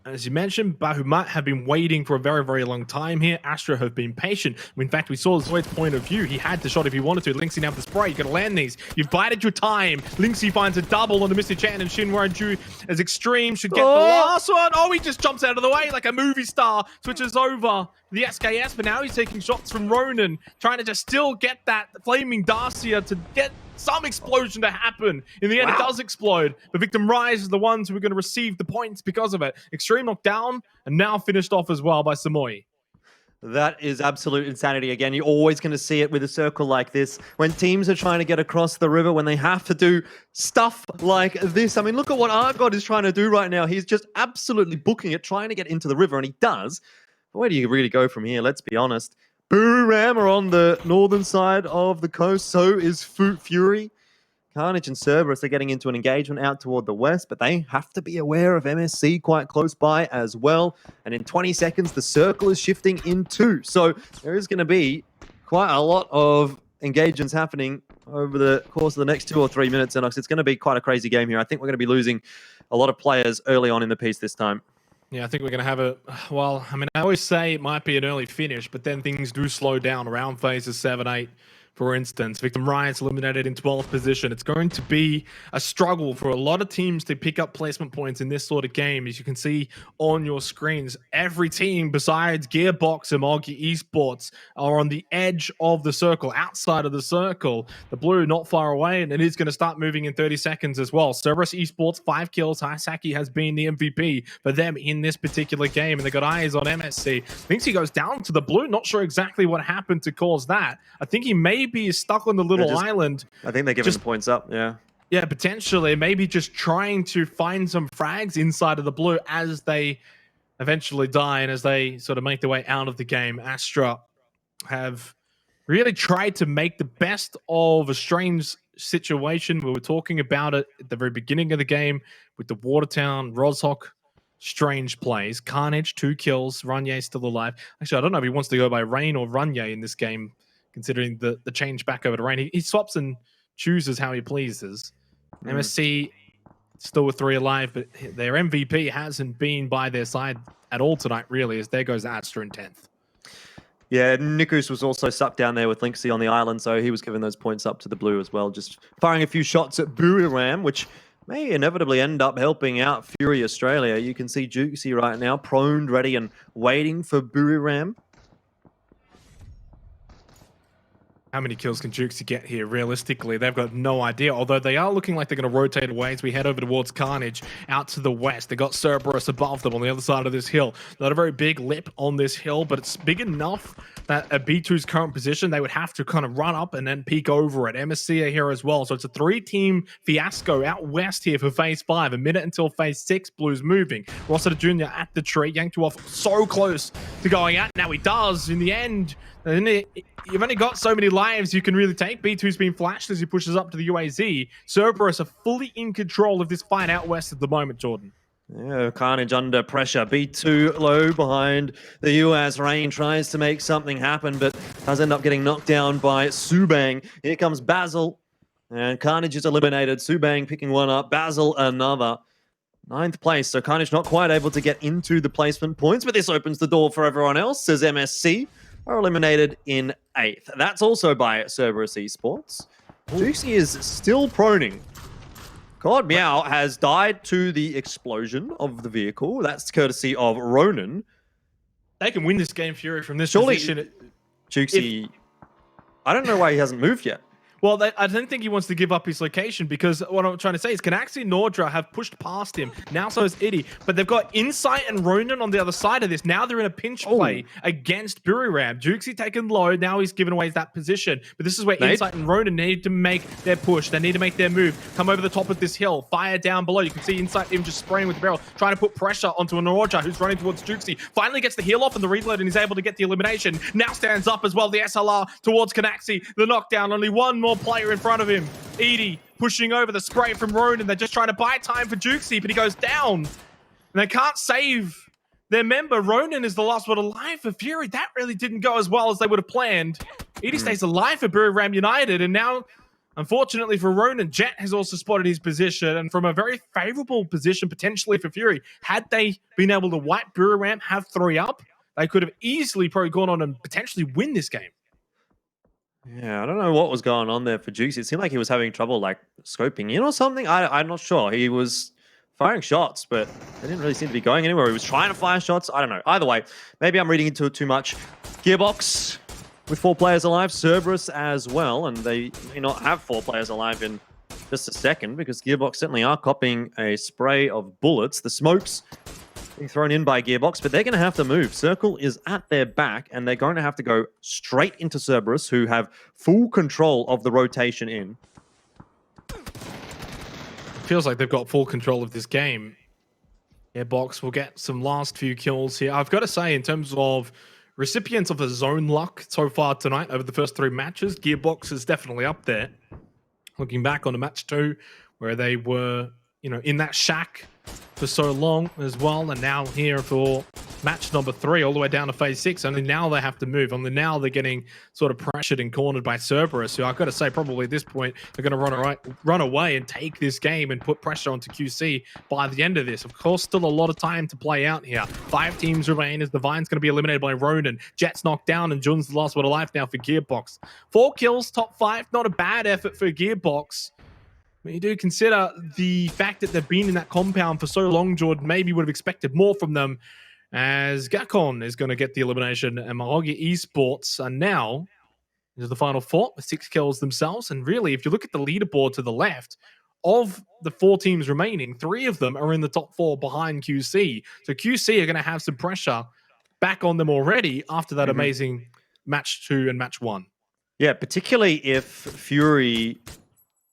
As you mentioned, Bahumat have been waiting for a very, very long time here. Astra have been patient. In fact, we saw Zoid's point of view. He had the shot if he wanted to. Linksy now with the spray. You got to land these. You've bided your time. Linksy finds a double on the Mr. Chan, and Shinwar Ju as Extreme should get the last one. Oh, he just jumps out of the way like a movie star. Switches over the SKS, but now he's taking shots from Ronan, trying to just still get that Flaming Darcia to get some explosion to happen. In the end, it does explode. The Victim Rise is the ones who are going to receive the points because of it. Extreme knocked down and now finished off as well by Samoy. That is absolute insanity. Again, you're always going to see it with a circle like this. When teams are trying to get across the river, when they have to do stuff like this. I mean, look at what Argod is trying to do right now. He's just absolutely booking it, trying to get into the river, and he does. But where do you really go from here? Let's be honest. Buriram are on the northern side of the coast. So is Fury. Carnage and Cerberus are getting into an engagement out toward the west, but they have to be aware of MSC quite close by as well. And in 20 seconds, the circle is shifting in 2. So there is going to be quite a lot of engagements happening over the course of the next 2 or 3 minutes. And it's going to be quite a crazy game here. I think we're going to be losing a lot of players early on in the piece this time. Yeah, I think we're going to have I always say it might be an early finish, but then things do slow down around phases 7, 8. For instance, Victim Riot's eliminated in 12th position. It's going to be a struggle for a lot of teams to pick up placement points in this sort of game. As you can see on your screens, every team besides Gearbox and Margi Esports are on the edge of the circle, outside of the circle. The blue not far away, and it is going to start moving in 30 seconds as well. Cerberus Esports, 5 kills. Haisaki has been the MVP for them in this particular game, and they got eyes on MSC. Thinks he goes down to the blue. Not sure exactly what happened to cause that. I think he maybe is stuck on the little island. I think they're giving the points up, yeah. Yeah, potentially. Maybe just trying to find some frags inside of the blue as they eventually die and as they sort of make their way out of the game. Astra have really tried to make the best of a strange situation. We were talking about it at the very beginning of the game with the Watertown, Rozhok, strange plays. Carnage, 2 kills. Runye still alive. Actually, I don't know if he wants to go by Rain or Runye in this game, considering the change back over to Rain. He swaps and chooses how he pleases. MSC still with 3 alive, but their MVP hasn't been by their side at all tonight, really, as there goes Astra in 10th. Yeah, Nikus was also stuck down there with Linksy on the island, so he was giving those points up to the blue as well, just firing a few shots at Buriram, which may inevitably end up helping out Fury Australia. You can see Jukesy right now, proned, ready, and waiting for Buriram. How many kills can Jukesy get here? Realistically, they've got no idea, although they are looking like they're going to rotate away as we head over towards Carnage out to the west. They got Cerberus above them on the other side of this hill. Not a very big lip on this hill, but it's big enough that at B2's current position, they would have to kind of run up and then peek over it. MSC are here as well, so it's a 3-team fiasco out west here for Phase 5. A minute until Phase 6, Blue's moving. Rossiter Jr. at the tree, yanked you off so close to going out. Now he does, in the end. You've only got so many lives you can really take. B2's been flashed as he pushes up to the UAZ. Cerberus are fully in control of this fight out west at the moment, Jordan. Yeah, Carnage under pressure. B2 low behind the US. Rain tries to make something happen, but does end up getting knocked down by Subang. Here comes Basil, and Carnage is eliminated. Subang picking one up, Basil another. 9th place, so Carnage not quite able to get into the placement points, but this opens the door for everyone else, as MSC are eliminated in 8th. That's also by Cerberus Esports. Juicy is still proning. God Meow has died to the explosion of the vehicle. That's courtesy of Ronan. They can win this game, Fury, from this position. Juicy, I don't know why he hasn't moved yet. Well, I don't think he wants to give up his location, because what I'm trying to say is Canaxi and Nordra have pushed past him. Now so is Iddy. But they've got Insight and Ronan on the other side of this. Now they're in a pinch play against Buriram. Jukesy taken low. Now he's given away that position. But this is where Insight and Ronan need to make their push. They need to make their move. Come over the top of this hill. Fire down below. You can see Insight even just spraying with the barrel, trying to put pressure onto a Nordra who's running towards Jukesy. Finally gets the heal off and the reload, and he's able to get the elimination. Now stands up as well. The SLR towards Canaxi. The knockdown. Only one more player in front of him. Edie pushing over the spray from Ronan. They're just trying to buy time for Jukesy, but he goes down. And they can't save their member. Ronan is the last one alive for Fury. That really didn't go as well as they would have planned. Edie stays alive for Buriram United, and now, unfortunately for Ronan, Jet has also spotted his position, and from a very favorable position potentially for Fury. Had they been able to wipe Buriram, have 3 up, they could have easily probably gone on and potentially win this game. Yeah, I don't know what was going on there for Juicy. It seemed like he was having trouble, like, scoping in or something. I'm not sure. He was firing shots, but they didn't really seem to be going anywhere. He was trying to fire shots. I don't know. Either way, maybe I'm reading into it too much. Gearbox with 4 players alive. Cerberus as well, and they may not have 4 players alive in just a second, because Gearbox certainly are copying a spray of bullets. The smokes being thrown in by Gearbox, but they're going to have to move. Circle is at their back, and they're going to have to go straight into Cerberus, who have full control of the rotation in. Feels like they've got full control of this game. Gearbox will get some last few kills here. I've got to say, in terms of recipients of the zone luck so far tonight over the first 3 matches, Gearbox is definitely up there. Looking back on the match 2, where they were, in that shack for so long as well, and now here for match number 3 all the way down to Phase 6. Only now they have to move. Only now they're getting sort of pressured and cornered by Cerberus, who I've got to say probably at this point they're going to run away and take this game and put pressure onto QC by the end of this. Of course, still a lot of time to play out here. 5 teams remain as Divine's going to be eliminated by Ronan. Jet's knocked down, and Jun's the last one alive now for Gearbox. 4 kills, top 5. Not a bad effort for Gearbox. When you do consider the fact that they've been in that compound for so long, Jordan, maybe would have expected more from them, as Gakon is going to get the elimination, and Mahogi Esports are now into the final 4 with 6 kills themselves. And really, if you look at the leaderboard to the left, of the 4 teams remaining, 3 of them are in the top 4 behind QC. So QC are going to have some pressure back on them already after that amazing match 2 and match 1. Yeah, particularly if Fury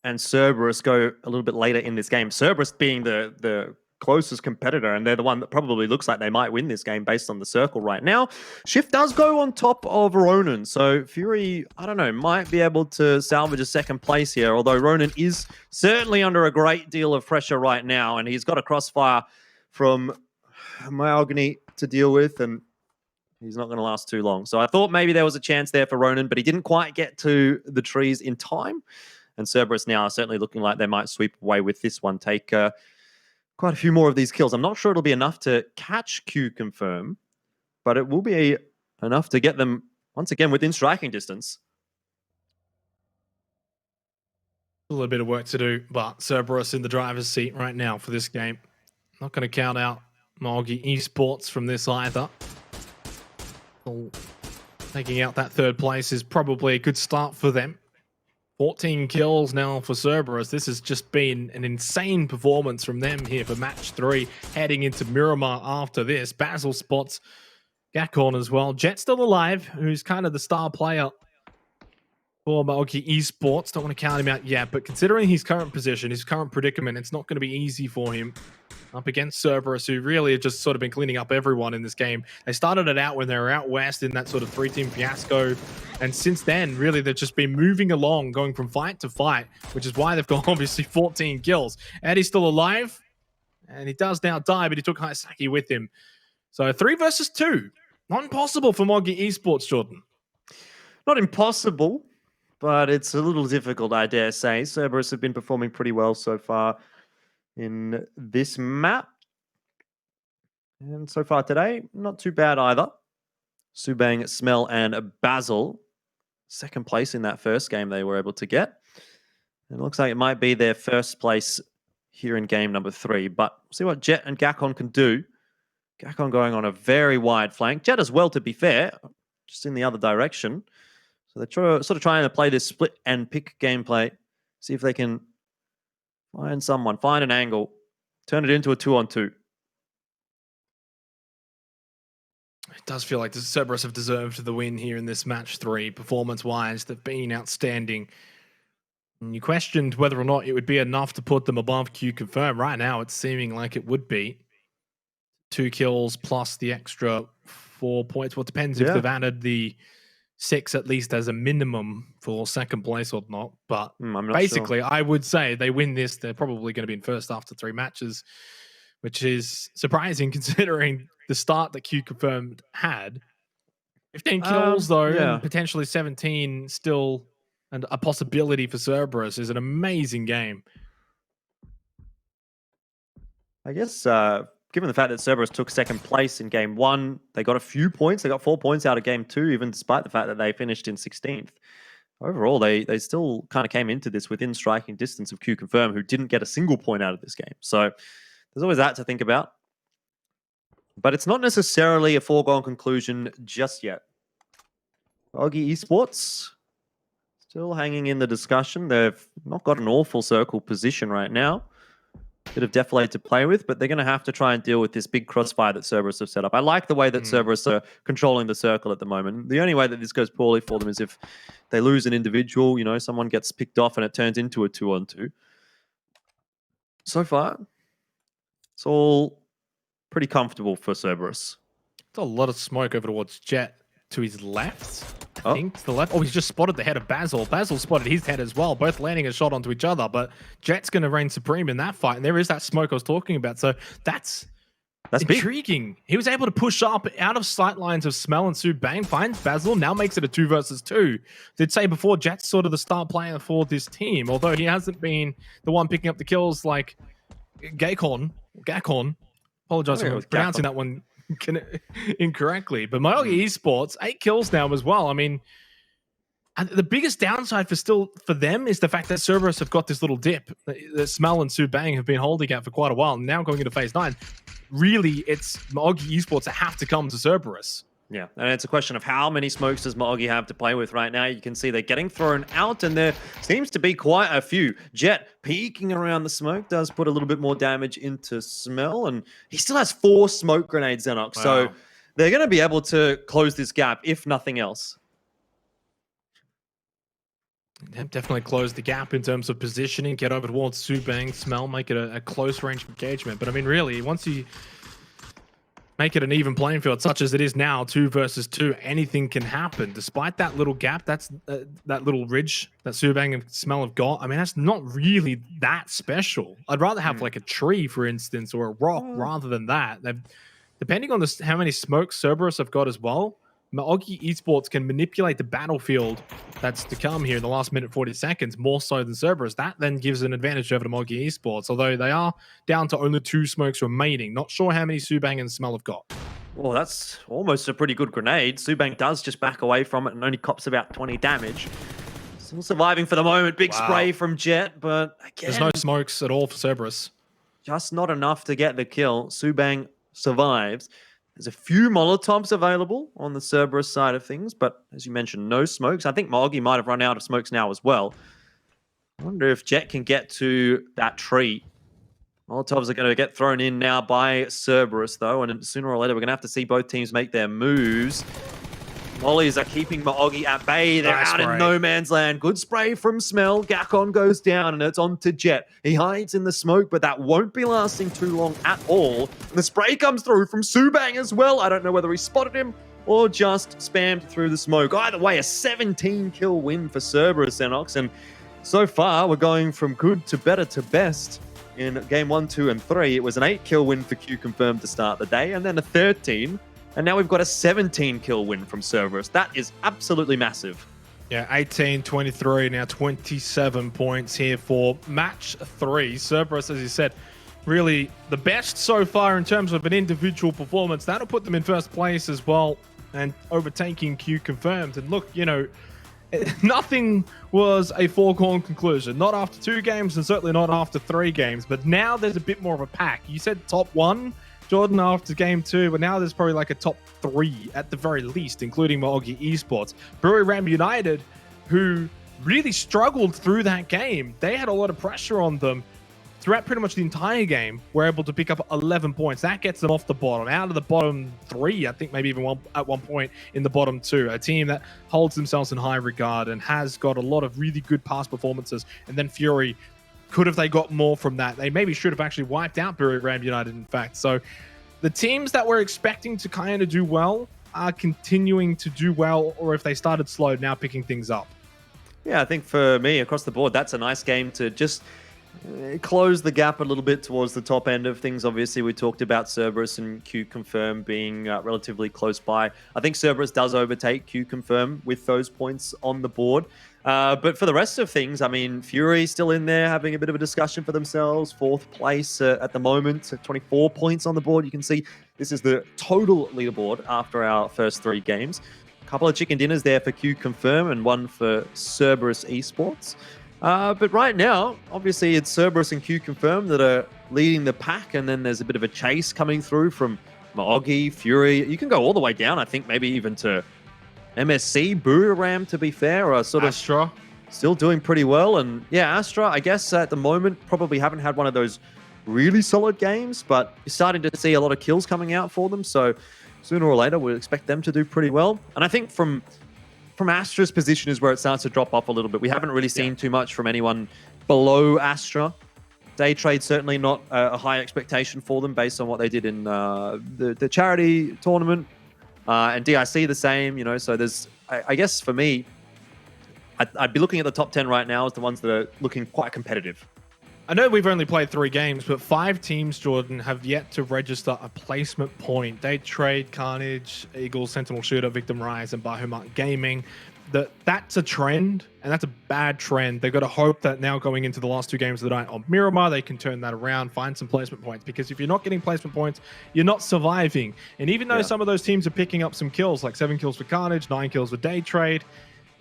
and Cerberus go a little bit later in this game. Cerberus being the closest competitor, and they're the one that probably looks like they might win this game based on the circle right now. Shift does go on top of Ronan, so Fury, I don't know, might be able to salvage a second place here, although Ronan is certainly under a great deal of pressure right now, and he's got a crossfire from Mahogany to deal with, and he's not going to last too long. So I thought maybe there was a chance there for Ronan, but he didn't quite get to the trees in time, and Cerberus now are certainly looking like they might sweep away with this one, take quite a few more of these kills. I'm not sure it'll be enough to catch Q Confirm, but it will be enough to get them, once again, within striking distance. A little bit of work to do, but Cerberus in the driver's seat right now for this game. Not going to count out Mogi Esports from this either. Taking out that third place is probably a good start for them. 14 kills now for Cerberus. This has just been an insane performance from them here for match 3, heading into Miramar after this. Basil spots Gakon as well. Jet still alive, who's kind of the star player for Maoki Esports. Don't want to count him out yet, but considering his current position, his current predicament, it's not going to be easy for him up against Cerberus, who really have just sort of been cleaning up everyone in this game. They started it out when they were out west in that sort of 3-team fiasco, and since then, really, they've just been moving along, going from fight to fight, which is why they've got obviously 14 kills. Eddie's still alive, and he does now die, but he took Haisaki with him. So 3 versus 2. Not impossible for Mogi Esports, Jordan. Not impossible, but it's a little difficult, I dare say. Cerberus have been performing pretty well so far in this map. And so far today, not too bad either. Subang, Smell, and Basil, second place in that first game they were able to get. It looks like it might be their first place here in game number 3, but we'll see what Jet and Gakon can do. Gakon going on a very wide flank. Jet as well, to be fair, just in the other direction. So they're sort of trying to play this split and pick gameplay. See if they can find someone, find an angle, turn it into a 2-on-2. It does feel like the Cerberus have deserved the win here in this match 3. Performance-wise, they've been outstanding. And you questioned whether or not it would be enough to put them above Q Confirm. Right now, it's seeming like it would be. 2 kills plus the extra 4 points. Well, it depends if they've added the 6 at least as a minimum for second place or not. But basically, I would say they win this, they're probably going to be in first after 3 matches, which is surprising considering the start that Q Confirmed had. 15 kills, though, and potentially 17 still, and a possibility for Cerberus is an amazing game. I guess given the fact that Cerberus took second place in game 1, they got a few points. They got 4 points out of game 2, even despite the fact that they finished in 16th. Overall, they still kind of came into this within striking distance of Q Confirm, who didn't get a single point out of this game. So there's always that to think about. But it's not necessarily a foregone conclusion just yet. Augie Esports still hanging in the discussion. They've not got an awful circle position right now. Bit of defilade to play with, but they're going to have to try and deal with this big crossfire that Cerberus have set up. I like the way that Cerberus are controlling the circle at the moment. The only way that this goes poorly for them is if they lose an individual, you know, someone gets picked off and it turns into a 2-on-2. So far, it's all pretty comfortable for Cerberus. It's a lot of smoke over towards Jet to his left. I think to the left. Oh, he's just spotted the head of Basil. Basil spotted his head as well, both landing a shot onto each other, but Jet's going to reign supreme in that fight, and there is that smoke I was talking about. So that's intriguing. Big. He was able to push up out of sight lines of Smell and Subang, finds Basil, now makes it a 2 versus 2. Did say before, Jet's sort of the star player for this team, although he hasn't been the one picking up the kills like Gakon. Apologize for pronouncing that one incorrectly, but Maogi Esports 8 kills now as well. I mean, the biggest downside for them is the fact that Cerberus have got this little dip that Smell and Subang have been holding out for quite a while. Now going into phase 9, really it's Maogi Esports that have to come to Cerberus. Yeah, and it's a question of how many smokes does Maogi have to play with right now. You can see they're getting thrown out, and there seems to be quite a few. Jet peeking around the smoke does put a little bit more damage into Smell, and he still has 4 smoke grenades, Xenox. Wow. So they're going to be able to close this gap, if nothing else. Definitely close the gap in terms of positioning, get over towards Subang, Smell, make it a close range engagement. But I mean, really, once you make it an even playing field, such as it is now, 2 versus 2, anything can happen. Despite that little gap, that's that little ridge that Subang and Smell have got. I mean, that's not really that special. I'd rather have like a tree, for instance, or a rock rather than that. Depending on how many smokes Cerberus have got as well, Maogi Esports can manipulate the battlefield that's to come here in the last minute 40 seconds more so than Cerberus. That then gives an advantage over to Maogi Esports, although they are down to only 2 smokes remaining. Not sure how many Subang and Smell have got. Well, that's almost a pretty good grenade. Subang does just back away from it and only cops about 20 damage. Still surviving for the moment. Big spray from Jet, but again, there's no smokes at all for Cerberus. Just not enough to get the kill. Subang survives. There's a few Molotovs available on the Cerberus side of things, but as you mentioned, no smokes. I think Maogi might have run out of smokes now as well. I wonder if Jet can get to that tree. Molotovs are going to get thrown in now by Cerberus, though, and sooner or later we're going to have to see both teams make their moves. Mollies are keeping Maogi at bay. They're out in no man's land. Good spray from Smell. Gakon goes down, and it's on to Jet. He hides in the smoke, but that won't be lasting too long at all. And the spray comes through from Subang as well. I don't know whether he spotted him or just spammed through the smoke. Either way, a 17-kill win for Cerberus, Enox. And so far, we're going from good to better to best. In game 1, 2, and 3, it was an 8-kill win for Q Confirmed to start the day, and then a 13. And now we've got a 17-kill win from Cerberus. That is absolutely massive. Yeah, 18, 23, now 27 points here for match 3. Cerberus, as you said, really the best so far in terms of an individual performance. That'll put them in first place as well and overtaking Q Confirmed. And look, you know, nothing was a foregone conclusion. Not after 2 games and certainly not after 3 games. But now there's a bit more of a pack. You said top 1. Jordan after game 2, but now there's probably like a top 3 at the very least, including Maogi Esports. Brewery Ram United, who really struggled through that game. They had a lot of pressure on them throughout pretty much the entire game. Were able to pick up 11 points. That gets them off the bottom, out of the bottom 3, I think maybe even at one point in the bottom 2. A team that holds themselves in high regard and has got a lot of really good past performances. And then Fury, could have they got more from that? They maybe should have actually wiped out Brewery Ram United, in fact. So the teams that we're expecting to kind of do well are continuing to do well, or if they started slow, now picking things up. Yeah, I think for me, across the board, that's a nice game to just close the gap a little bit towards the top end of things. Obviously, we talked about Cerberus and Q Confirm being relatively close by. I think Cerberus does overtake Q Confirm with those points on the board. But for the rest of things, I mean, Fury still in there having a bit of a discussion for themselves. 4th place at the moment, 24 points on the board. You can see this is the total leaderboard after our first 3 games. A couple of chicken dinners there for Q Confirm and one for Cerberus Esports. But right now, obviously, it's Cerberus and Q Confirm that are leading the pack, and then there's a bit of a chase coming through from Maogi, Fury. You can go all the way down, I think, maybe even to MSC, Booram, to be fair, are sort of Astra still doing pretty well. And yeah, Astra, I guess at the moment, probably haven't had one of those really solid games, but you're starting to see a lot of kills coming out for them. So sooner or later, we'll expect them to do pretty well. And I think from Astra's position is where it starts to drop off a little bit. We haven't really seen too much from anyone below Astra. Day Trade, certainly not a high expectation for them based on what they did in the charity tournament. And DIC the same, you know, so there's, I guess for me, I'd be looking at the top 10 right now as the ones that are looking quite competitive. I know we've only played 3 games, but 5 teams, Jordan, have yet to register a placement point. Day Trade, Carnage, Eagles, Sentinel Shooter, Victim Rise, and Bahamut Gaming. That's a trend, and that's a bad trend. They've got to hope that now going into the last 2 games of the night on Miramar, they can turn that around, find some placement points. Because if you're not getting placement points, you're not surviving. And even though some of those teams are picking up some kills, like 7 kills for Carnage, 9 kills for Day Trade,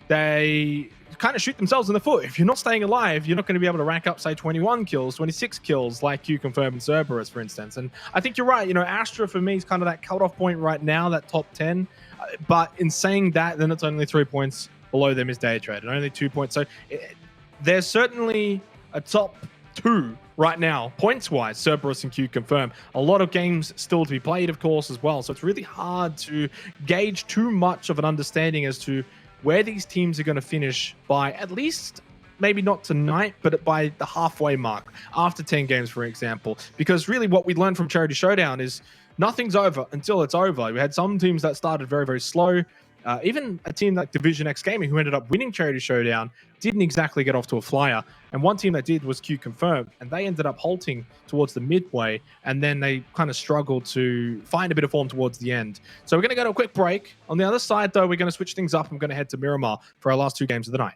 they kind of shoot themselves in the foot. If you're not staying alive, you're not going to be able to rack up, say, 21 kills, 26 kills, like Q Confirm and Cerberus, for instance. And I think you're right. You know, Astra, for me, is kind of that cutoff point right now, that top 10. But in saying that, then it's only 3 points below them is Day Trade, and only 2 points. So there's certainly a top 2 right now, points-wise, Cerberus and Q Confirm. A lot of games still to be played, of course, as well. So it's really hard to gauge too much of an understanding as to where these teams are going to finish by at least maybe not tonight, but by the halfway mark after 10 games, for example. Because really what we learned from Charity Showdown is nothing's over until it's over. We had some teams that started very, very slow. Even a team like Division X Gaming, who ended up winning Charity Showdown, didn't exactly get off to a flyer. And one team that did was Q Confirmed, and they ended up halting towards the midway, and then they kind of struggled to find a bit of form towards the end. So we're going to go to a quick break. On the other side, though, we're going to switch things up. I'm going to head to Miramar for our last 2 games of the night.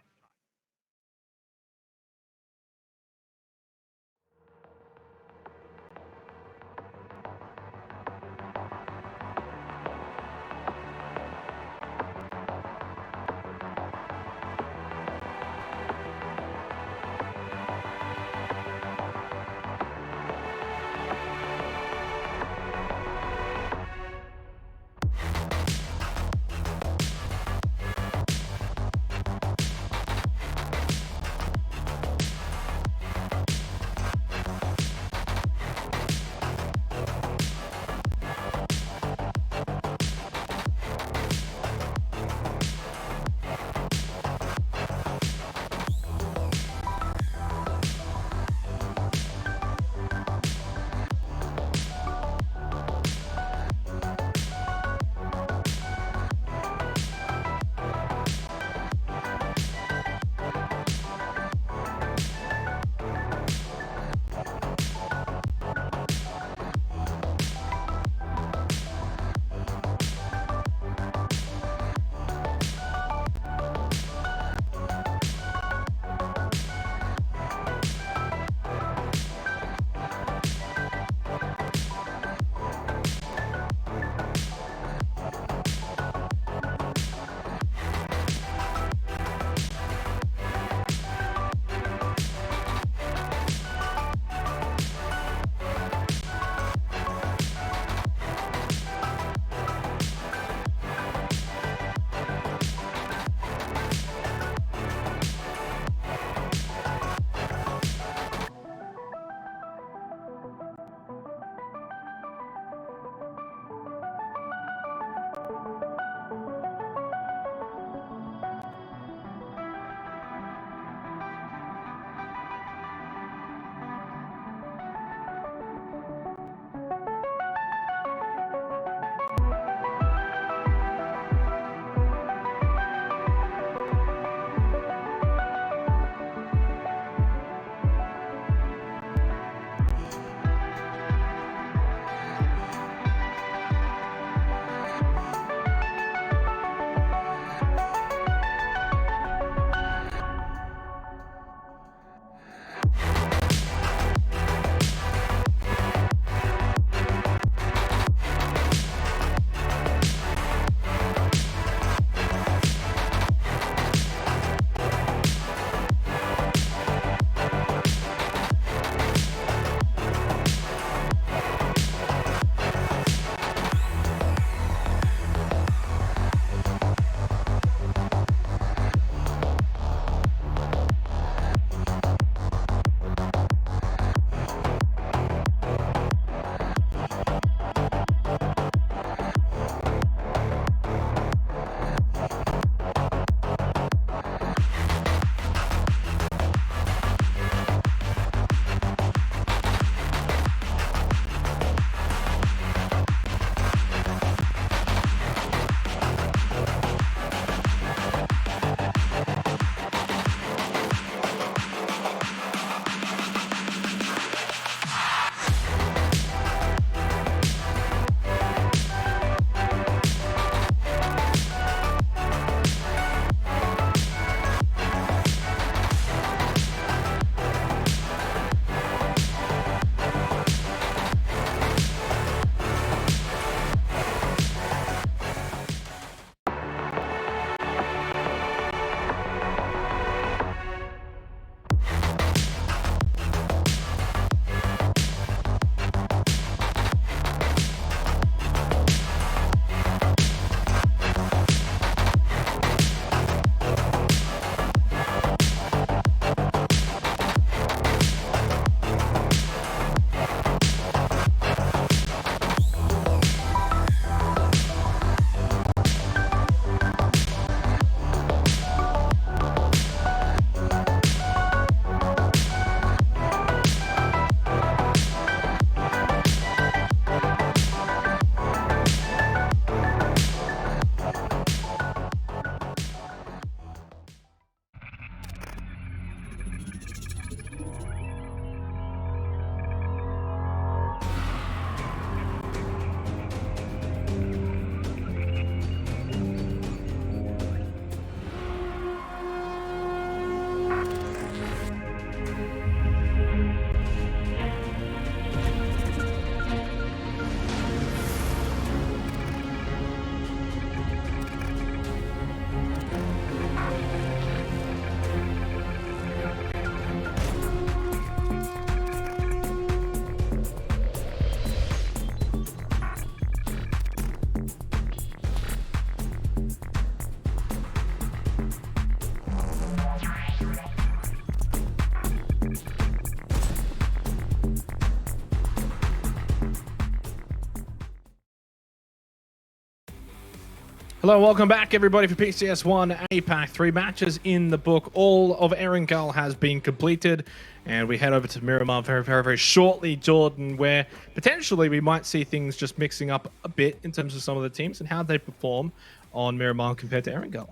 Hello, welcome back, everybody, for PCS1 APAC. 3 matches in the book. All of Erangel has been completed, and we head over to Miramar very, very, very shortly, Jordan, where potentially we might see things just mixing up a bit in terms of some of the teams and how they perform on Miramar compared to Erangel.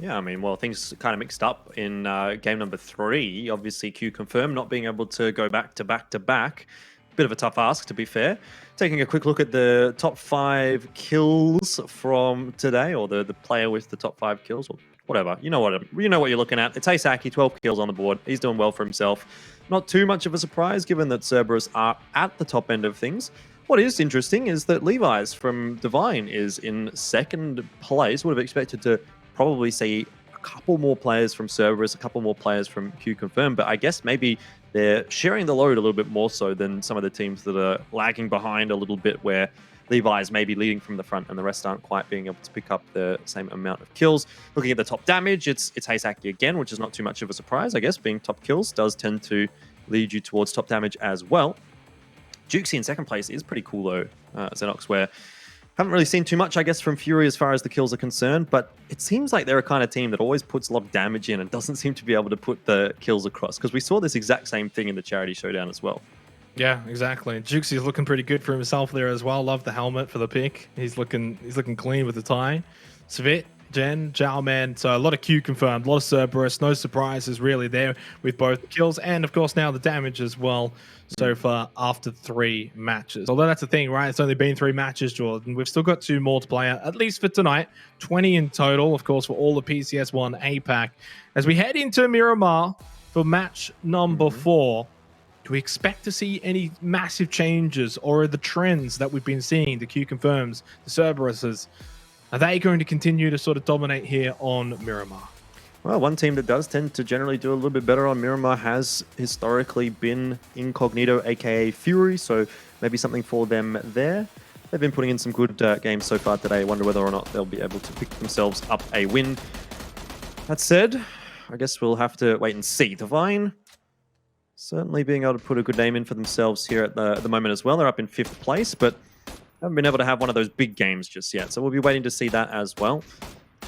Yeah, I mean, well, things kind of mixed up in game number 3. Obviously, Q confirmed not being able to go back to back to back. Bit of a tough ask, to be fair. Taking a quick look at the top 5 kills from today, or the player with the top 5 kills, or whatever. You know what you're looking at. It's Asaki, 12 kills on the board. He's doing well for himself. Not too much of a surprise, given that Cerberus are at the top end of things. What is interesting is that Levi's from Divine is in 2nd place. Would have expected to probably see a couple more players from Cerberus, a couple more players from Q Confirm, but I guess maybe they're sharing the load a little bit more so than some of the teams that are lagging behind a little bit, where Levi's may be leading from the front and the rest aren't quite being able to pick up the same amount of kills. Looking at the top damage, it's Heisaki again, which is not too much of a surprise, I guess. Being top kills does tend to lead you towards top damage as well. Jukesy in 2nd place is pretty cool though, Xenox, where haven't really seen too much, I guess, from Fury as far as the kills are concerned, but it seems like they're a kind of team that always puts a lot of damage in and doesn't seem to be able to put the kills across, because we saw this exact same thing in the Charity Showdown as well. Yeah, exactly. Jukesy's looking pretty good for himself there as well. Love the helmet for the pick. He's looking clean with the tie. Svit, Jen, Jowman. So a lot of Q confirmed, a lot of Cerberus. No surprises really there with both kills and, of course, now the damage as well so far after 3 matches. Although that's the thing, right? It's only been 3 matches, Jordan. We've still got 2 more to play out, at least for tonight. 20 in total, of course, for all the PCS1 APAC. As we head into Miramar for match number 4, do we expect to see any massive changes, or are the trends that we've been seeing, the Q confirms, the Cerberuses, are they going to continue to sort of dominate here on Miramar? Well, one team that does tend to generally do a little bit better on Miramar has historically been Incognito, aka Fury, so maybe something for them there. They've been putting in some good games so far today. I wonder whether or not they'll be able to pick themselves up a win. That said, I guess we'll have to wait and see. Divine certainly being able to put a good name in for themselves here at the moment as well. They're up in 5th place, but haven't been able to have one of those big games just yet. So we'll be waiting to see that as well.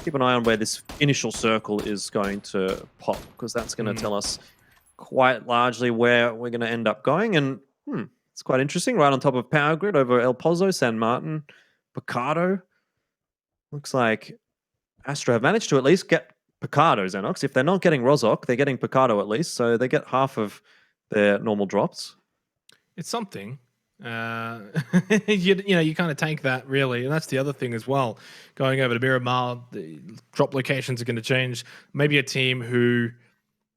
Keep an eye on where this initial circle is going to pop, because that's going to tell us quite largely where we're going to end up going. And it's quite interesting. Right on top of Power Grid over El Pozo, San Martin, Picardo. Looks like Astra have managed to at least get Picardo, Xenox. If they're not getting Rozok, they're getting Picardo at least, so they get half of their normal drops. It's something. You kind of take that really, and that's the other thing as well. Going over to Miramar, the drop locations are going to change. Maybe a team who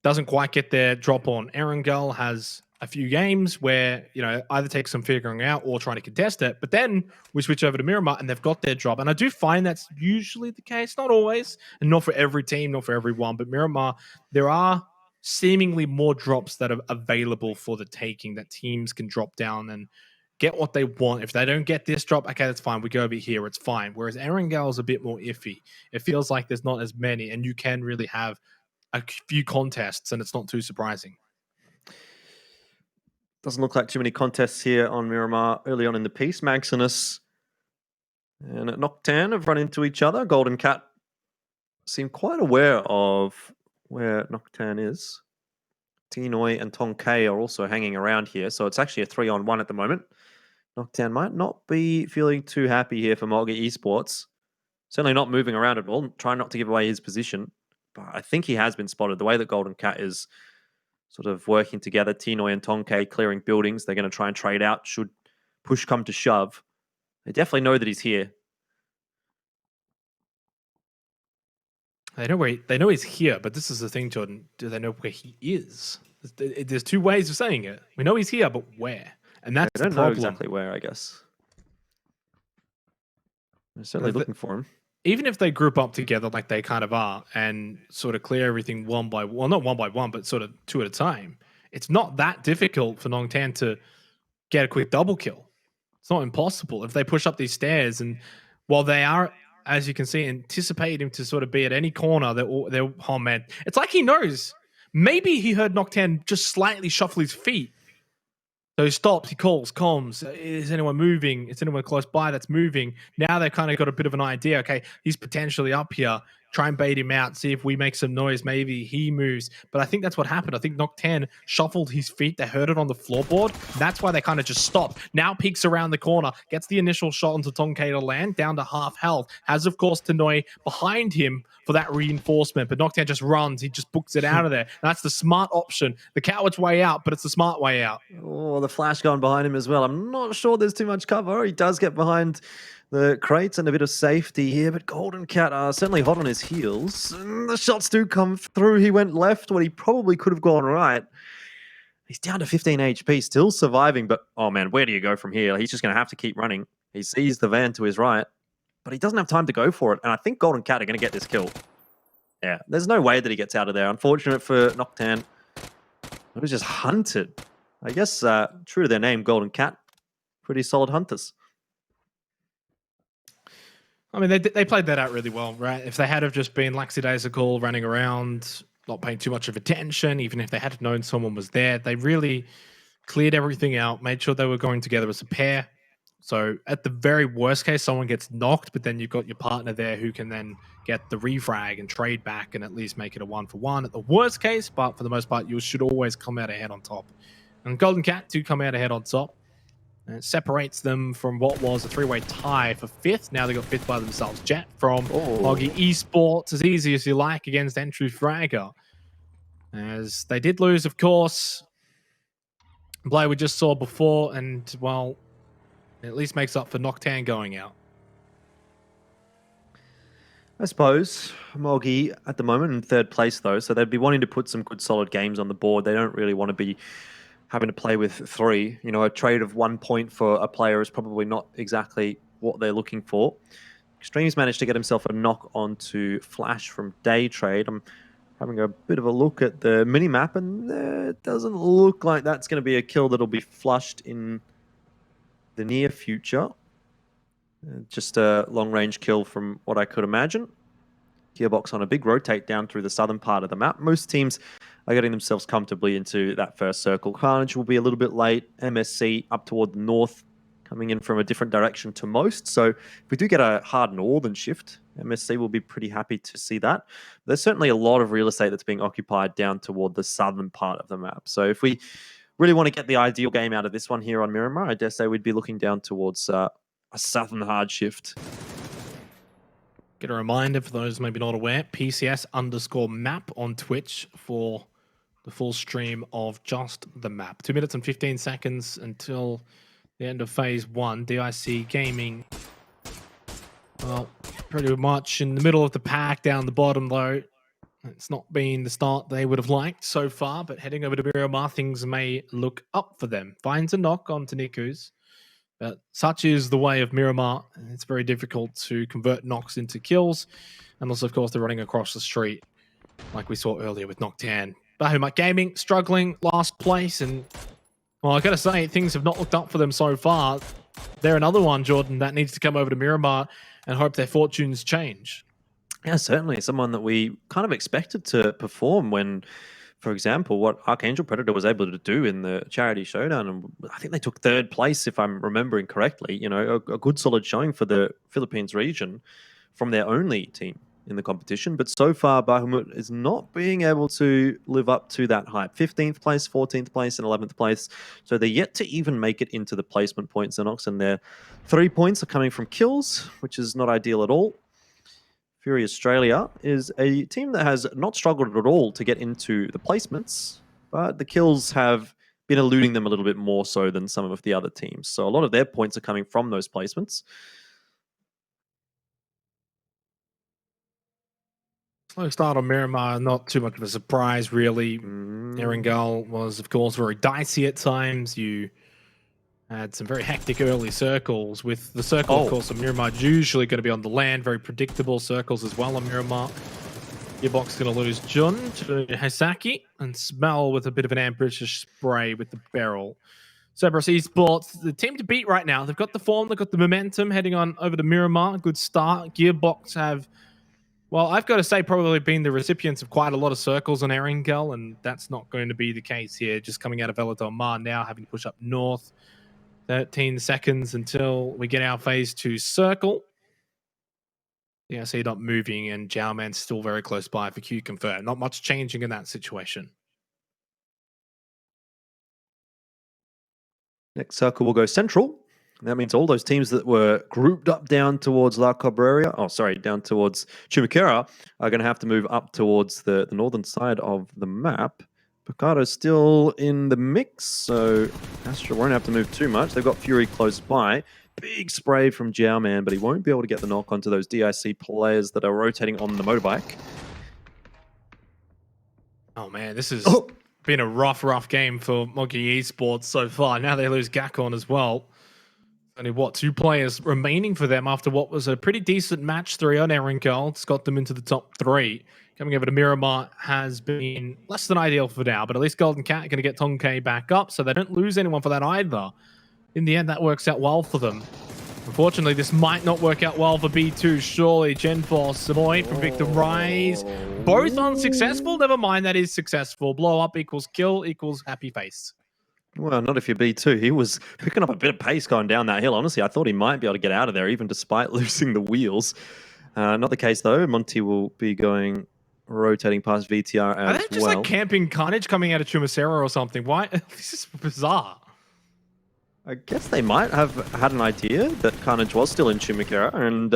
doesn't quite get their drop on Erangel has a few games where, either takes some figuring out or trying to contest it, but then we switch over to Miramar and they've got their drop. And I do find that's usually the case, not always, and not for every team, not for everyone, but Miramar, there are seemingly more drops that are available for the taking, that teams can drop down and get what they want. If they don't get this drop, okay, that's fine. We go over here, it's fine. Whereas Erangel is a bit more iffy. It feels like there's not as many, and you can really have a few contests, and it's not too surprising. Doesn't look like too many contests here on Miramar early on in the piece. Maximus and Nocturne have run into each other. Golden Cat seem quite aware of where Nocturne is. Tinoy and Tonkei are also hanging around here, so it's actually a 3-on-1 at the moment. Nocturne might not be feeling too happy here for Mulga Esports. Certainly not moving around at all, trying not to give away his position. But I think he has been spotted. The way that Golden Cat is sort of working together, Tinoy and Tonkei clearing buildings. They're going to try and trade out should push come to shove. They definitely know that he's here. They know he's here, but this is the thing, Jordan. Do they know where he is? There's 2 ways of saying it. We know he's here, but where? And that's the problem. They don't know exactly where, I guess. They're certainly looking for him. Even if they group up together like they kind of are and sort of clear everything one by one, not one by one, but sort of 2 at a time, it's not that difficult for Nongtan to get a quick double kill. It's not impossible. If they push up these stairs, and while they are, as you can see, anticipate him to sort of be at any corner, they're oh man. It's like he knows. Maybe he heard Nocturne just slightly shuffle his feet. So he stops, he calls, comms. Is anyone moving? Is anyone close by that's moving? Now they've kind of got a bit of an idea. Okay, he's potentially up here. Try and bait him out. See if we make some noise. Maybe he moves. But I think that's what happened. I think Nocturne shuffled his feet. They heard it on the floorboard. That's why they kind of just stopped. Now peeks around the corner. Gets the initial shot onto Tonkei to land. Down to half health. Has, of course, Tanoi behind him for that reinforcement. But Nocturne just runs. He just books it out of there. That's the smart option. The coward's way out, but it's the smart way out. Oh, the flash going behind him as well. I'm not sure there's too much cover. He does get behind the crates and a bit of safety here, but Golden Cat are certainly hot on his heels. And the shots do come through. He went left when he probably could have gone right. He's down to 15 HP, still surviving, but oh man, where do you go from here? He's just going to have to keep running. He sees the van to his right, but he doesn't have time to go for it, and I think Golden Cat are going to get this kill. Yeah, there's no way that he gets out of there. Unfortunate for Nocturne. He was just hunted. I guess, true to their name, Golden Cat, pretty solid hunters. I mean, they played that out really well, right? If they had have just been lackadaisical, running around, not paying too much of attention, even if they had known someone was there, they really cleared everything out, made sure they were going together as a pair. So at the very worst case, someone gets knocked, but then you've got your partner there who can then get the refrag and trade back and at least make it a 1-for-1 at the worst case. But for the most part, you should always come out ahead on top. And Golden Cat do come out ahead on top. And it separates them from what was a three-way tie for 5th. Now they got 5th by themselves. Jet from PUBG Esports, as easy as you like, against Entry Fragger. As they did lose, of course, play we just saw before, and, well, it at least makes up for Nocturne going out. I suppose Mogi at the moment in 3rd place, though, so they'd be wanting to put some good solid games on the board. They don't really want to be having to play with 3. You know, a trade of 1 point for a player is probably not exactly what they're looking for. Extremes managed to get himself a knock onto Flash from Day Trade. I'm having a bit of a look at the mini-map, and it doesn't look like that's going to be a kill that'll be flushed in the near future. Just a long-range kill from what I could imagine. Gearbox on a big rotate down through the southern part of the map. Most teams are getting themselves comfortably into that first circle. Carnage will be a little bit late. MSC up toward the north, coming in from a different direction to most. So if we do get a hard northern shift, MSC will be pretty happy to see that. There's certainly a lot of real estate that's being occupied down toward the southern part of the map. So if we really want to get the ideal game out of this one here on Miramar, I dare say we'd be looking down towards a southern hard shift. Get a reminder for those maybe not aware, PCS_map on Twitch for the full stream of just the map. 2 minutes and 15 seconds until the end of phase 1. DIC Gaming, well, pretty much in the middle of the pack, down the bottom though. It's not been the start they would have liked so far, but heading over to Miramar, things may look up for them. Finds a knock onto Niku's. But such is the way of Miramar. It's very difficult to convert knocks into kills. And also, of course, they're running across the street, like we saw earlier with Nocturne. Bahamut Gaming struggling last place. And, well, I got to say, things have not looked up for them so far. They're another one, Jordan, that needs to come over to Miramar and hope their fortunes change. Yeah, certainly. Someone that we kind of expected to perform when, for example, what Archangel Predator was able to do in the charity showdown. And I think they took 3rd place, if I'm remembering correctly. You know, a good solid showing for the Philippines region from their only team in the competition. But so far, Bahamut is not being able to live up to that hype. 15th place, 14th place, and 11th place. So they're yet to even make it into the placement points, Xenox, and their 3 points are coming from kills, which is not ideal at all. Fury Australia is a team that has not struggled at all to get into the placements, but the kills have been eluding them a little bit more so than some of the other teams. So a lot of their points are coming from those placements. Slow start on Miramar, not too much of a surprise, really. Erangel was, of course, very dicey at times. You had some very hectic early circles. With the circle, of course, on Miramar, usually going to be on the land. Very predictable circles as well on Miramar. Gearbox is going to lose Jun to Hisaki, and Smell with a bit of an ambitious spray with the barrel. Cerberus Esports, the team to beat right now. They've got the form, they've got the momentum heading on over to Miramar. Good start. Gearbox have Well, I've got to say, probably been the recipients of quite a lot of circles on Erangel, and that's not going to be the case here. Just coming out of Velador Mar now, having to push up north. 13 seconds until we get our phase 2 circle. Yeah, so you're not moving, and Jowman's still very close by for Q confirmed. Not much changing in that situation. Next circle will go central. That means all those teams that were grouped up down towards La Cabrera, down towards Chumacera, are going to have to move up towards the northern side of the map. Picado's still in the mix, so Astra won't have to move too much. They've got Fury close by. Big spray from Jowman, but he won't be able to get the knock onto those DIC players that are rotating on the motorbike. Oh man, this has been a rough game for Monkey Esports so far. Now they lose Gakon as well. Only, 2 players remaining for them after what was a pretty decent match 3 on Erangel. It's got them into the top 3. Coming over to Miramar has been less than ideal for now, but at least Golden Cat are going to get Tonkei back up, so they don't lose anyone for that either. In the end, that works out well for them. Unfortunately, this might not work out well for B2, surely. Genforce, Samoy from Victim Rise. Both unsuccessful? Never mind, that is successful. Blow up equals kill equals happy face. Well, not if you're B2. He was picking up a bit of pace going down that hill. Honestly, I thought he might be able to get out of there, even despite losing the wheels. Not the case, though. Monty will be rotating past VTR as well. Are they just like camping Carnage coming out of Chumacera or something? Why? This is bizarre. I guess they might have had an idea that Carnage was still in Chumacera, and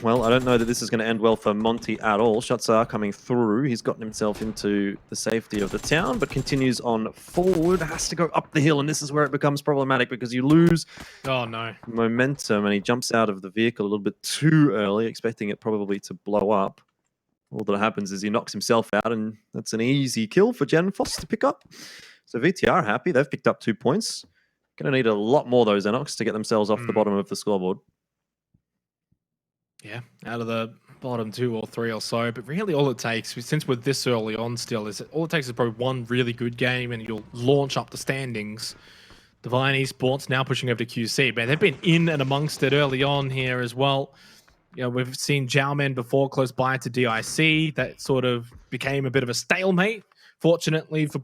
well, I don't know that this is going to end well for Monty at all. Shots are coming through. He's gotten himself into the safety of the town, but continues on forward. Has to go up the hill, and this is where it becomes problematic because you lose momentum, and he jumps out of the vehicle a little bit too early, expecting it probably to blow up. All that happens is he knocks himself out, and that's an easy kill for Genforce to pick up. So VTR happy. They've picked up 2 points. Going to need a lot more of those Enox to get themselves off the bottom of the scoreboard. Yeah, out of the bottom 2 or 3 or so. But really all it takes, since we're this early on still, is all it takes is probably one really good game and you'll launch up the standings. Divine Esports now pushing over to QC. Man, they've been in and amongst it early on here as well. You know, we've seen Jowman before close by to DIC. That sort of became a bit of a stalemate. Fortunately for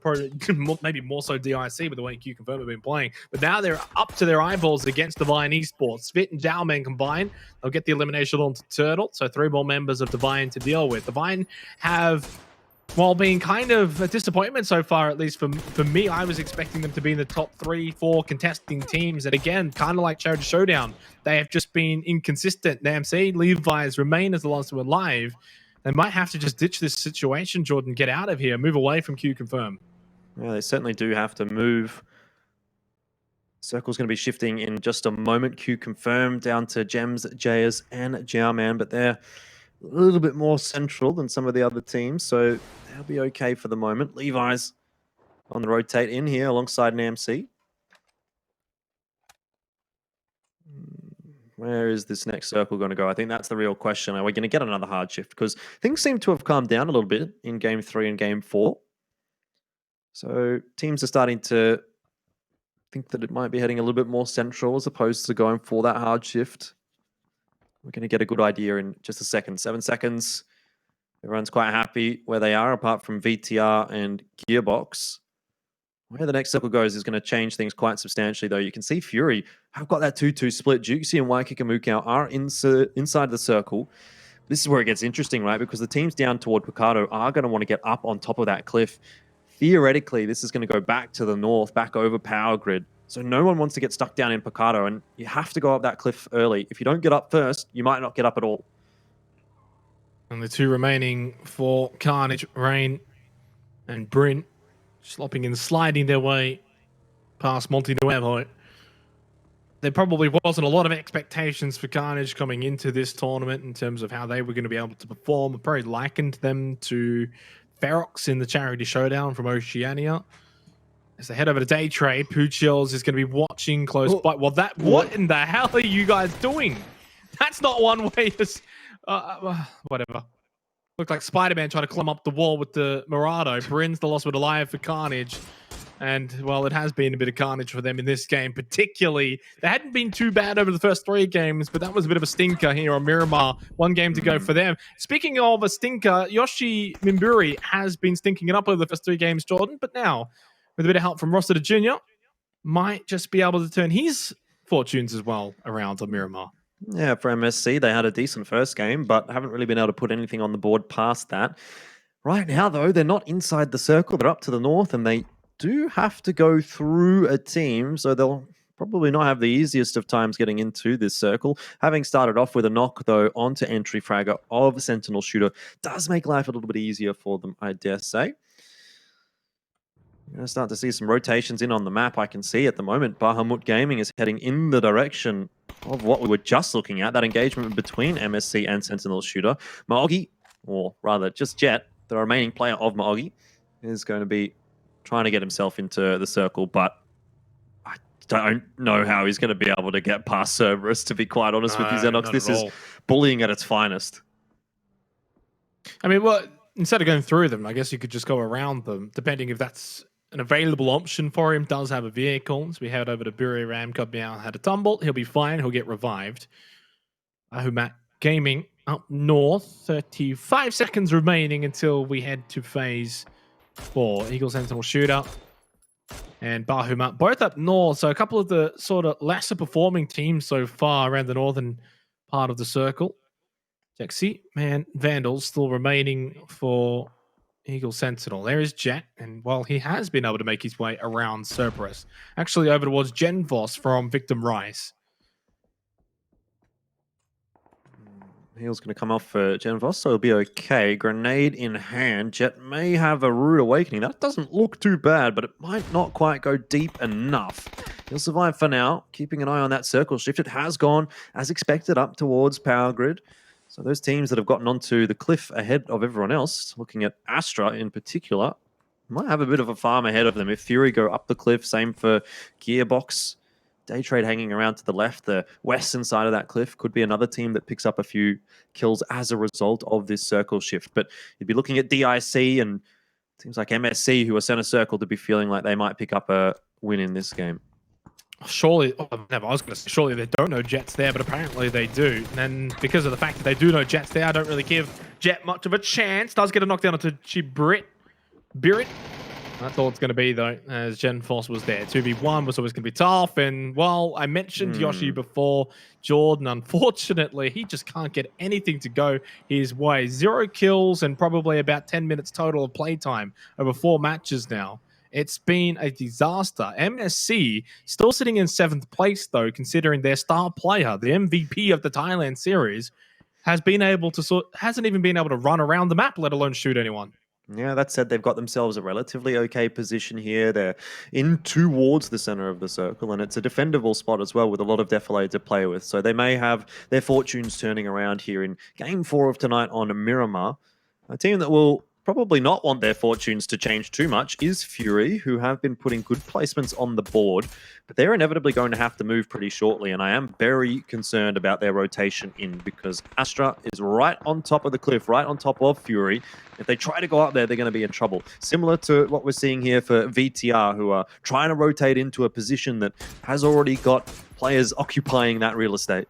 maybe more so DIC with the way Q Confirm have been playing. But now they're up to their eyeballs against Divine Esports. Svit and Jowman combined. They'll get the elimination onto Turtle. So 3 more members of Divine to deal with. Divine have, while being kind of a disappointment so far, at least for me, I was expecting them to be in the top 3-4 contesting teams. And again, kind of like Charity Showdown, they have just been inconsistent. NAMC, Levi's remain as the last 2 alive. They might have to just ditch this situation, Jordan, get out of here, move away from Q Confirm. Yeah, they certainly do have to move. Circle's going to be shifting in just a moment. Q Confirm down to Gems, Jayas, and Jowman, but they're a little bit more central than some of the other teams, so they'll be okay for the moment. Levi's on the rotate in here alongside NAMC. Where is this next circle going to go? I think that's the real question. Are we going to get another hard shift? Because things seem to have calmed down a little bit in Game 3 and Game 4. So teams are starting to think that it might be heading a little bit more central as opposed to going for that hard shift. We're going to get a good idea in just a second. 7 seconds. Everyone's quite happy where they are, apart from VTR and Gearbox. Where the next circle goes is going to change things quite substantially, though. You can see Fury have got that 2-2 split. Juxi and Waikakamukau are inside the circle. This is where it gets interesting, right? Because the teams down toward Picado are going to want to get up on top of that cliff. Theoretically, this is going to go back to the north, back over Power Grid. So no one wants to get stuck down in Picado, and you have to go up that cliff early. If you don't get up first, you might not get up at all. And the 2 remaining for Carnage, Rain, and Bryn. Slopping and sliding their way past Monte Nuevo. There probably wasn't a lot of expectations for Carnage coming into this tournament in terms of how they were going to be able to perform. I probably likened them to Ferox in the Charity Showdown from Oceania. As they head over to Day Trade, Poochills is going to be watching close by. Well, what in the hell are you guys doing? That's not one way to... whatever. Looked like Spider-Man trying to climb up the wall with the Murado. Bryn's the loss with alive for Carnage. And, well, it has been a bit of carnage for them in this game, particularly. They hadn't been too bad over the first 3 games, but that was a bit of a stinker here on Miramar. 1 game to go for them. Speaking of a stinker, Yoshi Mimburi has been stinking it up over the first 3 games, Jordan, but now, with a bit of help from Rossiter Jr., might just be able to turn his fortunes as well around on Miramar. Yeah, for MSC, they had a decent first game, but haven't really been able to put anything on the board past that. Right now, though, they're not inside the circle. They're up to the north, and they do have to go through a team, so they'll probably not have the easiest of times getting into this circle. Having started off with a knock, though, onto entry fragger of Sentinel Shooter does make life a little bit easier for them, I dare say. You're going to start to see some rotations in on the map. I can see at the moment Bahamut Gaming is heading in the direction of what we were just looking at, that engagement between MSC and Sentinel Shooter. Maogi, or rather just Jet, the remaining player of Maogi, is going to be trying to get himself into the circle, but I don't know how he's going to be able to get past Cerberus, to be quite honest with you, Xenox. This is bullying at its finest. I mean, well, instead of going through them, I guess you could just go around them, depending if that's an available option for him. Does have a vehicle, so we head over to Buri Ram. Now had a tumble. He'll be fine. He'll get revived. Ahumat Gaming up north. 35 seconds remaining until we head to phase 4. Eagle Sentinel Shooter and Bahumat both up north. So a couple of the sort of lesser performing teams so far around the northern part of the circle. Jexy, man, Vandals still remaining for Eagle Sentinel. There is Jet, and while he has been able to make his way around Cerberus, actually over towards Genvos from Victim Rise. Heel's going to come off for Genvos, so he'll be okay. Grenade in hand. Jet may have a rude awakening. That doesn't look too bad, but it might not quite go deep enough. He'll survive for now, keeping an eye on that circle shift. It has gone, as expected, up towards Power Grid. So those teams that have gotten onto the cliff ahead of everyone else, looking at Astra in particular, might have a bit of a farm ahead of them. If Fury go up the cliff, same for Gearbox. Daytrade hanging around to the left, the western side of that cliff, could be another team that picks up a few kills as a result of this circle shift. But you'd be looking at DIC and teams like MSC, who are center circle, to be feeling like they might pick up a win in this game. Surely, I was going to say, surely they don't know Jet's there, but apparently they do. And because of the fact that they do know Jet's there, I don't really give Jet much of a chance. Does get a knockdown onto Birit. That's all it's going to be, though, as Genforce was there. 2v1 was always going to be tough. And, well, I mentioned Yoshi before. Jordan, unfortunately, he just can't get anything to go his way. 0 kills and probably about 10 minutes total of playtime over 4 matches now. It's been a disaster. MSC still sitting in 7th place, though, considering their star player, the MVP of the Thailand series, hasn't even been able to run around the map, let alone shoot anyone. Yeah, that said, they've got themselves a relatively okay position here. They're in towards the center of the circle, and it's a defendable spot as well with a lot of defilade to play with. So they may have their fortunes turning around here in Game 4 of tonight on Miramar. A team that will probably not want their fortunes to change too much is Fury, who have been putting good placements on the board, but they're inevitably going to have to move pretty shortly, and I am very concerned about their rotation in, because Astra is right on top of the cliff, right on top of Fury. If they try to go up there, they're going to be in trouble. Similar to what we're seeing here for VTR, who are trying to rotate into a position that has already got players occupying that real estate.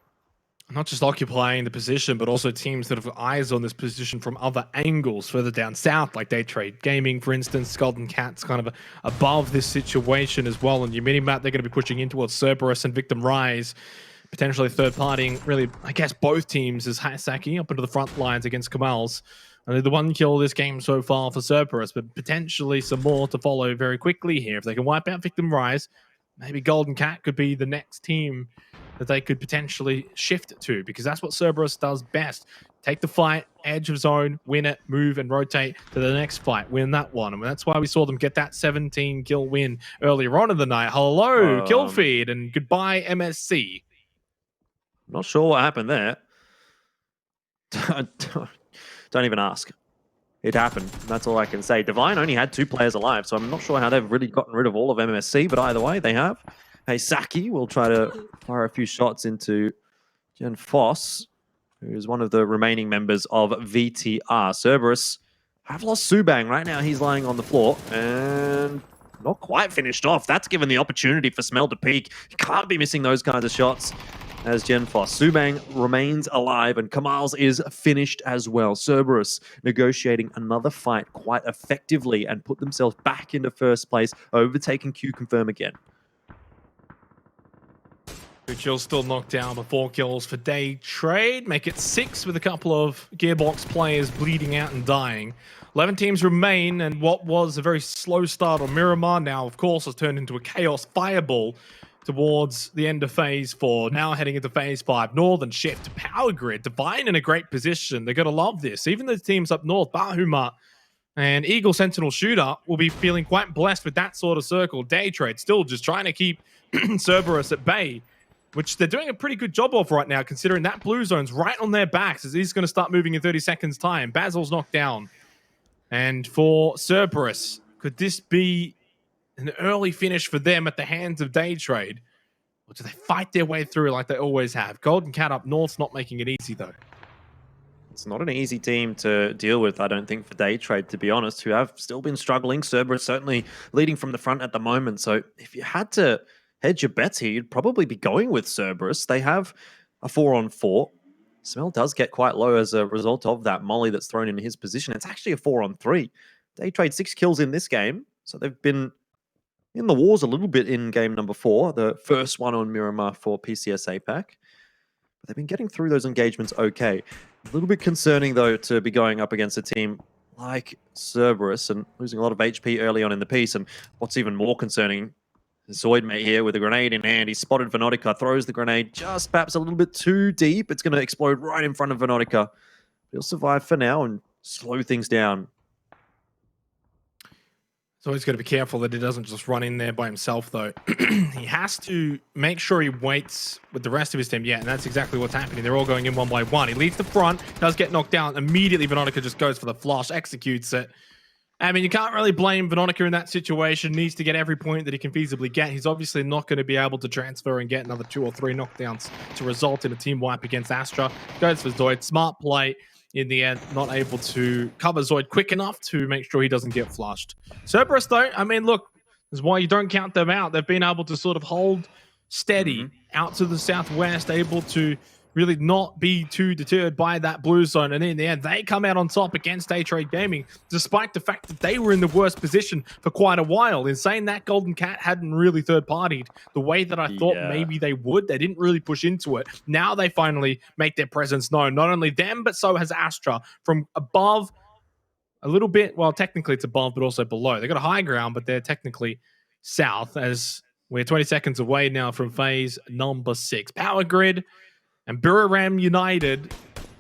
Not just occupying the position, but also teams that have eyes on this position from other angles further down south, like Daytrade Gaming, for instance. Golden Cat's kind of above this situation as well. On your mini-map, they're going to be pushing in towards Cerberus and Victim Rise, potentially third-partying, really, I guess, both teams as Hasaki up into the front lines against Kamal's. Only the 1 kill this game so far for Cerberus, but potentially some more to follow very quickly here. If they can wipe out Victim Rise, maybe Golden Cat could be the next team that they could potentially shift to, because that's what Cerberus does best. Take the fight, edge of zone, win it, move and rotate to the next fight, win that one. And that's why we saw them get that 17 kill win earlier on in the night. Hello, kill feed, and goodbye, MSC. Not sure what happened there. Don't even ask. It happened. That's all I can say. Divine only had 2 players alive, so I'm not sure how they've really gotten rid of all of MSC, but either way, they have. Hey, Saki will try to fire a few shots into Jen Foss, who is one of the remaining members of VTR. Cerberus have lost Subang. Right now, he's lying on the floor, and not quite finished off. That's given the opportunity for Smell to peak. You can't be missing those kinds of shots. As Genfos, Subang remains alive and Kamal's is finished as well. Cerberus negotiating another fight quite effectively and put themselves back into first place, overtaking Q Confirm again. Chill's still knocked down, but 4 kills for Day Trade. Make it 6 with a couple of Gearbox players bleeding out and dying. 11 teams remain, and what was a very slow start on Miramar now, of course, has turned into a Chaos Fireball towards the end of Phase 4. Now heading into Phase 5. Northern shift to Power Grid. Divine in a great position. They're going to love this. Even the teams up north, Bahuma and Eagle Sentinel Shooter, will be feeling quite blessed with that sort of circle. Day Trade still just trying to keep Cerberus at bay, which they're doing a pretty good job of right now, considering that blue zone's right on their backs as he's going to start moving in 30 seconds' time. Basil's knocked down. And for Cerberus, could this be an early finish for them at the hands of Day Trade? Or do they fight their way through like they always have? Golden Cat up north's not making it easy, though. It's not an easy team to deal with, I don't think, for Day Trade, to be honest, who have still been struggling. Cerberus certainly leading from the front at the moment. So if you had to hedge your bets here, you'd probably be going with Cerberus. They have a 4-on-4. Smell does get quite low as a result of that molly that's thrown in his position. It's actually a 4-on-3. They trade 6 kills in this game, so they've been in the wars a little bit in game number 4, the first one on Miramar for PCS APAC. But they've been getting through those engagements okay. A little bit concerning, though, to be going up against a team like Cerberus and losing a lot of HP early on in the piece. And what's even more concerning, Zoidmate here with a grenade in hand. He spotted Venotica, throws the grenade just perhaps a little bit too deep. It's going to explode right in front of Venotica. He'll survive for now and slow things down. So he's got to be careful that he doesn't just run in there by himself, though. He has to make sure he waits with the rest of his team. Yeah, and that's exactly what's happening. They're all going in one by one. He leads the front, does get knocked down. Immediately, Venotica just goes for the flush, executes it. I mean, you can't really blame Venotica in that situation. Needs to get every point that he can feasibly get. He's obviously not going to be able to transfer and get another 2 or 3 knockdowns to result in a team wipe against Astra. Goes for Zoid. Smart play. In the end, not able to cover Zoid quick enough to make sure he doesn't get flushed. Cerberus, though, I mean, look, this is why you don't count them out. They've been able to sort of hold steady out to the southwest, able to really not be too deterred by that blue zone. And in the end, they come out on top against Day Trade Gaming, despite the fact that they were in the worst position for quite a while. In saying that, Golden Cat hadn't really third-partied the way that I thought maybe they would. They didn't really push into it. Now they finally make their presence known. Not only them, but so has Astra. From above a little bit, well, technically it's above, but also below. They got a high ground, but they're technically south, as we're 20 seconds away now from phase number 6. Power Grid and Buriram United,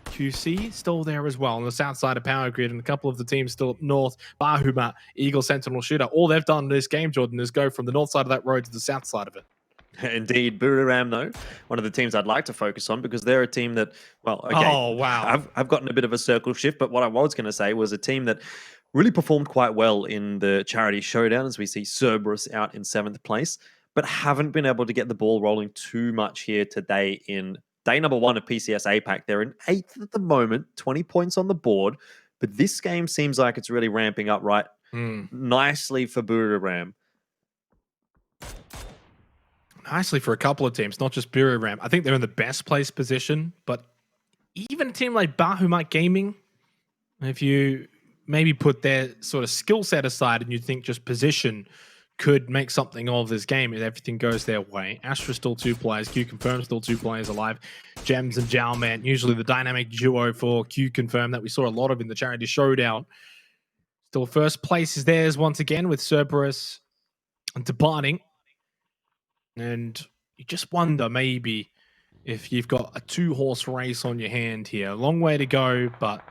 QC still there as well on the south side of Power Grid, and a couple of the teams still up north. Bahuma, Eagle Sentinel Shooter. All they've done in this game, Jordan, is go from the north side of that road to the south side of it. Indeed, Buriram, though, one of the teams I'd like to focus on because they're a team that, well, okay, oh wow, I've gotten a bit of a circle shift, but what I was going to say was a team that really performed quite well in the charity showdown, as we see Cerberus out in 7th place, but haven't been able to get the ball rolling too much here today in day number 1 of PCS APAC. They're in 8th at the moment, 20 points on the board, but this game seems like it's really ramping up right nicely for Buriram. Nicely for a couple of teams, not just Buriram. I think they're in the best place position, but even a team like Bahuma Gaming, if you maybe put their sort of skill set aside and you think just position could make something of this game if everything goes their way. Astra still 2 players, Q Confirm still 2 players alive. Gems and Jalman, usually the dynamic duo for Q Confirm that we saw a lot of in the charity showdown. Still first place is theirs once again with Cerberus departing. And you just wonder maybe if you've got a 2-horse race on your hand here. A long way to go, but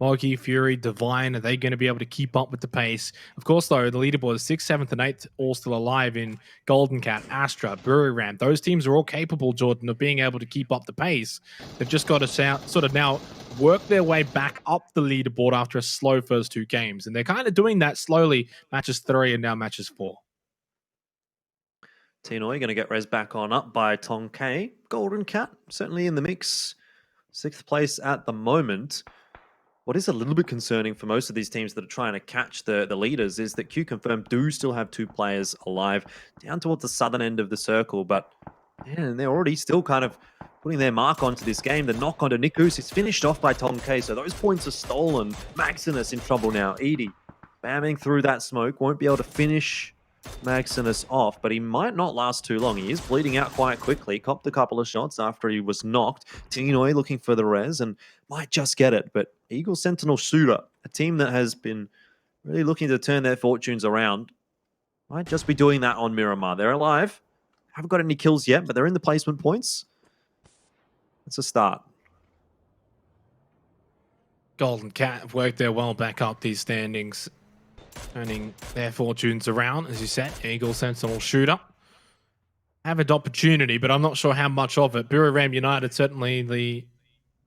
Loki, Fury, Divine, are they going to be able to keep up with the pace? Of course, though, the leaderboard is 6th, 7th, and 8th, all still alive in Golden Cat, Astra, Buriram. Those teams are all capable, Jordan, of being able to keep up the pace. They've just got to sort of now work their way back up the leaderboard after a slow first 2 games. And they're kind of doing that slowly, matches 3 and now matches 4. Tinoy going to get res back on up by Tong K. Golden Cat certainly in the mix. 6th place at the moment. what is a little bit concerning for most of these teams that are trying to catch the leaders is that Q Confirm do still have 2 players alive down towards the southern end of the circle, but man, they're already still kind of putting their mark onto this game. The knock onto Nikus is finished off by Tom K, so those points are stolen. Maximus in trouble now. Edie spamming through that smoke, won't be able to finish Maximus off, but he might not last too long. He is bleeding out quite quickly. Copped a couple of shots after he was knocked. Tinoy looking for the res and might just get it, but Eagle Sentinel Shooter, a team that has been really looking to turn their fortunes around, might just be doing that on Miramar. They're alive. Haven't got any kills yet, but they're in the placement points. It's a start. Golden Cat have worked their well back up these standings, turning their fortunes around. As you said, Eagle Sentinel Shooter have an opportunity, but I'm not sure how much of it. Buriram United certainly the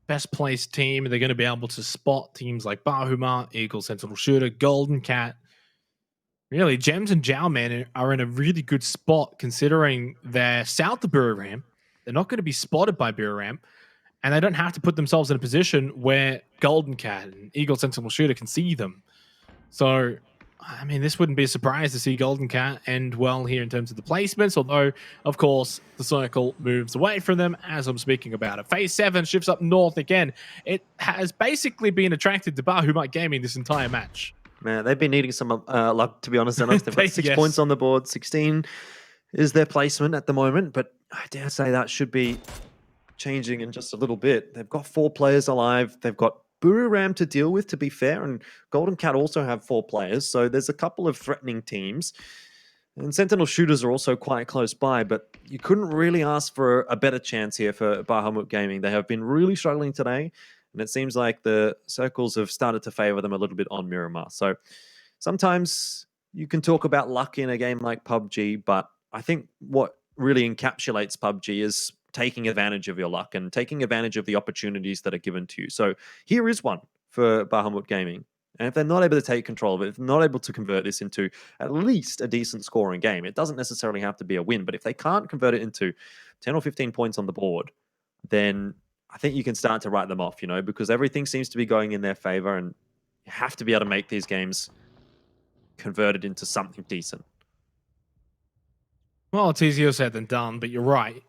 best placed team. They're going to be able to spot teams like Bahuma, Eagle Sentinel Shooter, Golden Cat. Really, Gems and Jowman are in a really good spot considering they're south of Buriram. They're not going to be spotted by Buriram, and they don't have to put themselves in a position where Golden Cat and Eagle Sentinel Shooter can see them. So, I mean, this wouldn't be a surprise to see Golden Cat end well here in terms of the placements, although, of course, the circle moves away from them as I'm speaking about it. Phase 7 shifts up north again. It has basically been attracted to Bahuma Gaming this entire match. Man, they've been needing some luck, to be honest. They've got 6 points on the board. 16 is their placement at the moment, but I dare say that should be changing in just a little bit. They've got 4 players alive. They've got Buriram to deal with, to be fair, and Golden Cat also have 4 players, so there's a couple of threatening teams. And Sentinel Shooters are also quite close by, but you couldn't really ask for a better chance here for Bahamut Gaming. They have been really struggling today, and it seems like the circles have started to favor them a little bit on Miramar. So sometimes you can talk about luck in a game like PUBG, but I think what really encapsulates PUBG is taking advantage of your luck and taking advantage of the opportunities that are given to you. So here is one for Bahamut Gaming. And if they're not able to take control of it, if they're not able to convert this into at least a decent scoring game, it doesn't necessarily have to be a win, but if they can't convert it into 10 or 15 points on the board, then I think you can start to write them off, because everything seems to be going in their favor, and you have to be able to make these games converted into something decent. Well, it's easier said than done, but you're right.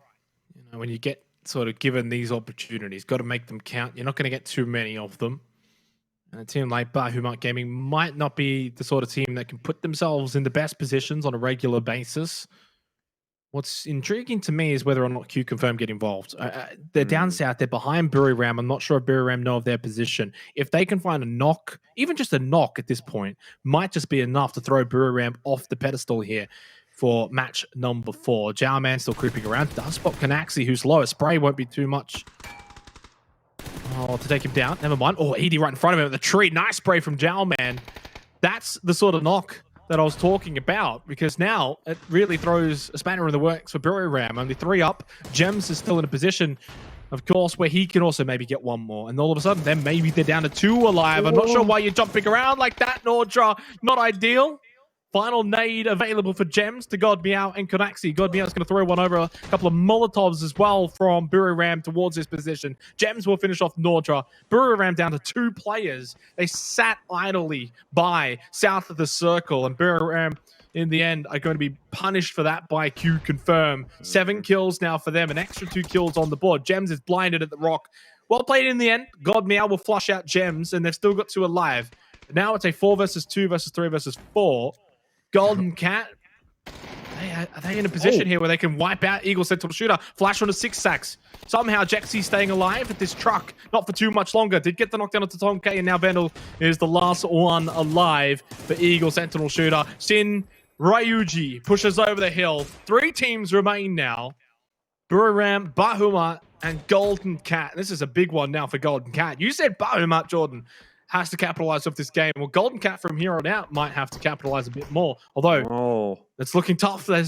When you get sort of given these opportunities, got to make them count. You're not going to get too many of them. And a team like Bahuma Gaming might not be the sort of team that can put themselves in the best positions on a regular basis. What's intriguing to me is whether or not Q Confirm get involved. They're down south. They're behind Buriram. I'm not sure if Buriram know of their position. If they can find a knock, even just a knock at this point, might just be enough to throw Buriram off the pedestal here for match number 4. Jowman still creeping around. Does spot Kanaxi, who's low. A spray won't be too much. Oh, to take him down. Never mind. Oh, Edie right in front of him at the tree. Nice spray from Jowman. That's the sort of knock that I was talking about, because now it really throws a spanner in the works for Buriram. Only 3 up. Gems is still in a position, of course, where he can also maybe get 1 more. And all of a sudden, then maybe they're down to 2 alive. I'm not sure why you're jumping around like that, Nordra. Not ideal. Final nade available for Gems to God Meow and Konaxi. God Meow's going to throw one over. A couple of Molotovs as well from Buriram towards his position. Gems will finish off Nordra. Buriram down to 2 players. They sat idly by south of the circle, and Buriram in the end are going to be punished for that by Q Confirm. 7 kills now for them, an extra 2 kills on the board. Gems is blinded at the rock. Well played in the end. God Meow will flush out Gems, and they've still got 2 alive. Now it's a 4 versus 2 versus 3 versus 4. Golden Cat, are they in a position here where they can wipe out Eagle Sentinel Shooter? Flash on a 6 sacks. Somehow Jexy staying alive at this truck. Not for too much longer. Did get the knockdown onto Tom K, and now Vendel is the last one alive for Eagle Sentinel Shooter. Sin Ryuji pushes over the hill. 3 teams remain now. Buriram, Bahuma, and Golden Cat. This is a big one now for Golden Cat. You said Bahuma, Jordan, has to capitalize off this game. Well, Golden Cat from here on out might have to capitalize a bit more. Although, it's looking tough. I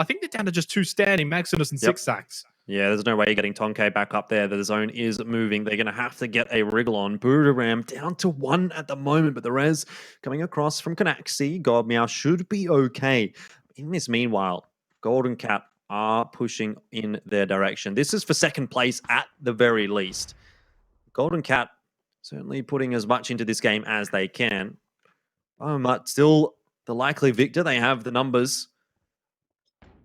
think they're down to just 2 standing, Maximus and 6 sacks. Yeah, there's no way you're getting Tonkei back up there. The zone is moving. They're going to have to get a wriggle on. Buriram down to 1 at the moment, but the res coming across from Kanaxi. God Meow should be okay. In this meanwhile, Golden Cat are pushing in their direction. This is for 2nd place at the very least. Golden Cat certainly putting as much into this game as they can. But still the likely victor. They have the numbers,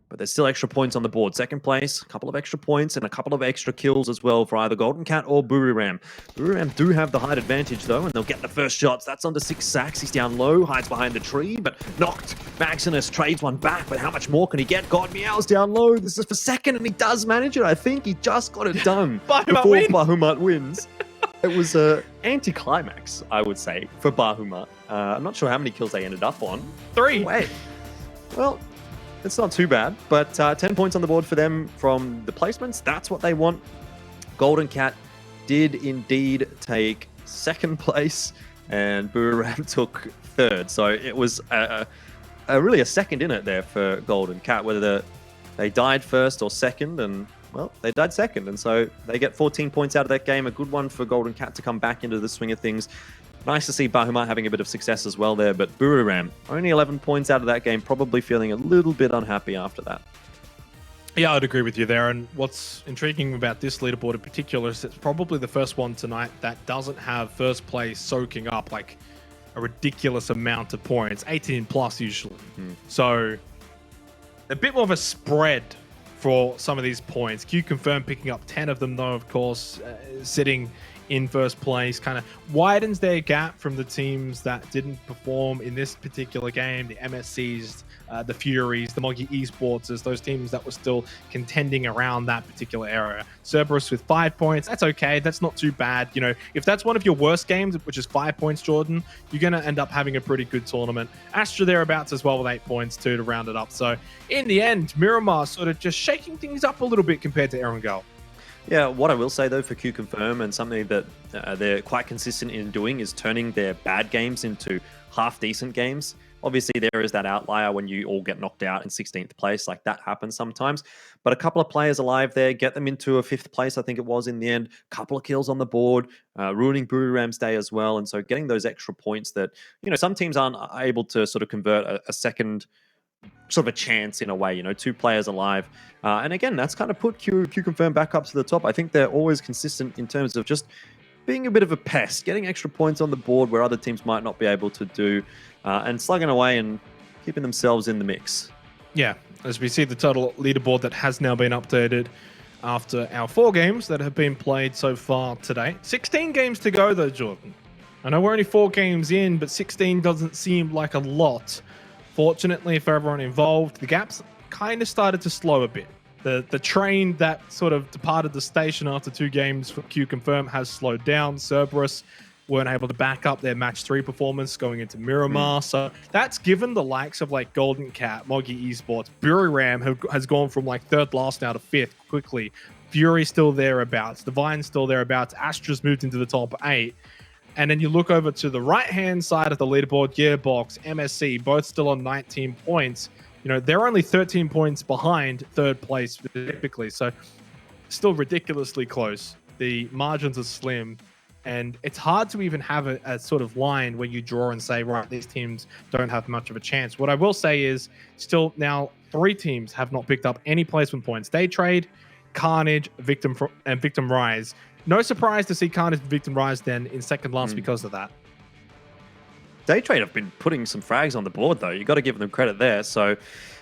but there's still extra points on the board. Second place, a couple of extra points and a couple of extra kills as well for either Golden Cat or Buriram. Buriram do have the height advantage though, and they'll get the first shots. That's onto 6 sacks. He's down low, hides behind the tree, but knocked. Maximus trades one back, but how much more can he get? God Meow's down low. This is for second, and he does manage it. I think he just got it done before Bahamut wins. It was an anticlimax, I would say, for Bahamut. I'm not sure how many kills they ended up on. 3. Wait. Well, it's not too bad, but 10 points on the board for them from the placements. That's what they want. Golden Cat did indeed take second place, and Buriram took third. So it was really a second in it there for Golden Cat, whether they died first or second, and well, they died second, and so they get 14 points out of that game. A good one for Golden Cat to come back into the swing of things. Nice to see Bahamut having a bit of success as well there, but Buriram, only 11 points out of that game, probably feeling a little bit unhappy after that. Yeah, I'd agree with you there. And what's intriguing about this leaderboard in particular is it's probably the first one tonight that doesn't have first place soaking up like a ridiculous amount of points, 18 plus usually. So a bit more of a spread for some of these points. Q Confirm picking up 10 of them though, of course, sitting in first place, kind of widens their gap from the teams that didn't perform in this particular game, the MSCs, the Furies, the Moggy Esports, as those teams that were still contending around that particular area. Cerberus with 5 points, that's okay, that's not too bad. You know, if that's one of your worst games, which is 5 points, Jordan, you're going to end up having a pretty good tournament. Astra thereabouts as well with 8 points too to round it up. So in the end, Miramar sort of just shaking things up a little bit compared to Erangel. Yeah, what I will say though for Q Confirm, and something that they're quite consistent in doing, is turning their bad games into half-decent games. Obviously, there is that outlier when you all get knocked out in 16th place. Like, that happens sometimes. But a couple of players alive there, get them into a 5th place, I think it was in the end. Couple of kills on the board, ruining Buriram's day as well. And so getting those extra points that, you know, some teams aren't able to sort of convert a second sort of a chance in a way, you know, 2 players alive. And again, that's kind of put Q Confirm back up to the top. I think they're always consistent in terms of just being a bit of a pest, getting extra points on the board where other teams might not be able to do, and slugging away and keeping themselves in the mix. Yeah, as we see the total leaderboard that has now been updated after our 4 games that have been played so far today. 16 games to go though, Jordan. I know we're only 4 games in, but 16 doesn't seem like a lot. Fortunately for everyone involved, the gaps kind of started to slow a bit. The train that sort of departed the station after 2 games for Q Confirm has slowed down. Cerberus weren't able to back up their match 3 performance going into Miramar. So that's given the likes of like Golden Cat, Moggy Esports, Buriram has gone from like 3rd last now to 5th quickly. Fury still thereabouts. Divine's still thereabouts. Astra's moved into the top 8. And then you look over to the right-hand side of the leaderboard, Gearbox, MSC, both still on 19 points. You know, they're only 13 points behind 3rd place typically. So still ridiculously close. The margins are slim. And it's hard to even have a sort of line where you draw and say, right, these teams don't have much of a chance. What I will say is still now 3 teams have not picked up any placement points. Day Trade, Carnage, Victim Rise. No surprise to see Carnage and Victim Rise then in second last because of that. Day Trade have been putting some frags on the board, though. You got to give them credit there. So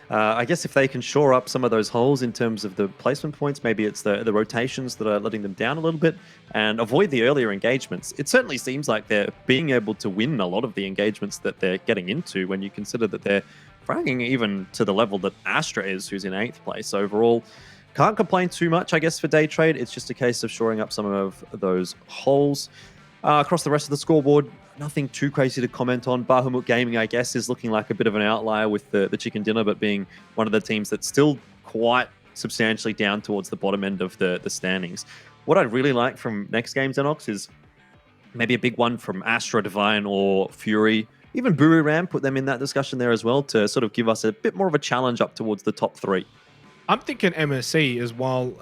I guess if they can shore up some of those holes in terms of the placement points, maybe it's the rotations that are letting them down a little bit, and avoid the earlier engagements. It certainly seems like they're being able to win a lot of the engagements that they're getting into when you consider that they're fragging even to the level that Astra is, who's in 8th place. Overall, can't complain too much, I guess, for Day Trade. It's just a case of shoring up some of those holes. Across the rest of the scoreboard, nothing too crazy to comment on. Bahamut Gaming, I guess, is looking like a bit of an outlier with the chicken dinner, but being one of the teams that's still quite substantially down towards the bottom end of the standings. What I'd really like from next game, Xenox, is maybe a big one from Astra, Divine, or Fury. Even Buriram, put them in that discussion there as well to sort of give us a bit more of a challenge up towards the top 3. I'm thinking MSC as well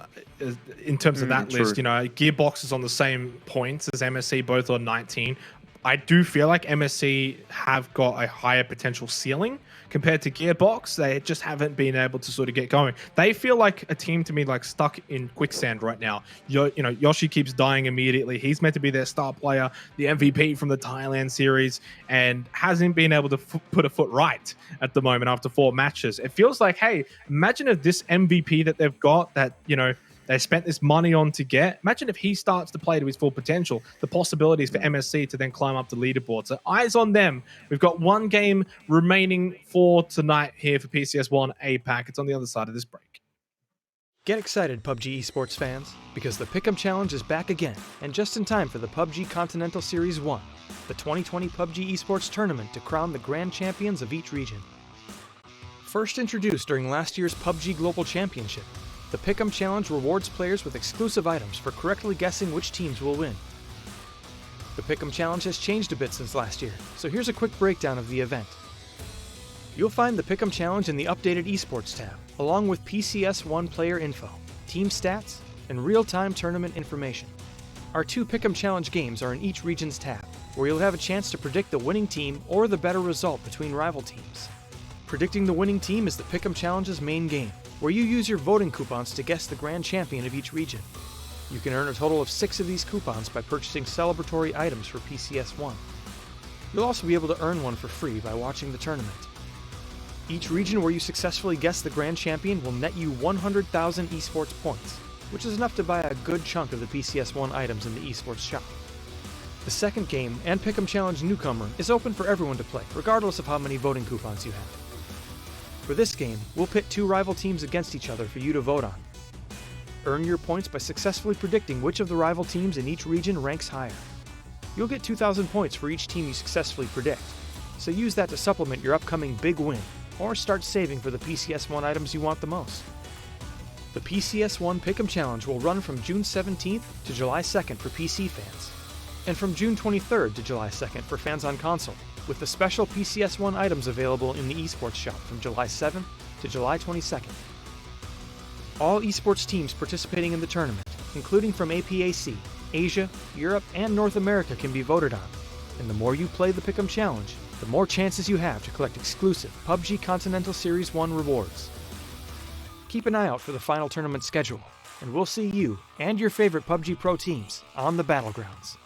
in terms of that list. You know, Gearbox is on the same points as MSC, both on 19. I do feel like MSC have got a higher potential ceiling compared to Gearbox, they just haven't been able to sort of get going. They feel like a team to me like stuck in quicksand right now. Yoshi keeps dying immediately. He's meant to be their star player, the MVP from the Thailand series, and hasn't been able to put a foot right at the moment after 4 matches. It feels like, hey, imagine if this MVP that they've got that, they spent this money on to get. Imagine if he starts to play to his full potential, the possibilities for MSC to then climb up the leaderboard. So eyes on them. We've got 1 game remaining for tonight here for PCS1 APAC. It's on the other side of this break. Get excited, PUBG Esports fans, because the Pick'em Challenge is back again, and just in time for the PUBG Continental Series 1, the 2020 PUBG Esports Tournament to crown the grand champions of each region. First introduced during last year's PUBG Global Championship, the Pick'em Challenge rewards players with exclusive items for correctly guessing which teams will win. The Pick'em Challenge has changed a bit since last year, so here's a quick breakdown of the event. You'll find the Pick'em Challenge in the updated Esports tab, along with PCS1 player info, team stats, and real-time tournament information. Our 2 Pick'em Challenge games are in each region's tab, where you'll have a chance to predict the winning team or the better result between rival teams. Predicting the winning team is the Pick'em Challenge's main game, where you use your voting coupons to guess the grand champion of each region. You can earn a total of 6 of these coupons by purchasing celebratory items for PCS1. You'll also be able to earn one for free by watching the tournament. Each region where you successfully guess the grand champion will net you 100,000 esports points, which is enough to buy a good chunk of the PCS1 items in the esports shop. The second game, and Pick'em Challenge Newcomer, is open for everyone to play, regardless of how many voting coupons you have. For this game, we'll pit 2 rival teams against each other for you to vote on. Earn your points by successfully predicting which of the rival teams in each region ranks higher. You'll get 2,000 points for each team you successfully predict, so use that to supplement your upcoming big win, or start saving for the PCS1 items you want the most. The PCS1 Pick'em Challenge will run from June 17th to July 2nd for PC fans, and from June 23rd to July 2nd for fans on console, with the special PCS1 items available in the esports shop from July 7th to July 22nd. All esports teams participating in the tournament, including from APAC, Asia, Europe, and North America, can be voted on, and the more you play the Pick'em Challenge, the more chances you have to collect exclusive PUBG Continental Series 1 rewards. Keep an eye out for the final tournament schedule, and we'll see you and your favorite PUBG Pro teams on the battlegrounds.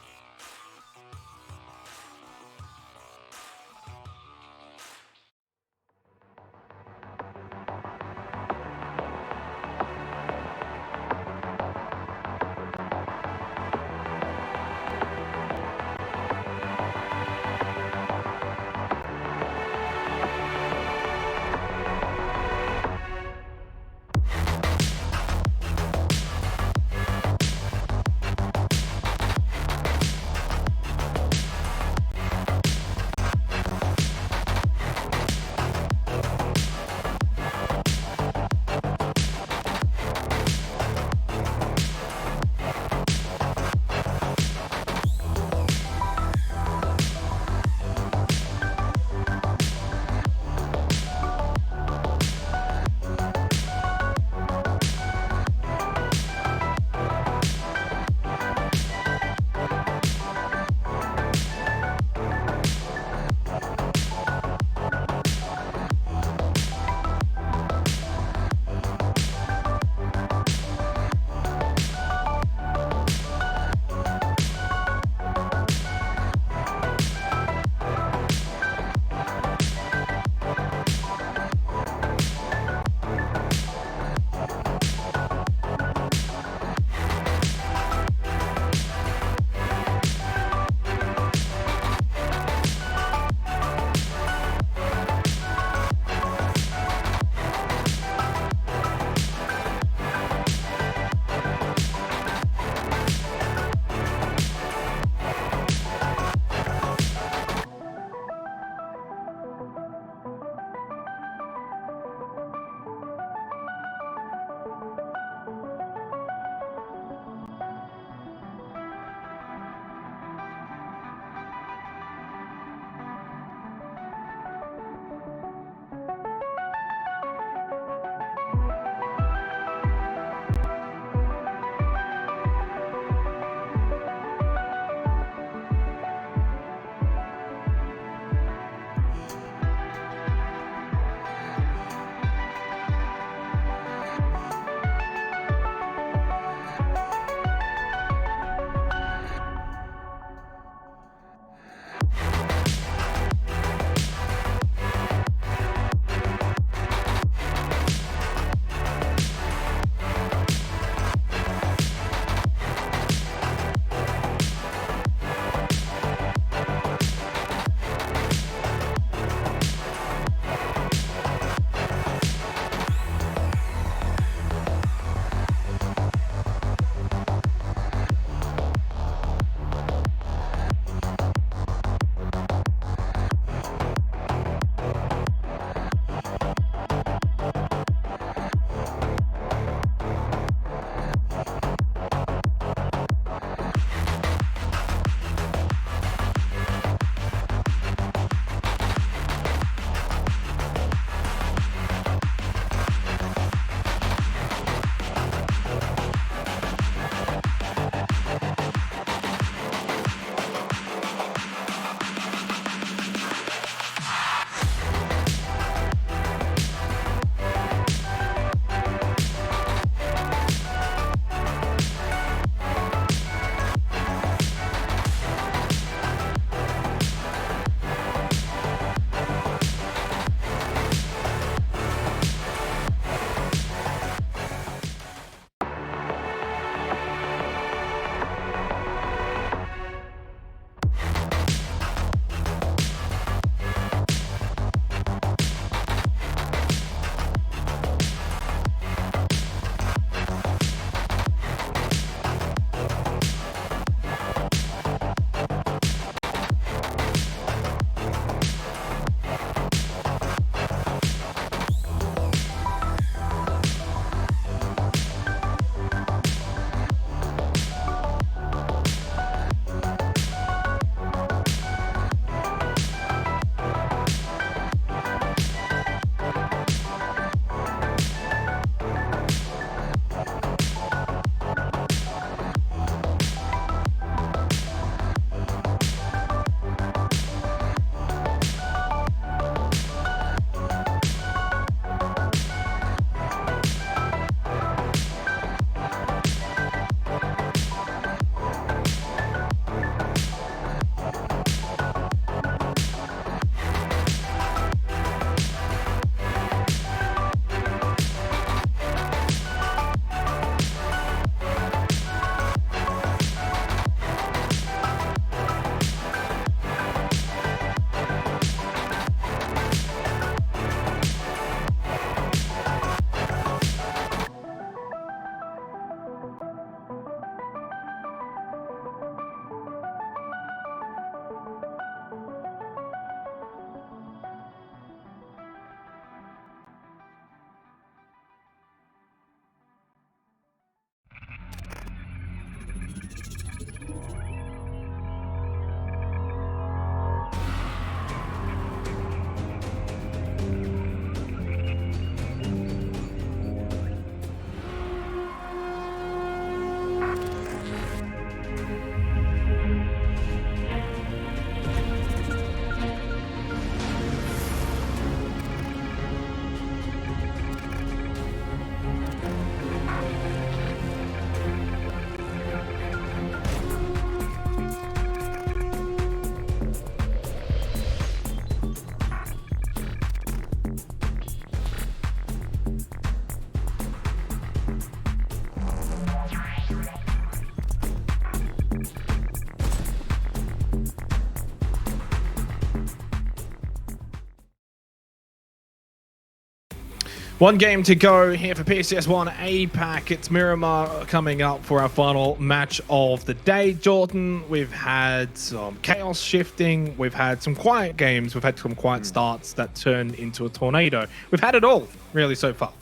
One game to go here for PCS1 APAC. It's Miramar coming up for our final match of the day. Jordan, we've had some chaos shifting. We've had some quiet games. We've had some quiet starts that turn into a tornado. We've had it all, really, so far.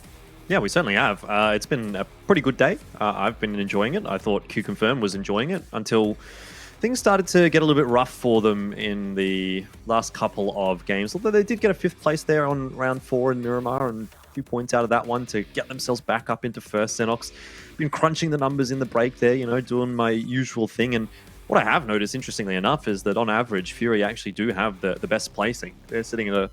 Yeah, we certainly have. It's been a pretty good day. I've been enjoying it. I thought Q Confirm was enjoying it until things started to get a little bit rough for them in the last couple of games. Although they did get a 5th place there on round 4 in Miramar and few points out of that one to get themselves back up into first. Xenox been crunching the numbers in the break there, you know, doing my usual thing. And what I have noticed, interestingly enough, is that on average, Fury actually do have the best placing. They're sitting at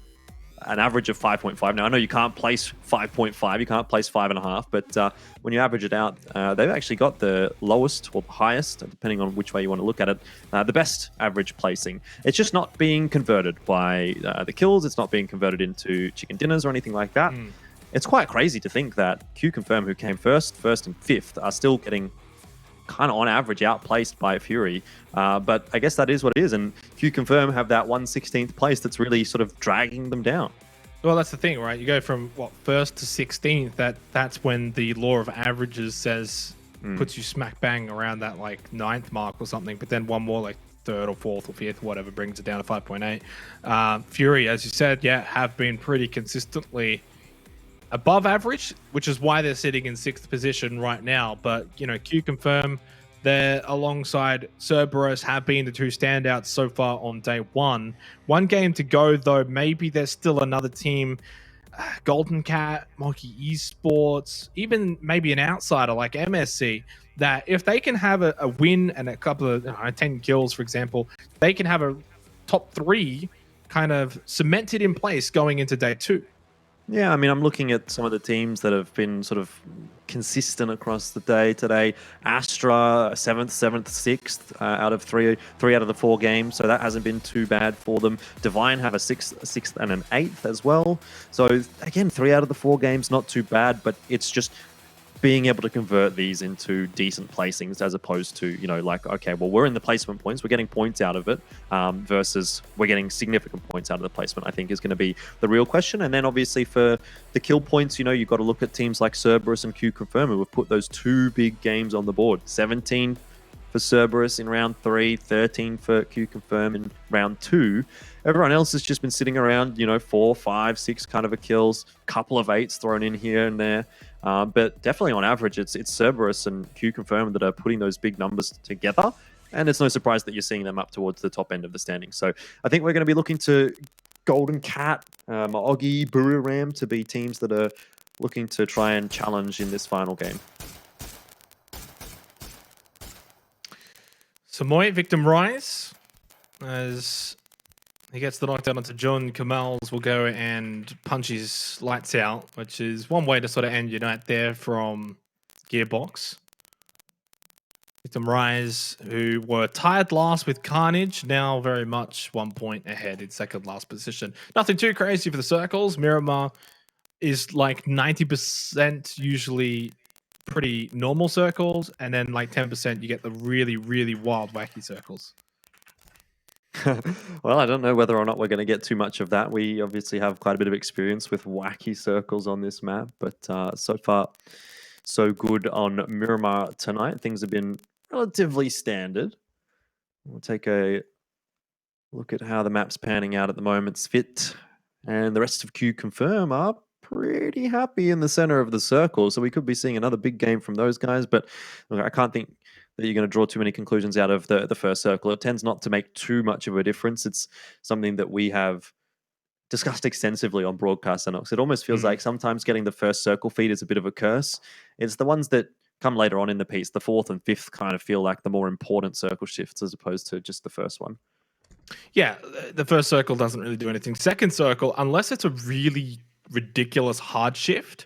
an average of 5.5. Now, I know you can't place 5.5, you can't place 5.5, but when you average it out, they've actually got the lowest or the highest, depending on which way you want to look at it, the best average placing. It's just not being converted by the kills. It's not being converted into chicken dinners or anything like that. It's quite crazy to think that Q Confirm, who came first and 5th, are still getting kind of on average outplaced by Fury. But I guess that is what it is. And Q Confirm have that 1/16th place that's really sort of dragging them down. Well, that's the thing, right? You go from, what, 1st to 16th. That's when the law of averages says, puts you smack bang around that, like, 9th mark or something. But then one more, like, 3rd or 4th or 5th, whatever, brings it down to 5.8. Fury, as you said, yeah, have been pretty consistently above average, which is why they're sitting in 6th position right now. But, you know, Q Confirm, they're alongside Cerberus, have been the 2 standouts so far on day 1. One game to go, though. Maybe there's still another team, Golden Cat, Monkey Esports, even maybe an outsider like MSC, that if they can have a win and a couple of 10 kills, for example, they can have a top 3 kind of cemented in place going into day 2. Yeah, I mean, I'm looking at some of the teams that have been sort of consistent across the day today. Astra, 7th, 6th out of 3 out of the 4 games, so that hasn't been too bad for them. Divine have a 6th and an 8th as well. So again, 3 out of the 4 games, not too bad, but it's just being able to convert these into decent placings as opposed to, you know, like, okay, well, we're in the placement points, we're getting points out of it, versus we're getting significant points out of the placement, I think is going to be the real question. And then obviously for the kill points, you know, you've got to look at teams like Cerberus and Q Confirm, who have put those 2 big games on the board. 17 for Cerberus in round 3, 13 for Q Confirm in round 2. Everyone else has just been sitting around, you know, 4, 5, 6 kind of a kills, couple of 8s thrown in here and there. But definitely on average, it's Cerberus and Q Confirm that are putting those big numbers together. And it's no surprise that you're seeing them up towards the top end of the standing. So I think we're going to be looking to Golden Cat, Maogi, Buriram to be teams that are looking to try and challenge in this final game. Samoy, Victim Rise, as he gets the knockdown onto John. Kamals will go and punch his lights out, which is one way to sort of end your night there from Gearbox. Victim Rise, who were tied last with Carnage, now very much 1 point ahead in 2nd last position. Nothing too crazy for the circles. Miramar is like 90% usually pretty normal circles, and then like 10% you get the really, really wild, wacky circles. Well, I don't know whether or not we're going to get too much of that. We obviously have quite a bit of experience with wacky circles on this map, but so far, so good on Miramar tonight. Things have been relatively standard. We'll take a look at how the map's panning out at the moment. Svit and the rest of Q Confirm are pretty happy in the center of the circle, so we could be seeing another big game from those guys, but I can't think that you're going to draw too many conclusions out of the first circle. It tends not to make too much of a difference. It's something that we have discussed extensively on Broadcast Xenox. It almost feels like sometimes getting the first circle feed is a bit of a curse. It's the ones that come later on in the piece, the 4th and 5th kind of feel like the more important circle shifts as opposed to just the first one. Yeah, the first circle doesn't really do anything. Second circle, unless it's a really ridiculous hard shift,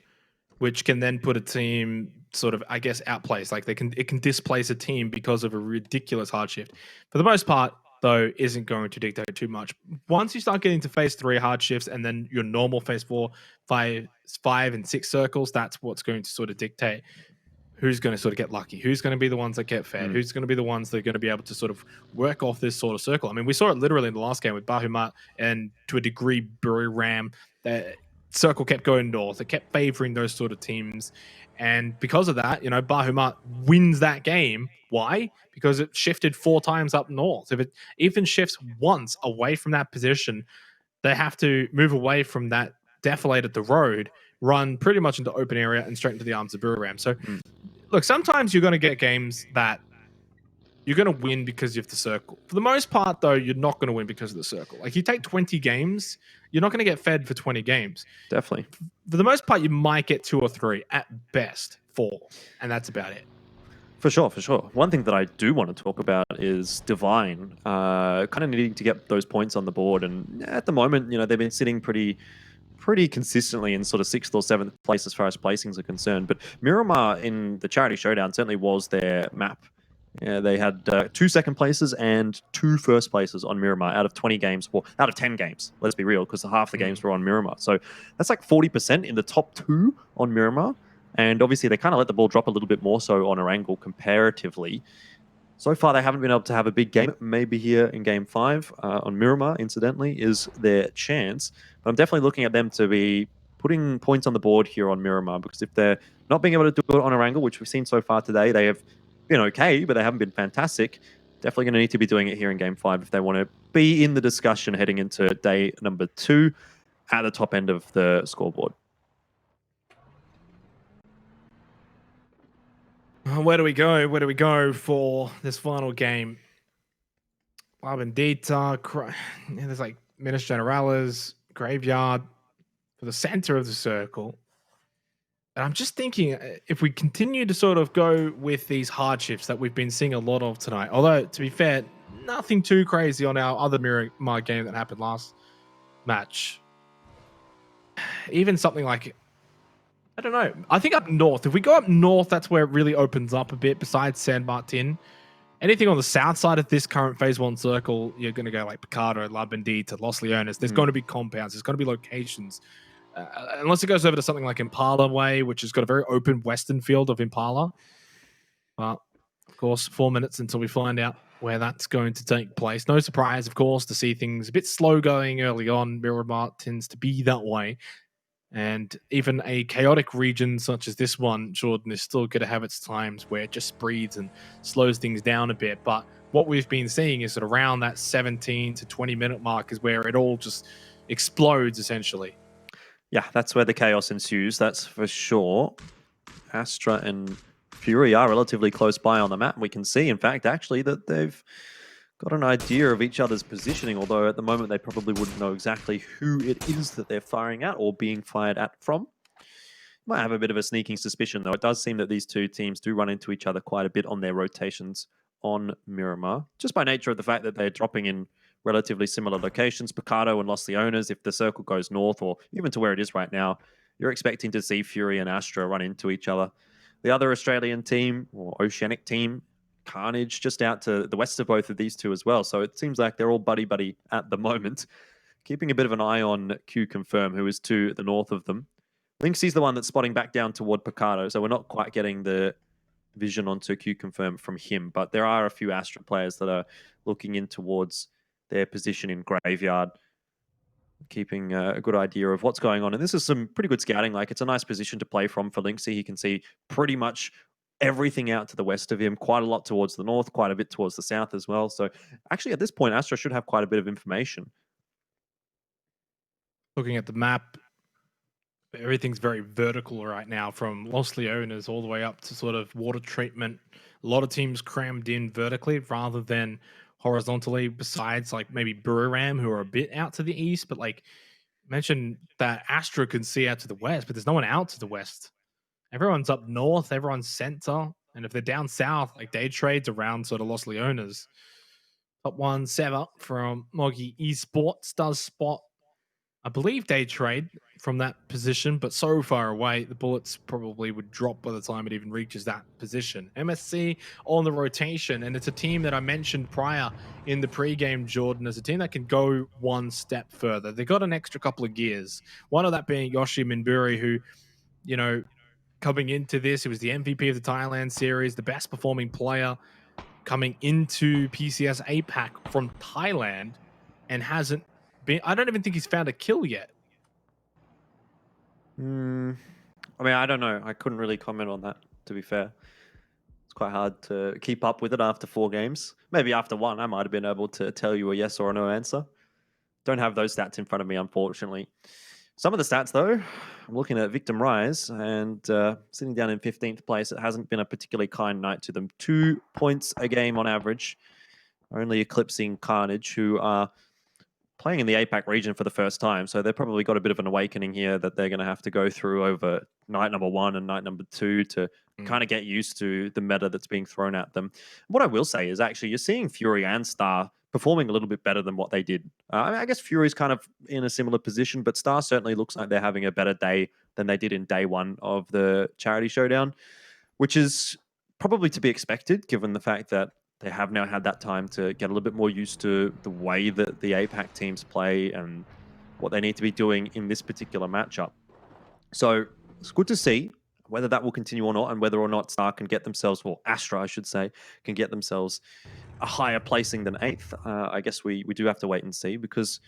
which can then put a team sort of, I guess, outplaced. Like it can displace a team because of a ridiculous hard shift. For the most part, though, isn't going to dictate too much. Once you start getting to phase 3 hard shifts and then your normal phase 4, 5 and 6 circles, that's what's going to sort of dictate who's going to sort of get lucky, who's going to be the ones that get fed, who's going to be the ones that are going to be able to sort of work off this sort of circle. I mean, we saw it literally in the last game with Bahumat and to a degree Buriram. circle kept going north. It kept favoring those sort of teams. And because of that, Bahumat wins that game. Why? Because it shifted 4 times up north. If it even shifts once away from that position, they have to move away from that defilade at the road, run pretty much into open area and straight into the arms of Buriram. So, look, sometimes you're going to get games that you're going to win because of the circle. For the most part, though, you're not going to win because of the circle. Like, you take 20 games, you're not going to get fed for 20 games. Definitely. For the most part, you might get 2 or 3, at best 4, and that's about it. For sure, for sure. One thing that I do want to talk about is Divine kind of needing to get those points on the board. And at the moment, they've been sitting pretty consistently in sort of 6th or 7th place as far as placings are concerned. But Miramar in the Charity Showdown certainly was their map. Yeah, they had 2 second places and 2 first places on Miramar out of 20 games, or out of 10 games, let's be real, because half the games were on Miramar. So that's like 40% in the top 2 on Miramar. And obviously they kind of let the ball drop a little bit more so on Erangel comparatively. So far they haven't been able to have a big game. Maybe here in game 5 on Miramar, incidentally, is their chance. But I'm definitely looking at them to be putting points on the board here on Miramar, because if they're not being able to do it on Erangel, which we've seen so far today, they have been okay, but they haven't been fantastic. Definitely going to need to be doing it here in game 5 if they want to be in the discussion heading into day number 2 at the top end of the scoreboard. Where do we go? Where do we go for this final game? Bendita, there's like Minas Generales, Graveyard for the center of the circle. And I'm just thinking, if we continue to sort of go with these hardships that we've been seeing a lot of tonight, although, to be fair, nothing too crazy on our other Miramar game that happened last match. Even something like, I don't know, I think up north, if we go up north, that's where it really opens up a bit, besides San Martin. Anything on the south side of this current Phase 1 circle, you're going to go like Picardo, La Bendita, Los Leones. There's going to be compounds. There's going to be locations. Unless it goes over to something like Impala Way, which has got a very open western field of Impala. But, of course, 4 minutes until we find out where that's going to take place. No surprise, of course, to see things a bit slow going early on. Miramar tends to be that way. And even a chaotic region such as this one, Jordan, is still going to have its times where it just breathes and slows things down a bit. But what we've been seeing is that around that 17 to 20 minute mark is where it all just explodes, essentially. Yeah, that's where the chaos ensues, that's for sure. Astra and Fury are relatively close by on the map. We can see, in fact, actually, that they've got an idea of each other's positioning, although at the moment they probably wouldn't know exactly who it is that they're firing at or being fired at from. Might have a bit of a sneaking suspicion, though. It does seem that these two teams do run into each other quite a bit on their rotations on Miramar, just by nature of the fact that they're dropping in relatively similar locations. Picardo and Los Leones, if the circle goes north or even to where it is right now, you're expecting to see Fury and Astra run into each other. The other Australian team, or Oceanic team, Carnage, just out to the west of both of these two as well. So it seems like they're all buddy-buddy at the moment. Keeping a bit of an eye on Q Confirm, who is to the north of them. Lynxie's the one that's spotting back down toward Picardo, so we're not quite getting the vision onto Q Confirm from him. But there are a few Astra players that are looking in towards their position in Graveyard, keeping a good idea of what's going on. And this is some pretty good scouting. Like, it's a nice position to play from for Lynxie. He can see pretty much everything out to the west of him, quite a lot towards the north, quite a bit towards the south as well. So actually at this point, Astra should have quite a bit of information. Looking at the map, everything's very vertical right now, from Los Leones all the way up to sort of water treatment. A lot of teams crammed in vertically rather than horizontally, besides like maybe Buriram, who are a bit out to the east. But like mentioned that Astra can see out to the west, but there's no one out to the west. Everyone's up north, everyone's center. And if they're down south, like Day Trade's around sort of Los Leones. Top 1, Seva from Moggy Esports does spot, I believe, Day Trade from that position, but so far away, the bullets probably would drop by the time it even reaches that position. MSC on the rotation, and it's a team that I mentioned prior in the pregame, Jordan, as a team that can go one step further. They got an extra couple of gears. One of that being Yoshi Minburi, who, you know, coming into this, he was the MVP of the Thailand series, the best performing player coming into PCS APAC from Thailand, and hasn't been, I don't even think he's found a kill yet. I mean, I don't know. I couldn't really comment on that, to be fair. It's quite hard to keep up with it after 4 games. Maybe after 1, I might have been able to tell you a yes or a no answer. Don't have those stats in front of me, unfortunately. Some of the stats, though, I'm looking at Victim Rise and sitting down in 15th place. It hasn't been a particularly kind night to them. 2 points a game on average, only eclipsing Carnage, who are playing in the APAC region for the first time. So they've probably got a bit of an awakening here that they're going to have to go through over night number 1 and night number 2 to kind of get used to the meta that's being thrown at them. What I will say is actually you're seeing Fury and Star performing a little bit better than what they did. I guess Fury's kind of in a similar position, but Star certainly looks like they're having a better day than they did in day 1 of the charity showdown, which is probably to be expected given the fact that they have now had that time to get a little bit more used to the way that the APAC teams play and what they need to be doing in this particular matchup. So it's good to see whether that will continue or not, and whether or not Star can get themselves, or Astra, I should say, can get themselves a higher placing than 8th. I guess we do have to wait and see, because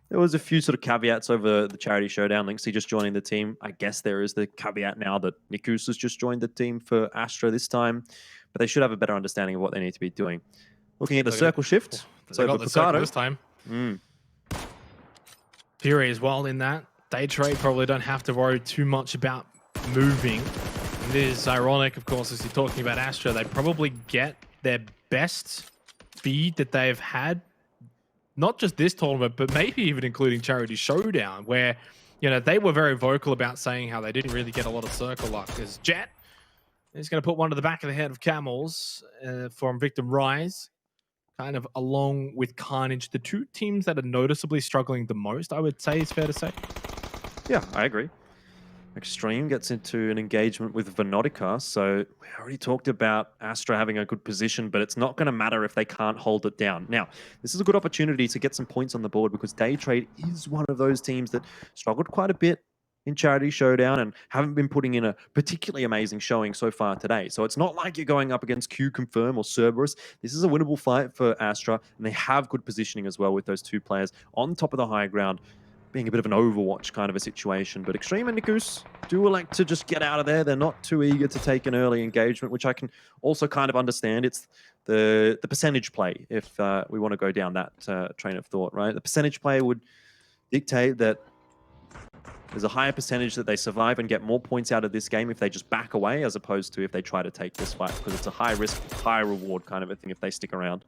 there was a few sort of caveats over the charity showdown. Linksy just joining the team. I guess there is the caveat now that Nikus has just joined the team for Astra this time, but they should have a better understanding of what they need to be doing. Looking at the circle shift. They got the circle this time. Fury as well in that. Day trade probably don't have to worry too much about moving. And it is ironic, of course, as you're talking about Astra, they probably get their best feed that they've had, not just this tournament, but maybe even including Charity Showdown, where, you know, they were very vocal about saying how they didn't really get a lot of circle luck, because Jet is going to put one to the back of the head of Camels from Victim Rise, kind of along with Carnage, the 2 teams that are noticeably struggling the most, I would say, is fair to say. Yeah, I agree. Extreme gets into an engagement with Venotica, so we already talked about Astra having a good position, but it's not going to matter if they can't hold it down. Now, this is a good opportunity to get some points on the board, because Day Trade is one of those teams that struggled quite a bit in Charity Showdown and haven't been putting in a particularly amazing showing so far today. So it's not like you're going up against Q Confirm or Cerberus. This is a winnable fight for Astra, and they have good positioning as well with those 2 players on top of the high ground, being a bit of an Overwatch kind of a situation. But Extreme and Nikus do elect to just get out of there. They're not too eager to take an early engagement, which I can also kind of understand. It's the percentage play, if we want to go down that train of thought, right? The percentage play would dictate that there's a higher percentage that they survive and get more points out of this game if they just back away, as opposed to if they try to take this fight, because it's a high risk, high reward kind of a thing if they stick around.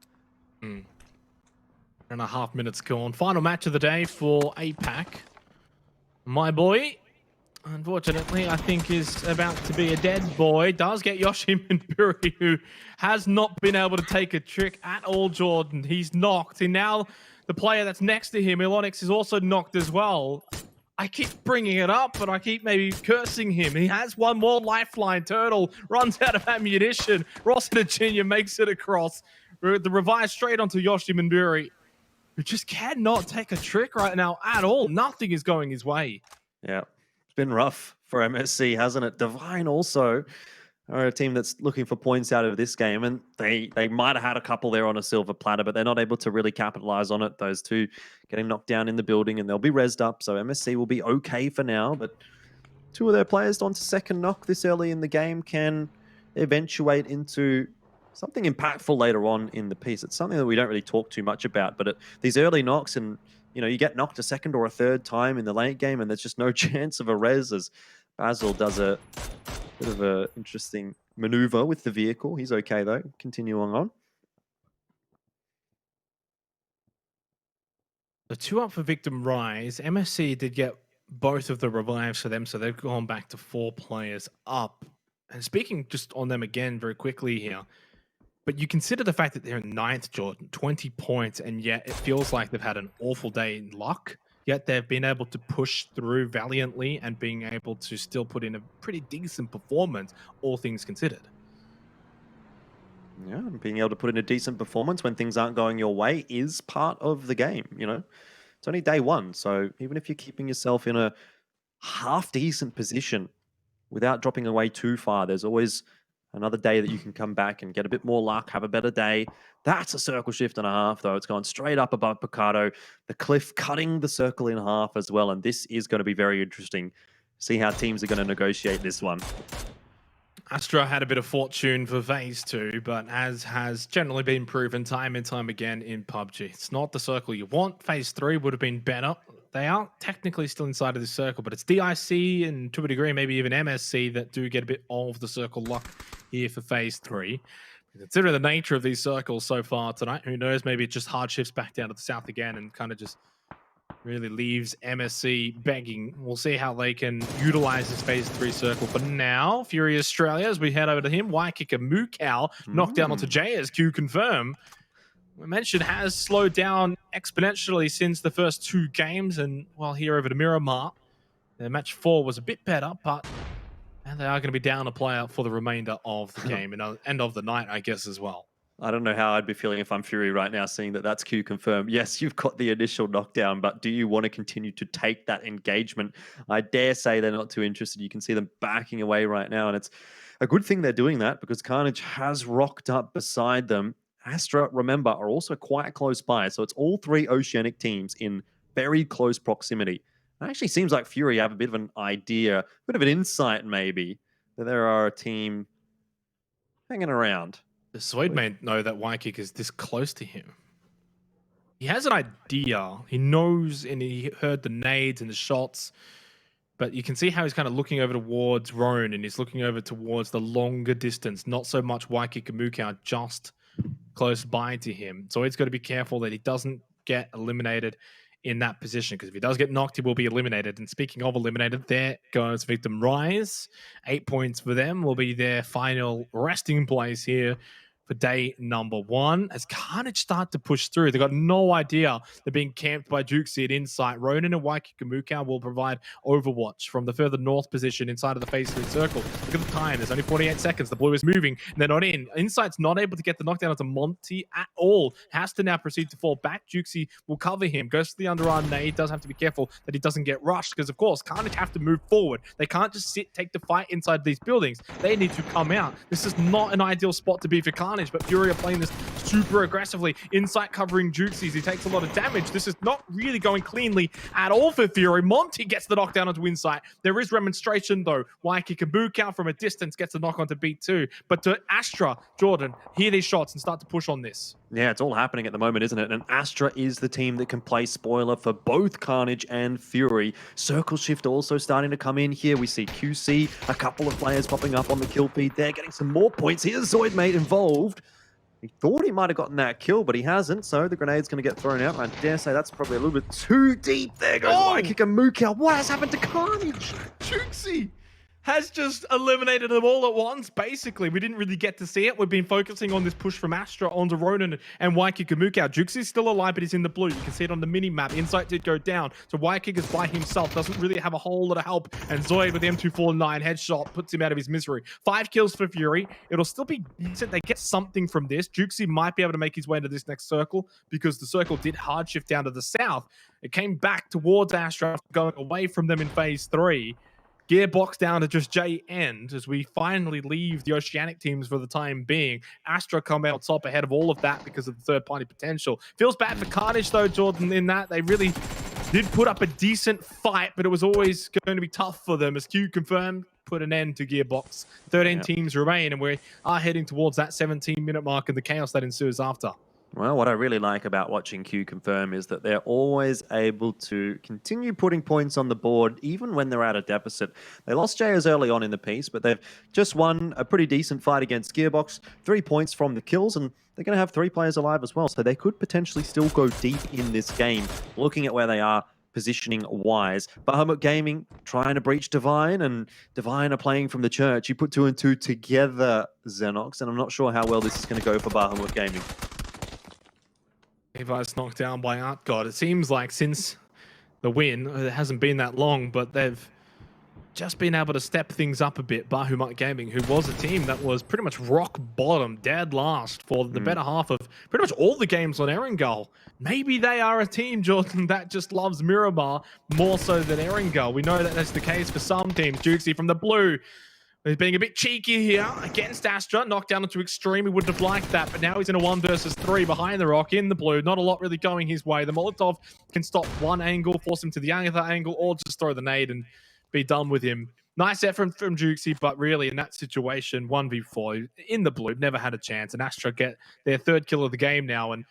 1.5 minutes gone. Final match of the day for APAC. My boy, unfortunately, I think is about to be a dead boy. Does get Yoshi Minburi, who has not been able to take a trick at all, Jordan. He's knocked. And now the player that's next to him, Ilonix, is also knocked as well. I keep bringing it up, but I keep maybe cursing him. He has one more lifeline. Turtle runs out of ammunition. Rossiter Jr. makes it across. The revive straight onto Yoshi Minburi, who just cannot take a trick right now at all. Nothing is going his way. Yeah, it's been rough for MSC, hasn't it? Divine also are a team that's looking for points out of this game, and they might have had a couple there on a silver platter, but they're not able to really capitalize on it. Those 2 getting knocked down in the building, and they'll be rezzed up, so MSC will be okay for now, but 2 of their players onto second knock this early in the game can eventuate into something impactful later on in the piece. It's something that we don't really talk too much about, but these early knocks, and you know, you get knocked a second or a third time in the late game, and there's just no chance of a res, as Basil does a bit of an interesting maneuver with the vehicle. He's okay though. Continuing on. The 2 up for Victim Rise. MSC did get both of the revives for them, so they've gone back to 4 players up. And speaking just on them again very quickly here, but you consider the fact that they're in 9th, Jordan, 20 points, and yet it feels like they've had an awful day in luck, yet they've been able to push through valiantly and being able to still put in a pretty decent performance, all things considered. Yeah, being able to put in a decent performance when things aren't going your way is part of the game, you know? It's only day 1, so even if you're keeping yourself in a half-decent position without dropping away too far, there's always another day that you can come back and get a bit more luck, have a better day. That's a circle shift and a half, though. It's gone straight up above Picardo. The cliff cutting the circle in half as well, and this is going to be very interesting see how teams are going to negotiate this one. Astra had a bit of fortune for phase 2, but as has generally been proven time and time again in PUBG, it's not the circle you want. Phase 3 would have been better. They are technically still inside of this circle, but it's DIC and to a degree maybe even MSC that do get a bit of the circle luck here for phase 3. Considering the nature of these circles so far tonight, who knows, maybe it just hard shifts back down to the south again and kind of just really leaves MSC begging. We'll see how they can utilize this phase 3 circle. For now, Fury Australia, as we head over to him, Y-Kicker Mukau knocked down onto Jay as Q confirm. We mentioned has slowed down exponentially since the first 2 games, and well, here over to Miramar, their match 4 was a bit better, but and they are going to be down a player for the remainder of the game and end of the night, I guess, as well. I don't know how I'd be feeling if I'm Fury right now, seeing that that's Q confirmed. Yes, you've got the initial knockdown, but do you want to continue to take that engagement? I dare say they're not too interested. You can see them backing away right now, and it's a good thing they're doing that because Carnage has rocked up beside them. Astra, remember, are also quite close by, so it's all 3 Oceanic teams in very close proximity. It actually seems like Fury have a bit of an idea, a bit of an insight maybe, that there are a team hanging around. The Zoid may know that Y-Kick is this close to him. He has an idea. He knows and he heard the nades and the shots. But you can see how he's kind of looking over towards Roan and he's looking over towards the longer distance. Not so much Y-Kick and Mukau just close by to him. So he's got to be careful that he doesn't get eliminated in that position, because if he does get knocked, he will be eliminated. And speaking of eliminated, there goes Victim Rise. 8 points for them will be their final resting place here for day number 1. As Carnage start to push through, they've got no idea they're being camped by Jukesy at Insight. Ronan and Y-Kicker Mukau will provide overwatch from the further north position inside of the phase 3 circle. Look at the time, there's only 48 seconds. The blue is moving, and they're not in. Insight's not able to get the knockdown onto Monty at all. Has to now proceed to fall back. Jukesy will cover him. Goes to the underarm nade. Does have to be careful that he doesn't get rushed, because of course, Carnage have to move forward. They can't just sit, take the fight inside these buildings. They need to come out. This is not an ideal spot to be for Carnage, but Fury are playing this super aggressively. Insight covering Jukesy. He takes a lot of damage. This is not really going cleanly at all for Fury. Monty gets the knockdown onto Insight. There is remonstration though. Y-Kicker Mukau from a distance gets the knock onto B2. But to Astra, Jordan, hear these shots and start to push on this. Yeah, it's all happening at the moment, isn't it? And Astra is the team that can play spoiler for both Carnage and Fury. Circle Shift also starting to come in here. We see QC, a couple of players popping up on the kill feed there, getting some more points. Here's Zoidmate involved. He thought he might have gotten that kill, but he hasn't, so the grenade's going to get thrown out. I dare say that's probably a little bit too deep. There goes Y-Kicker Mukau. What has happened to Carnage? Jukesy has just eliminated them all at once, basically. We didn't really get to see it. We've been focusing on this push from Astra onto Ronan and Y-Kicker Mukau. Jukesy's still alive, but he's in the blue. You can see it on the mini-map. Insight did go down, so Y-Kicker's by himself. Doesn't really have a whole lot of help, and Zoid with the M249 headshot puts him out of his misery. 5 kills for Fury. It'll still be decent. They get something from this. Jukesy might be able to make his way into this next circle, because the circle did hard shift down to the south. It came back towards Astra, going away from them in phase 3. Gearbox down to just J end as we finally leave the Oceanic teams for the time being. Astra come out top ahead of all of that because of the third-party potential. Feels bad for Carnage, though, Jordan, in that they really did put up a decent fight, but it was always going to be tough for them. As Q confirmed, put an end to Gearbox. 13 teams remain, and we are heading towards that 17-minute mark and the chaos that ensues after. Well, what I really like about watching Q confirm is that they're always able to continue putting points on the board, even when they're at a deficit. They lost JS early on in the piece, but they've just won a pretty decent fight against Gearbox. 3 points from the kills, and they're going to have 3 players alive as well, so they could potentially still go deep in this game, looking at where they are positioning-wise. Bahamut Gaming trying to breach Divine, and Divine are playing from the church. You put 2 and 2 together, Xenox, and I'm not sure how well this is going to go for Bahamut Gaming. Levi's knocked down by ArtGod. It seems like since the win, it hasn't been that long, but they've just been able to step things up a bit. Bahamut Gaming, who was a team that was pretty much rock bottom, dead last for the better half of pretty much all the games on Erangel. Maybe they are a team, Jordan, that just loves Miramar more so than Erangel. We know that that's the case for some teams. Jukesy from the blue. He's being a bit cheeky here against Astra. Knocked down into Extreme. He wouldn't have liked that, but now he's in a 1 versus 3 behind the rock in the blue. Not a lot really going his way. The Molotov can stop one angle, force him to the other angle, or just throw the nade and be done with him. Nice effort from Jukesy, but really in that situation, 1v4 in the blue, never had a chance. And Astra get their third kill of the game now, and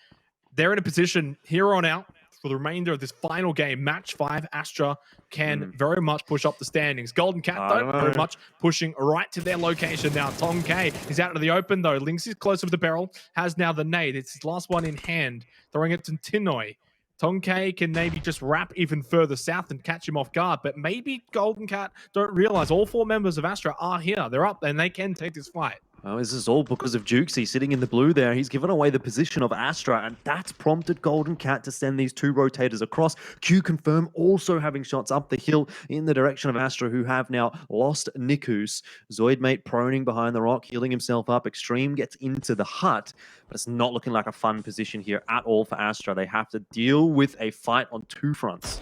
they're in a position here on out for the remainder of this final game. Match 5, Astra can very much push up the standings. Golden Cat, though, very much pushing right to their location now. Tom K is out of the open, though. Lynx is closer to the barrel, has now the nade. It's his last one in hand, throwing it to Tinoy. Tom K can maybe just wrap even further south and catch him off guard, but maybe Golden Cat don't realize all 4 members of Astra are here. They're up and they can take this fight. Well, this is all because of Jukesy sitting in the blue there. He's given away the position of Astra, and that's prompted Golden Cat to send these 2 rotators across. Q Confirm also having shots up the hill in the direction of Astra, who have now lost Nikus. Zoidmate proning behind the rock, healing himself up. Extreme gets into the hut, but it's not looking like a fun position here at all for Astra. They have to deal with a fight on 2 fronts.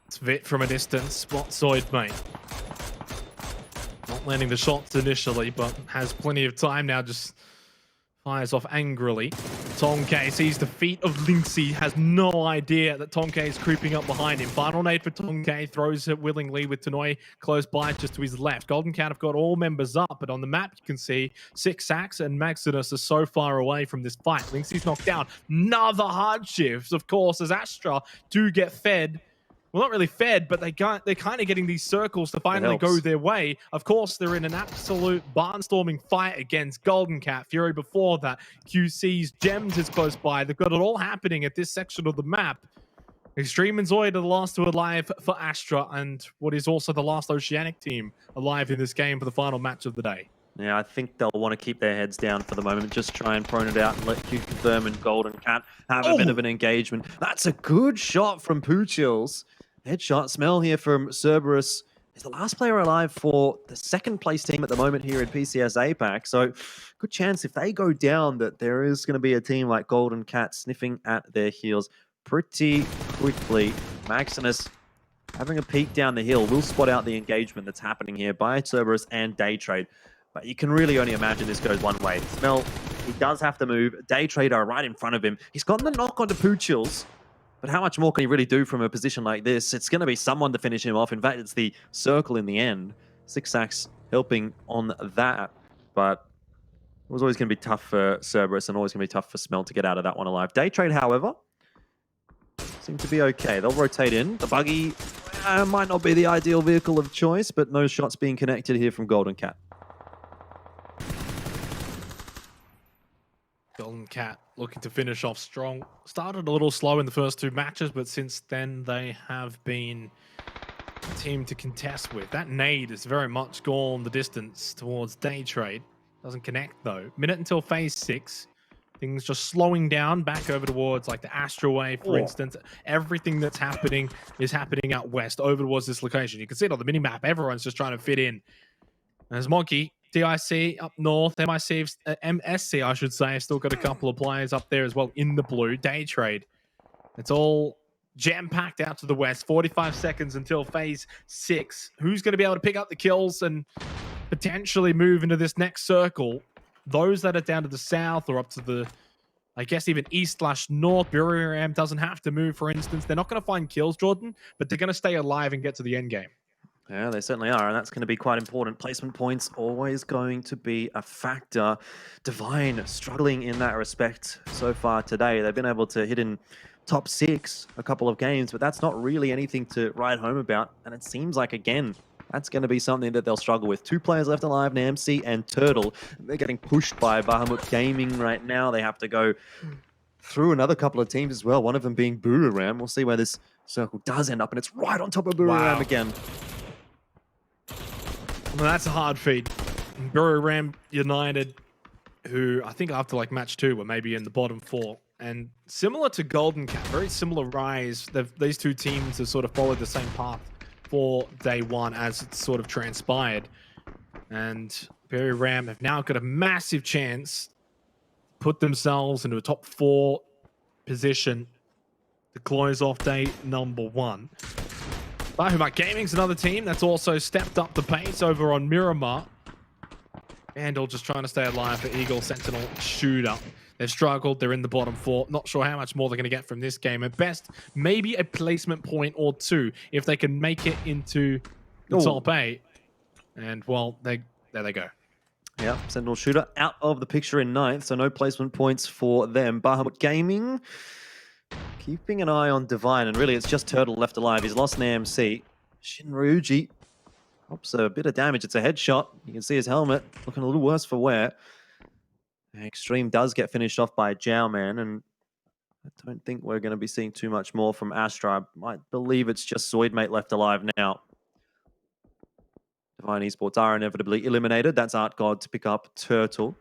It's Vit from a distance, spots Zoidmate. Not landing the shots initially, but has plenty of time now, just fires off angrily. Tonk sees the feet of Lynxy, has no idea that Tonk is creeping up behind him. Final nade for Tonk, throws it willingly with Tanoy close by just to his left. Golden Cat have got all members up, but on the map you can see Sixax and Maximus are so far away from this fight. Lynxy's knocked down. Another hard shift, of course, as Astra do get fed. Well, not really fed, but they're kind of getting these circles to finally go their way. Of course, they're in an absolute barnstorming fight against Golden Cat. Fury before that. QC's Gems is close by. They've got it all happening at this section of the map. Extreme and Zoid are the last 2 alive for Astra, and what is also the last Oceanic team alive in this game for the final match of the day. Yeah, I think they'll want to keep their heads down for the moment. Just try and prone it out and let Q Confirm and Golden Cat have a bit of an engagement. That's a good shot from Poochills. Headshot smell here from Cerberus. He's the last player alive for the 2nd place team at the moment here at PCS APAC. So good chance if they go down that there is going to be a team like Golden Cat sniffing at their heels pretty quickly. Maximus having a peek down the hill will spot out the engagement that's happening here by Cerberus and Daytrade. But you can really only imagine this goes one way. Smell, he does have to move. Daytrade are right in front of him. He's gotten the knock onto Poochills. But how much more can he really do from a position like this? It's going to be someone to finish him off. In fact, it's the circle in the end. Sixax helping on that. But it was always going to be tough for Cerberus and always going to be tough for Smell to get out of that one alive. Daytrade, however, seem to be okay. They'll rotate in. The buggy might not be the ideal vehicle of choice, but no shots being connected here from Golden Cat. Golden Cat looking to finish off strong. Started a little slow in the first 2 matches, but since then they have been a team to contest with. That nade is very much gone the distance towards Daytrade. Doesn't connect though. Minute until phase 6. Things just slowing down back over towards like the Astra Way, for instance. Everything that's happening is happening out west over towards this location. You can see it on the minimap. Everyone's just trying to fit in. There's Monkey. DIC up north, MSC, I should say. Still got a couple of players up there as well in the blue. Daytrade. It's all jam-packed out to the west. 45 seconds until phase 6. Who's going to be able to pick up the kills and potentially move into this next circle? Those that are down to the south or up to the, I guess, even east/north. Buriram doesn't have to move, for instance. They're not going to find kills, Jordan, but they're going to stay alive and get to the end game. Yeah, they certainly are, and that's going to be quite important. Placement points always going to be a factor. Divine struggling in that respect so far today. They've been able to hit in top 6 a couple of games, but that's not really anything to write home about. And it seems like, again, that's going to be something that they'll struggle with. 2 players left alive, Namsi and Turtle. They're getting pushed by Bahamut Gaming right now. They have to go through another couple of teams as well, one of them being Buriram. We'll see where this circle does end up, and it's right on top of Buriram again. Well, that's a hard feat. Buriram United, who I think after like match 2 were maybe in the bottom 4. And similar to Golden Cat, very similar rise. These 2 teams have sort of followed the same path for day 1 as it's sort of transpired. And Buriram have now got a massive chance to put themselves into a top 4 position to close off day number 1. APAC Gaming's another team that's also stepped up the pace over on Miramar. Vandal just trying to stay alive for Eagle Sentinel shooter. They've struggled. They're in the bottom 4. Not sure how much more they're going to get from this game. At best, maybe a placement point or 2 if they can make it into the top 8. And, well, there they go. Yeah, Sentinel Shooter out of the picture in 9th, so no placement points for them. Bahamut Gaming keeping an eye on Divine, and really it's just Turtle left alive. He's lost an AMC. Shinryuji pops a bit of damage. It's a headshot. You can see his helmet looking a little worse for wear. Extreme does get finished off by Jiao Man, and I don't think we're going to be seeing too much more from Astra. I might believe it's just Zoidmate left alive now. Divine Esports are inevitably eliminated. That's Art God to pick up Turtle.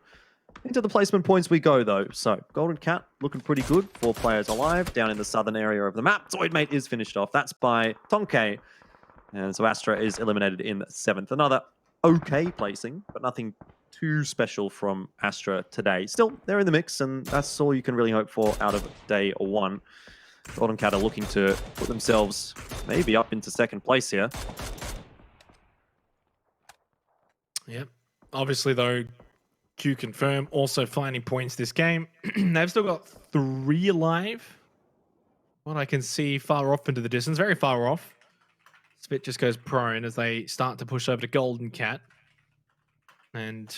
Into the placement points we go, though. So, Golden Cat looking pretty good. 4 players alive down in the southern area of the map. Zoidmate is finished off. That's by Tonke. And so Astra is eliminated in 7th. Another okay placing, but nothing too special from Astra today. Still, they're in the mix, and that's all you can really hope for out of day 1. Golden Cat are looking to put themselves maybe up into 2nd place here. Yep. Obviously, though, Q Confirm also finding points this game. They've still got 3 alive. What I can see far off into the distance, very far off. Spit just goes prone as they start to push over to Golden Cat. And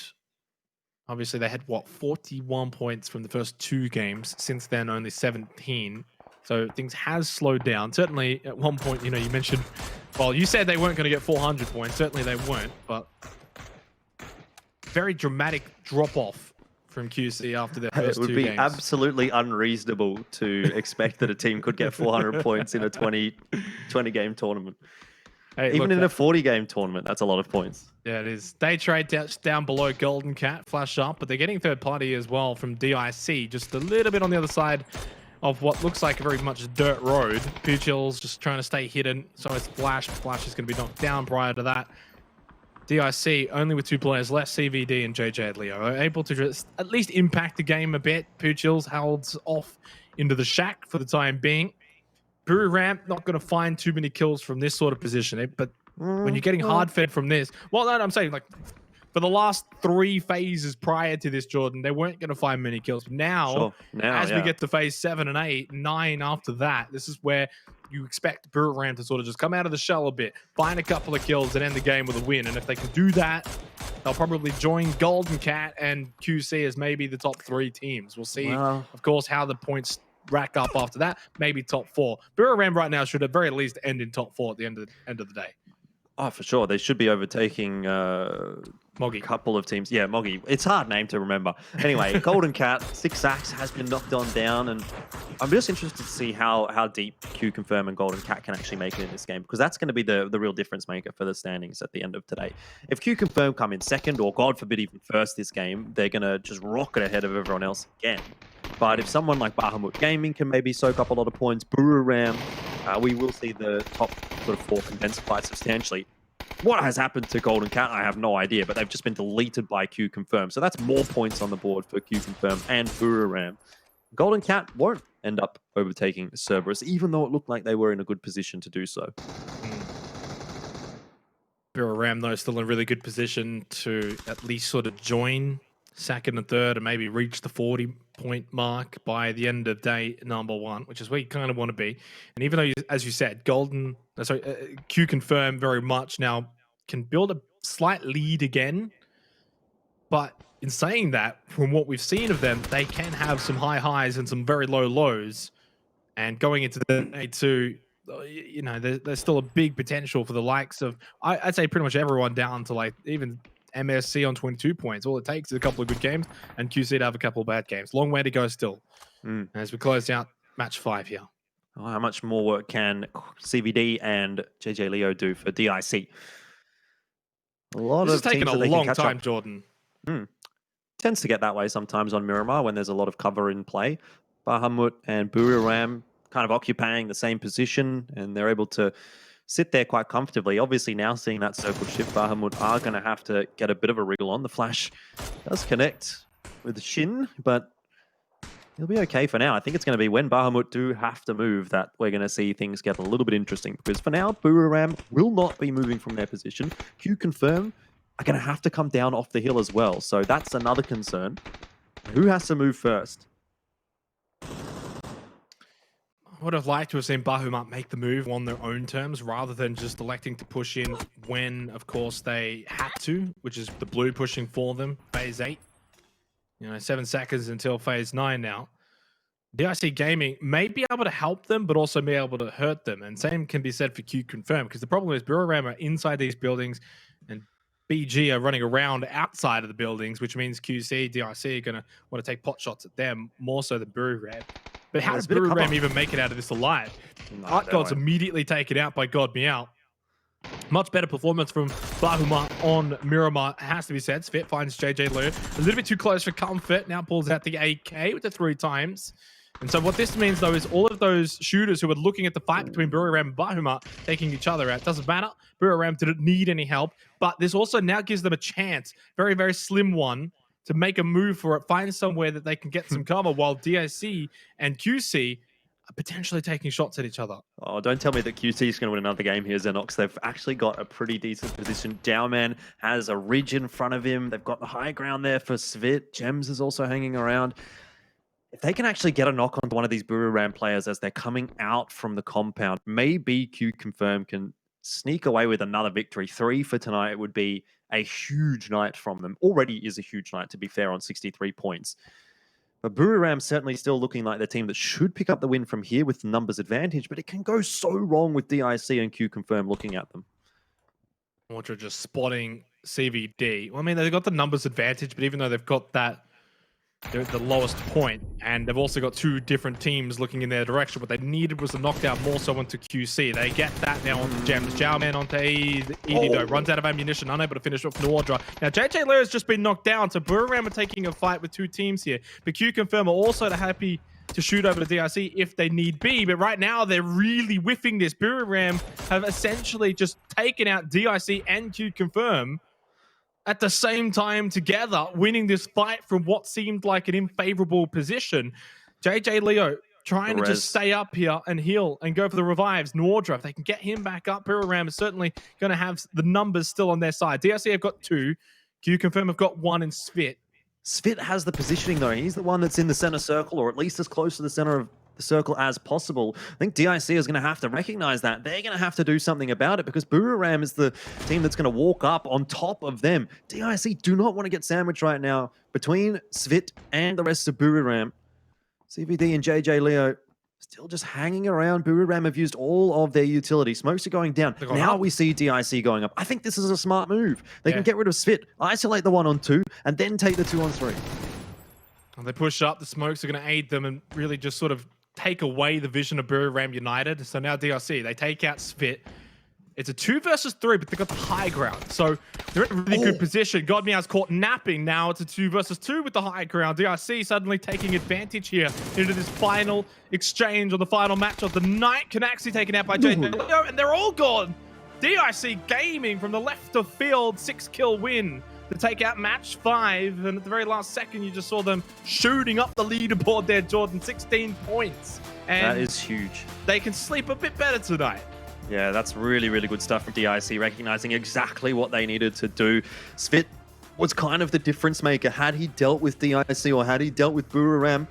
obviously they had, 41 points from the first 2 games. Since then, only 17. So things has slowed down. Certainly, at one point, you mentioned, well, you said they weren't going to get 400 points. Certainly they weren't, but very dramatic drop-off from QC after their first 2 games. It would be absolutely unreasonable to expect that a team could get 400 points in a 20-game tournament. Hey, even in a 40-game tournament, that's a lot of points. Yeah, it is. Day trade down below Golden Cat, flash up, but they're getting third party as well from DIC, just a little bit on the other side of what looks like a very much dirt road. Puchil's just trying to stay hidden, so it's Flash. Flash is going to be knocked down prior to that. DIC, only with 2 players left, CVD and JJ Leo, are able to just at least impact the game a bit. Puchil's holds off into the shack for the time being. Buru Ramp, not going to find too many kills from this sort of position, but when you're getting hard-fed from this... Well, no, I'm saying, like, for the last 3 phases prior to this, Jordan, they weren't going to find many kills. Now, as we get to phase 7 and 8, 9 after that, this is where you expect Buru Ramp to sort of just come out of the shell a bit, find a couple of kills, and end the game with a win. And if they can do that, they'll probably join Golden Cat and QC as maybe the top 3 teams. We'll see, of course, how the points rack up after that. Maybe top 4. Buru Ramp right now should at very least end in top 4 at the end of the day. Oh, for sure. They should be overtaking Moggy. A couple of teams. Yeah, Moggy. It's a hard name to remember. Anyway, Golden Cat, 6 sacks, has been knocked on down, and I'm just interested to see how deep Q Confirm and Golden Cat can actually make it in this game, because that's going to be the real difference maker for the standings at the end of today. If Q Confirm come in 2nd, or God forbid even 1st this game, they're going to just rocket ahead of everyone else again. But if someone like Bahamut Gaming can maybe soak up a lot of points, Buru Ram, we will see the top sort of 4 condense quite substantially. What has happened to Golden Cat, I have no idea, but they've just been deleted by Q Confirm. So that's more points on the board for Q Confirm and Buru Ram. Golden Cat won't end up overtaking Cerberus, even though it looked like they were in a good position to do so. Buru Ram, though, still in a really good position to at least sort of join 2nd and 3rd and maybe reach the 40-point mark by the end of day number 1, which is where you kind of want to be. And even though, as you said, Q Confirm very much now can build a slight lead again. But in saying that, from what we've seen of them, they can have some high highs and some very low lows. And going into the day 2, there's still a big potential for the likes of, I'd say pretty much everyone down to like even MSC on 22 points. All it takes is a couple of good games and QC to have a couple of bad games. Long way to go still. As we close out match 5 here. Oh, how much more work can CVD and JJ Leo do for DIC? This has taken a long time, Jordan. Tends to get that way sometimes on Miramar when there's a lot of cover in play. Bahamut and Buru Ram kind of occupying the same position, and they're able to sit there quite comfortably. Obviously, now seeing that circle shift, Bahamut are going to have to get a bit of a wriggle on. The flash does connect with Shin, but he'll be okay for now. I think it's going to be when Bahamut do have to move that we're going to see things get a little bit interesting, because for now, Buru Ram will not be moving from their position. Q Confirm are going to have to come down off the hill as well, so that's another concern. Who has to move first? I would have liked to have seen Bahamut make the move on their own terms rather than just electing to push in when, of course, they had to, which is the blue pushing for them, phase 8. 7 seconds until phase 9 now. DIC Gaming may be able to help them, but also be able to hurt them. And same can be said for Q Confirm, because the problem is Buriram are inside these buildings and BG are running around outside of the buildings, which means QC, DIC are going to want to take pot shots at them more so than Buriram. But how does Buriram even make it out of this alive? Art God's immediately taken out by God Meow. Much better performance from Bahuma on Miramar, has to be said. Svit finds JJ Liu. A little bit too close for comfort. Now pulls out the AK with the 3 times. And so what this means, though, is all of those shooters who were looking at the fight between Buriram and Bahuma taking each other out. Doesn't matter. Buriram didn't need any help. But this also now gives them a chance, very, very slim one, to make a move for it, find somewhere that they can get some cover, while DIC and QC are potentially taking shots at each other. Oh, don't tell me that QC is going to win another game here, Xenox. They've actually got a pretty decent position. Dowman has a ridge in front of him. They've got the high ground there for Svit. Gems is also hanging around. If they can actually get a knock onto one of these Buriram players as they're coming out from the compound, maybe Q Confirm can sneak away with another victory. 3 for tonight would be a huge night from them. Already is a huge night, to be fair, on 63 points. But Buriram certainly still looking like the team that should pick up the win from here with the numbers advantage, but it can go so wrong with DIC and Q Confirm looking at them. Ultra just spotting CVD. Well, I mean, they've got the numbers advantage, but even though they've got that, they're at the lowest point, and they've also got 2 different teams looking in their direction. What they needed was a knockdown more so onto QC. They get that now onto Gems. Jowman onto Edie, though. Runs out of ammunition, unable to finish off Nordra. Now, JJ Lear has just been knocked down, so Buriram are taking a fight with 2 teams here. But Q Confirm are also happy to shoot over to DIC if they need be. But right now, they're really whiffing this. Buriram have essentially just taken out DIC and Q Confirm at the same time together, winning this fight from what seemed like an unfavorable position. JJ Leo trying to just stay up here and heal and go for the revives. Nordra, if they can get him back up, Buriram is certainly going to have the numbers still on their side. DIC have got 2. Q Confirm have got 1 in Svit. Svit has the positioning, though. He's the one that's in the center circle, or at least as close to the center of the circle as possible. I think DIC is going to have to recognize that. They're going to have to do something about it, because Buriram is the team that's going to walk up on top of them. DIC do not want to get sandwiched right now between Svit and the rest of Buriram. CVD and JJ Leo still just hanging around. Buriram have used all of their utility. Smokes are going down. Now we see DIC going up. I think this is a smart move. They can get rid of Svit, isolate the 1-on-2, and then take the 2-on-3. When they push up, the smokes are going to aid them and really just sort of take away the vision of Buriram United. So now DIC, they take out Svit. It's a 2 versus 3, but they've got the high ground. So they're in a really good position. God Meow's caught napping. Now it's a 2 versus 2 with the high ground. DIC suddenly taking advantage here into this final exchange on the final matchup. The Knight can actually take it out by JJ Leo, and they're all gone. DIC Gaming from the left of field, 6-kill win to take out match 5. And at the very last second, you just saw them shooting up the leaderboard there, Jordan. 16 points. And that is huge. They can sleep a bit better tonight. Yeah, that's really, really good stuff from DIC, recognizing exactly what they needed to do. Svit was kind of the difference maker. Had he dealt with DIC or had he dealt with Buriram,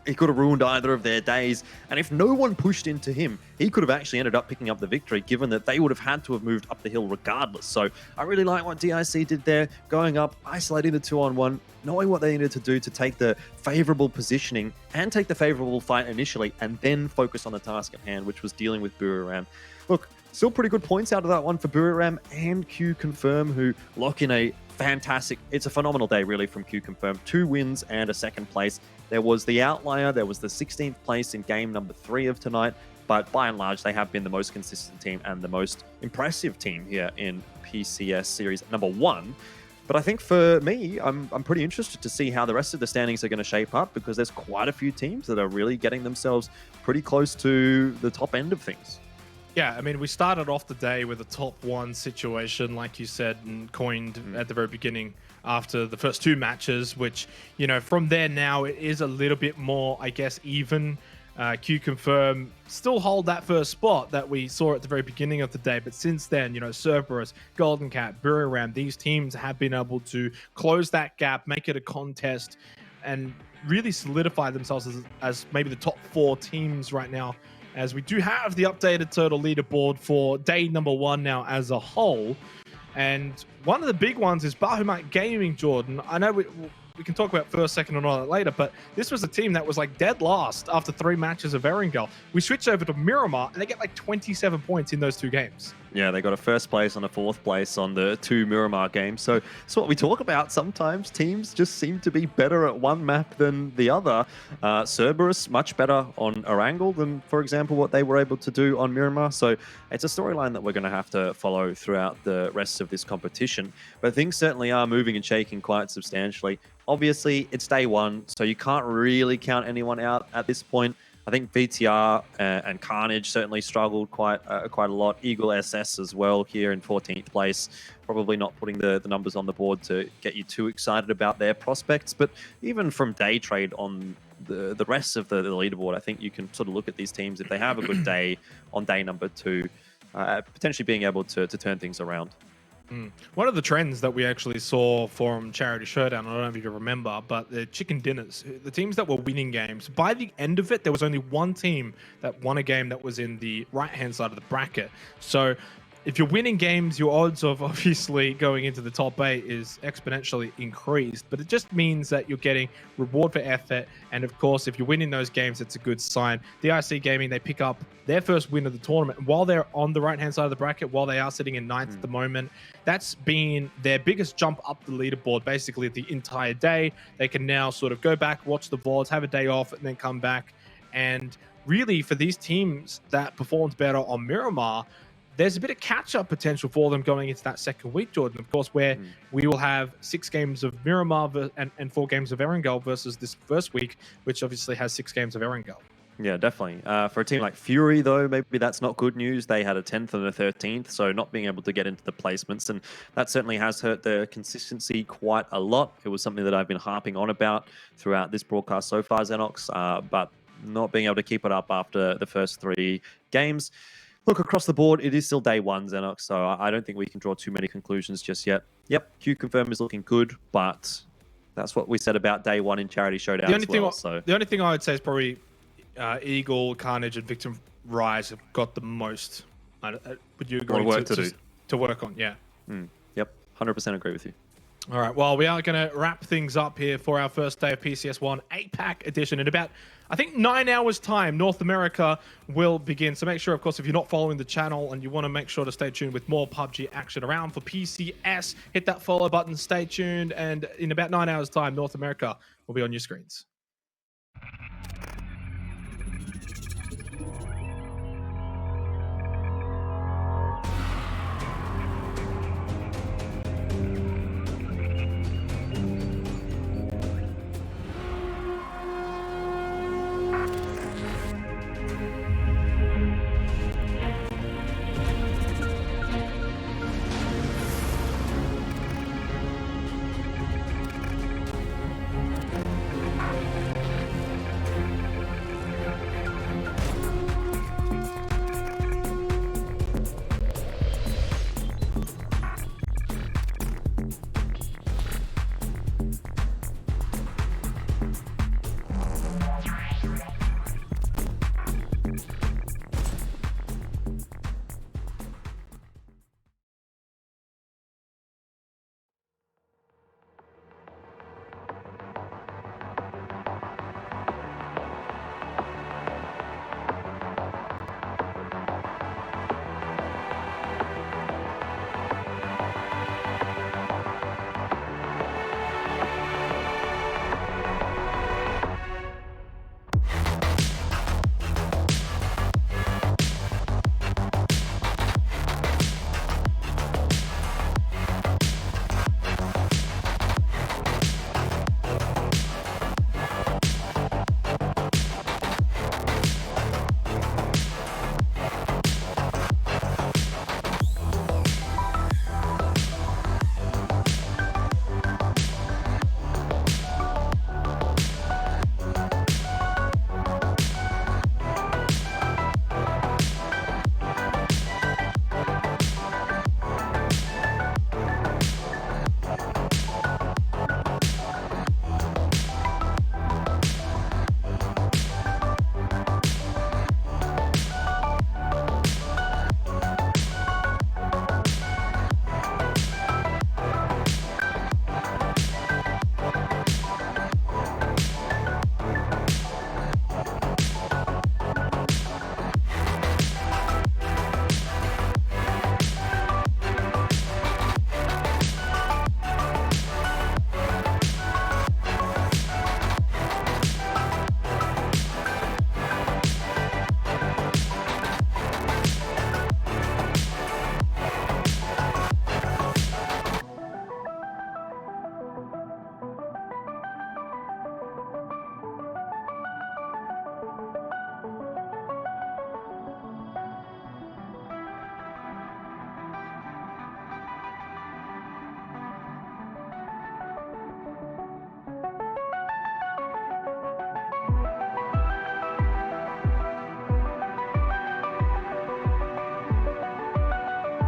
he could have ruined either of their days. And if no one pushed into him, he could have actually ended up picking up the victory, given that they would have had to have moved up the hill regardless. So I really like what DIC did there, going up, isolating the 2-on-1, knowing what they needed to do to take the favorable positioning and take the favorable fight initially, and then focus on the task at hand, which was dealing with Buriram. Look, still pretty good points out of that one for Buriram and Q Confirm, who lock in a fantastic, it's a phenomenal day really from Q Confirm. 2 wins and a 2nd place. There was the outlier, there was the 16th place in game number 3 of tonight, but by and large, they have been the most consistent team and the most impressive team here in PCS Series number 1. But I think for me, I'm pretty interested to see how the rest of the standings are going to shape up, because there's quite a few teams that are really getting themselves pretty close to the top end of things. Yeah, I mean, we started off the day with a top 1 situation, like you said, and coined at the very beginning after the first 2 matches, which, you know, from there now, it is a little bit more, I guess, even. Q Confirm still hold that first spot that we saw at the very beginning of the day, but since then, you know, Cerberus, Golden Cat, Buriram, these teams have been able to close that gap, make it a contest, and really solidify themselves as maybe the top 4 teams right now as we do have the updated total leaderboard for day number 1 now as a whole. And one of the big ones is Bahamut Gaming, Jordan. I know we can talk about first, second, and all that later, but this was a team that was like dead last after 3 matches of Erangel. We switched over to Miramar, and they get like 27 points in those 2 games. Yeah, they got a first place and a 4th place on the 2 Miramar games. So it's what we talk about. Sometimes teams just seem to be better at one map than the other. Cerberus, much better on Erangel than, for example, what they were able to do on Miramar. So it's a storyline that we're going to have to follow throughout the rest of this competition. But things certainly are moving and shaking quite substantially. Obviously, it's day 1, so you can't really count anyone out at this point. I think VTR and Carnage certainly struggled quite a lot. Eagle SS as well here in 14th place. Probably not putting the numbers on the board to get you too excited about their prospects. But even from day trade on the rest of the leaderboard, I think you can sort of look at these teams if they have a good day on day number 2, potentially being able to turn things around. One of the trends that we actually saw from Charity Showdown, I don't know if you remember, but the chicken dinners, the teams that were winning games, by the end of it, there was only one team that won a game that was in the right-hand side of the bracket. So if you're winning games, your odds of obviously going into the top 8 is exponentially increased, but it just means that you're getting reward for effort. And of course, if you're winning those games, it's a good sign. The IC Gaming, they pick up their first win of the tournament while they're on the right-hand side of the bracket, while they are sitting in 9th at the moment. That's been their biggest jump up the leaderboard basically the entire day. They can now sort of go back, watch the VODs, have a day off, and then come back. And really, for these teams that performed better on Miramar, there's a bit of catch-up potential for them going into that second week, Jordan, of course, where we will have 6 games of Miramar and 4 games of Erangel versus this first week, which obviously has 6 games of Erangel. Yeah, definitely. For a team like Fury, though, maybe that's not good news. They had a 10th and a 13th, so not being able to get into the placements, and that certainly has hurt their consistency quite a lot. It was something that I've been harping on about throughout this broadcast so far, Xenox, but not being able to keep it up after the first 3 games. Look, across the board, it is still day 1, Xenox, so I don't think we can draw too many conclusions just yet. Yep, Q Confirm is looking good, but that's what we said about day 1 in Charity Showdown as well. The only thing I would say is probably Eagle, Carnage, and Victim Rise have got the most. Would you agree? To work on, yeah. Yep, 100% agree with you. All right, well, we are going to wrap things up here for our first day of PCS1 APAC edition. In about, I think, 9 hours' time, North America will begin. So make sure, of course, if you're not following the channel and you want to make sure to stay tuned with more PUBG action around for PCS, hit that follow button, stay tuned, and in about 9 hours' time, North America will be on your screens.